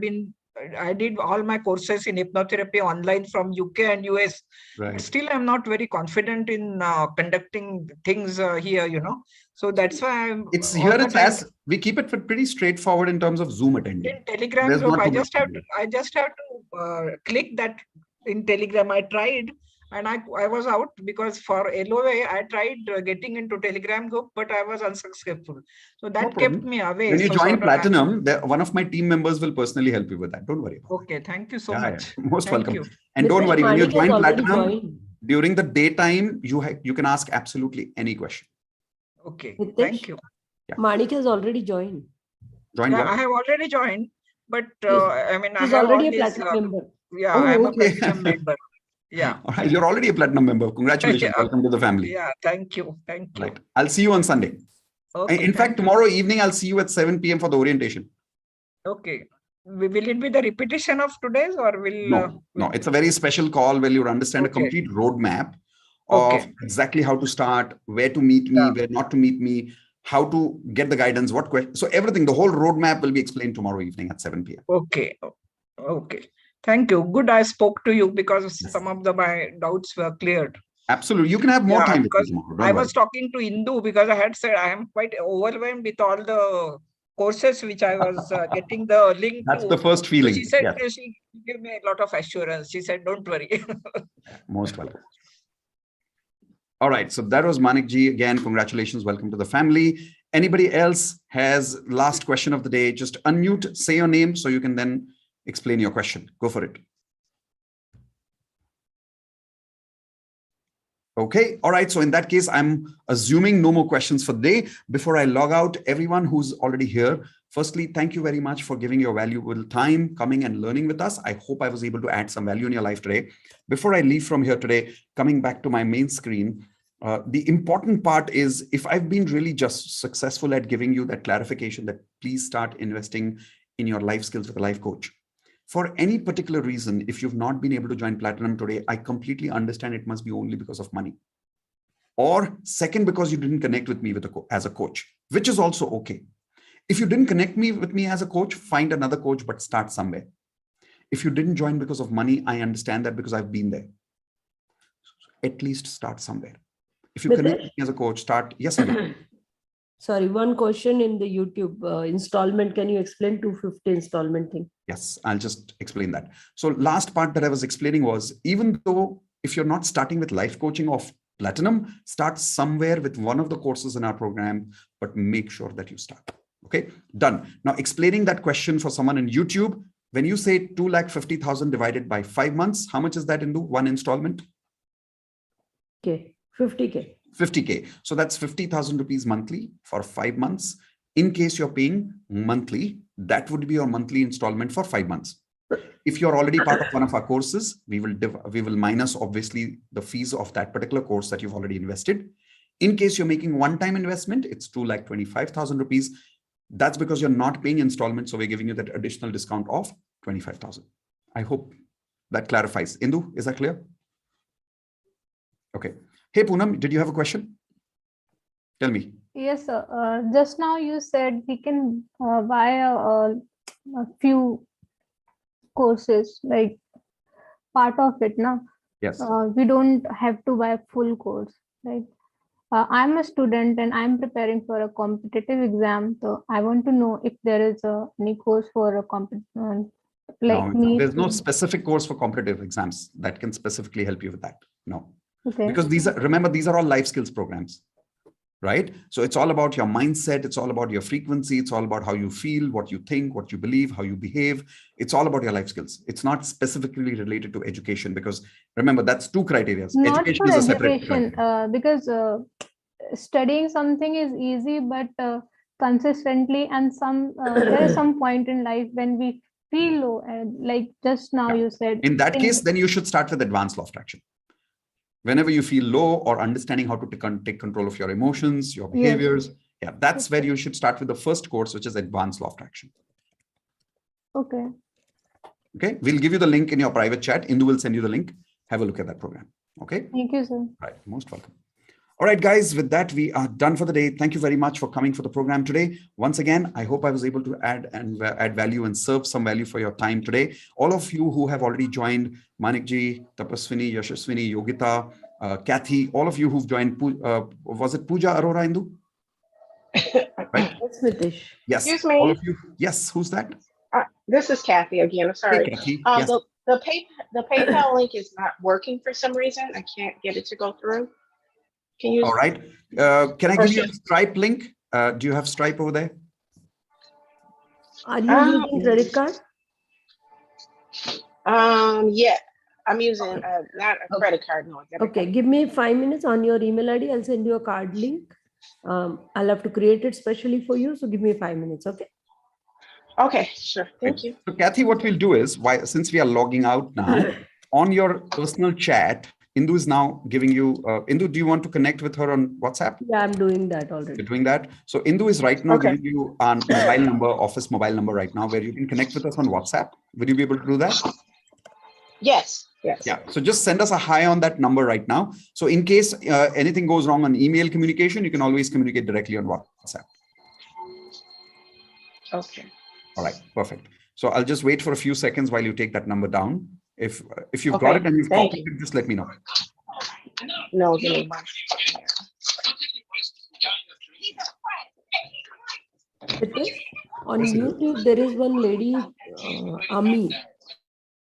did all my courses in hypnotherapy online from UK and US. Right. Still, I'm not very confident in conducting things here, So that's why we keep it pretty straightforward in terms of Zoom attending. In Telegram group, I just have to click that in Telegram. I tried and I was out because for LOA, I tried getting into Telegram group, but I was unsuccessful. So that kept me away. When you join Platinum, one of my team members will personally help you with that. Don't worry about it. Okay, thank you so much. Most welcome. You. And don't worry, when you join Platinum, during the daytime, you can ask absolutely any question. Okay, thank you. Yeah. Manik has already joined. Joined what? I have already joined, but he's already a platinum member. Yeah, I'm a platinum member. Yeah. All right, you're already a platinum member. Congratulations. Welcome to the family. Yeah, thank you. Thank you. Right. I'll see you on Sunday. Okay, in fact, tomorrow evening, I'll see you at 7 p.m. for the orientation. Okay. Will it be the repetition of today's or will... No, it's a very special call where you understand a complete roadmap of exactly how to start, where to meet me, where not to meet me, how to get the guidance, what question. So everything, the whole roadmap will be explained tomorrow evening at 7 p.m. Okay. Thank you. Good I spoke to you because some of my doubts were cleared. Absolutely. You can have more time. Because I was talking to Indu because I had said I am quite overwhelmed with all the courses which I was getting the link That's the first feeling. So she said she gave me a lot of assurance. She said, don't worry. Most welcome. All right. So that was Manik ji. Again, congratulations. Welcome to the family. Anybody else has last question of the day? Just unmute, say your name so you can then explain your question. Go for it. Okay. All right. So in that case, I'm assuming no more questions for the day. Before I log out, everyone who's already here, firstly, thank you very much for giving your valuable time, coming and learning with us. I hope I was able to add some value in your life today. Before I leave from here today, coming back to my main screen, the important part is if I've been really just successful at giving you that clarification that please start investing in your life skills with a life coach. For any particular reason, if you've not been able to join Platinum today, I completely understand it must be only because of money. Or second, because you didn't connect with me as a coach, which is also okay. If you didn't connect with me as a coach, find another coach, but start somewhere. If you didn't join because of money, I understand that because I've been there. At least start somewhere. If you connect with me as a coach, start. Yes, Andy. Sorry, one question in the YouTube installment. Can you explain 250 installment thing? Yes, I'll just explain that. So last part that I was explaining was, even though if you're not starting with life coaching of Platinum, start somewhere with one of the courses in our program, but make sure that you start. Okay, done. Now explaining that question for someone in YouTube, when you say 250,000 divided by 5 months, how much is that into one installment? Okay, 50K. 50K. So that's 50,000 rupees monthly for 5 months. In case you're paying monthly, that would be your monthly installment for 5 months. If you're already part of one of our courses, we will minus obviously the fees of that particular course that you've already invested. In case you're making one-time investment, it's 2,25,000 rupees. That's because you're not paying installments. So we're giving you that additional discount of 25,000. I hope that clarifies. Indu, is that clear? Okay. Hey, Poonam, did you have a question? Tell me. Yes, sir. Just now you said we can buy a few courses, like part of it now. Yes. We don't have to buy full course, right? I'm a student and I'm preparing for a competitive exam. So I want to know if there is any course for a competition like No, me. there's no specific course for competitive exams that can specifically help you with that. No. Okay. Because remember, these are all life skills programs, right? So it's all about your mindset. It's all about your frequency. It's all about how you feel, what you think, what you believe, how you behave. It's all about your life skills. It's not specifically related to education, because remember, that's two criteria. Not Education for is a separate education, criteria. because studying something is easy, but consistently, and there is some point in life when we feel low, like just now you said. In that case, then you should start with advanced law of attraction. Whenever you feel low or understanding how to take control of your emotions, your behaviors, yeah, that's where you should start with the first course, which is advanced law of attraction. Okay. Okay, we'll give you the link in your private chat. Indu will send you the link. Have a look at that program. Okay. Thank you, sir. Right, most welcome. All right, guys, with that, we are done for the day. Thank you very much for coming for the program today. Once again, I hope I was able to add value and serve some value for your time today. All of you who have already joined, Manikji, Tapaswini, Yashaswini, Yogita, Kathy, all of you who've joined, was it Pooja Arora, Indu? Right? Yes, Mitesh. Yes. Excuse me. All of you. Yes, who's that? This is Kathy again. I'm sorry. Hey, Kathy. Yes. The PayPal link is not working for some reason. I can't get it to go through. Can you? All right. Can I give you a Stripe link? Do you have Stripe over there? Are you using credit card? Yeah, I'm using not a credit card. No. Okay, give me 5 minutes on your email ID. I'll send you a card link. I'll have to create it specially for you. So give me 5 minutes. Okay. Okay, sure. Thank you. So Kathy, what we'll do is, since we are logging out now, on your personal chat, Indu is now giving you, Indu, do you want to connect with her on WhatsApp? Yeah, I'm doing that already. You're doing that. So Indu is right now giving you a mobile number, office mobile number right now, where you can connect with us on WhatsApp. Will you be able to do that? Yes. Yes. Yeah. So just send us a hi on that number right now. So in case anything goes wrong on email communication, you can always communicate directly on WhatsApp. Okay. All right. Perfect. So I'll just wait for a few seconds while you take that number down. If you've got it and you've copied it, just let me know. No, give me one. On YouTube, there is one lady, Ami.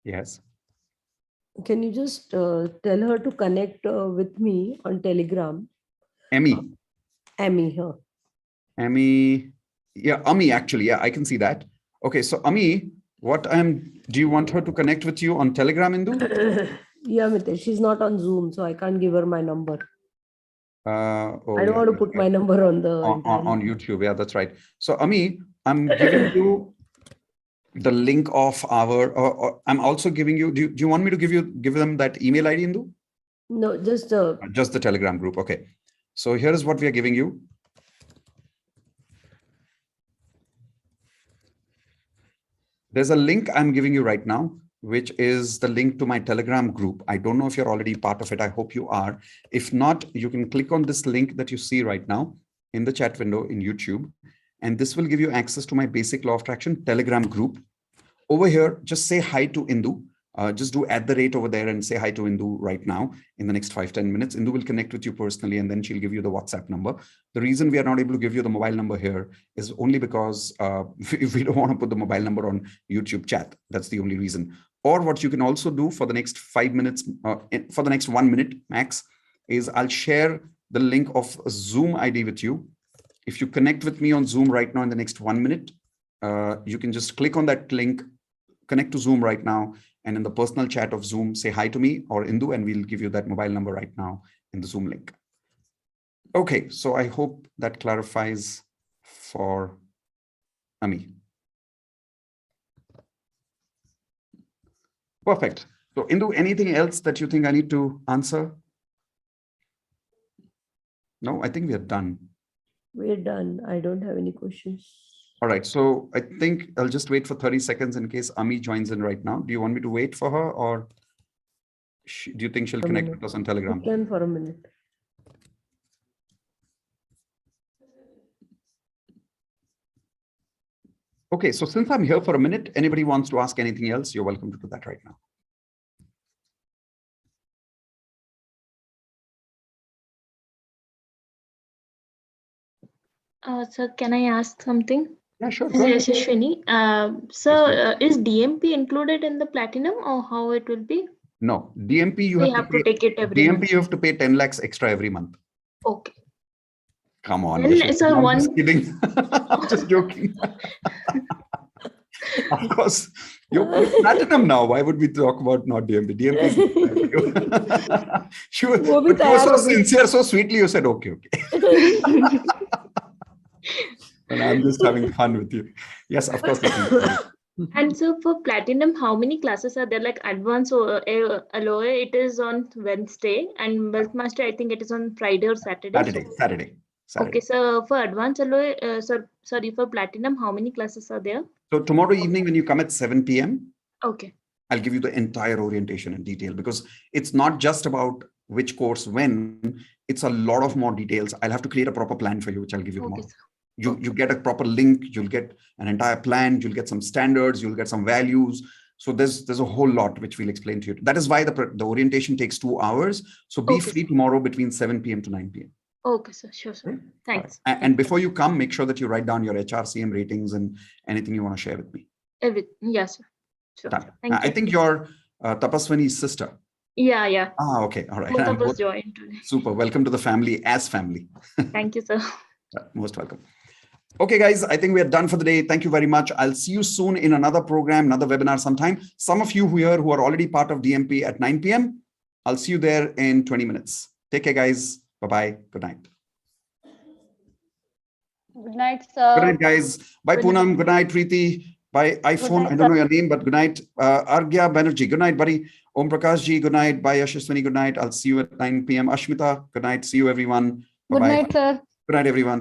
Yes. Can you just tell her to connect with me on Telegram? Ami. Ami, huh? Ami. Yeah, Ami, actually. Yeah, I can see that. Okay, so Ami, do you want her to connect with you on Telegram, Indu? Yeah, Mitesh, she's not on Zoom, so I can't give her my number. I don't yeah, want to put my number on the on YouTube. Yeah, that's right. So Ami, I'm giving you the link of our. I'm also giving you. Do you want me to give them that email ID, Indu? No, just the Telegram group. Okay. So here is what we are giving you. There's a link I'm giving you right now, which is the link to my Telegram group. I don't know if you're already part of it. I hope you are. If not, you can click on this link that you see right now in the chat window in YouTube. And this will give you access to my Basic Law of Attraction Telegram group. Over here, just say hi to Indu. Just do @ over there and say hi to Indu right now in the next 5-10 minutes. Indu will connect with you personally, and then she'll give you the WhatsApp number. The reason we are not able to give you the mobile number here is only because we don't want to put the mobile number on YouTube chat. That's the only reason. Or what you can also do for the next 5 minutes, for the next 1 minute max, is I'll share the link of a Zoom ID with you. If you connect with me on Zoom right now in the next 1 minute, you can just click on that link, connect to Zoom right now, and in the personal chat of Zoom, say hi to me or Indu, and we'll give you that mobile number right now in the Zoom link. Okay, so I hope that clarifies for Ami. Perfect. So Indu, anything else that you think I need to answer? No, I think we are done. We're done. I don't have any questions. All right, so I think I'll just wait for 30 seconds in case Ami joins in right now. Do you want me to wait for her, or do you think she'll connect with us on Telegram? We can for a minute. Okay, so since I'm here for a minute, anybody wants to ask anything else, you're welcome to do that right now. Sir, can I ask something? Yeah, sure. Yes, Ashwini. Is DMP included in the platinum, or how it will be? No, DMP you We have to take it every DMP month. you have to pay 10 lakhs extra every month. Okay. Come on, Then Yashish, it's a I'm just kidding. I'm just joking. Of course, you're platinum now. Why would we talk about not DMP? DMP is sure. But you were so sincere, so sweetly you said, okay. And I'm just having fun with you. Yes, of course. And so for platinum, how many classes are there? Like advanced or Aloe, it is on Wednesday, and Wealth Master, I think it is on Friday or Saturday. Saturday. Okay, so for advanced Aloe, sorry, for platinum, how many classes are there? So tomorrow evening when you come at 7 p.m., okay, I'll give you the entire orientation in detail, because it's not just about which course when, it's a lot of more details. I'll have to create a proper plan for you, which I'll give you tomorrow. You get a proper link, you'll get an entire plan, you'll get some standards, you'll get some values. So there's a whole lot which we'll explain to you. That is why the orientation takes 2 hours. So be free tomorrow between 7 p.m. to 9 p.m. Okay, sir. Sure, sir. Thanks. And before you come, make sure that you write down your HRCM ratings and anything you want to share with me. Everything. Yes, sir. Sure. Done. Thank you. I think you're Tapaswani's sister. Yeah. Ah, okay. All right. Both of us joined today. Super. Welcome to the family as family. Thank you, sir. Most welcome. Okay, guys, I think we are done for the day. Thank you very much. I'll see you soon in another program, another webinar sometime. Some of you here who are already part of DMP at 9 p.m., I'll see you there in 20 minutes. Take care, guys. Bye-bye. Good night. Good night, sir. Good night, guys. Bye, Poonam. Good night, Preeti. Bye, iPhone. night, I don't know your name, but good night. Argya Banerjee. Good night, buddy. Om Prakash ji. Good night. Bye, Yashaswini. Good night. I'll see you at 9 p.m. Ashmita. Good night. See you, everyone. Bye-bye. Good night, sir. Good night, everyone.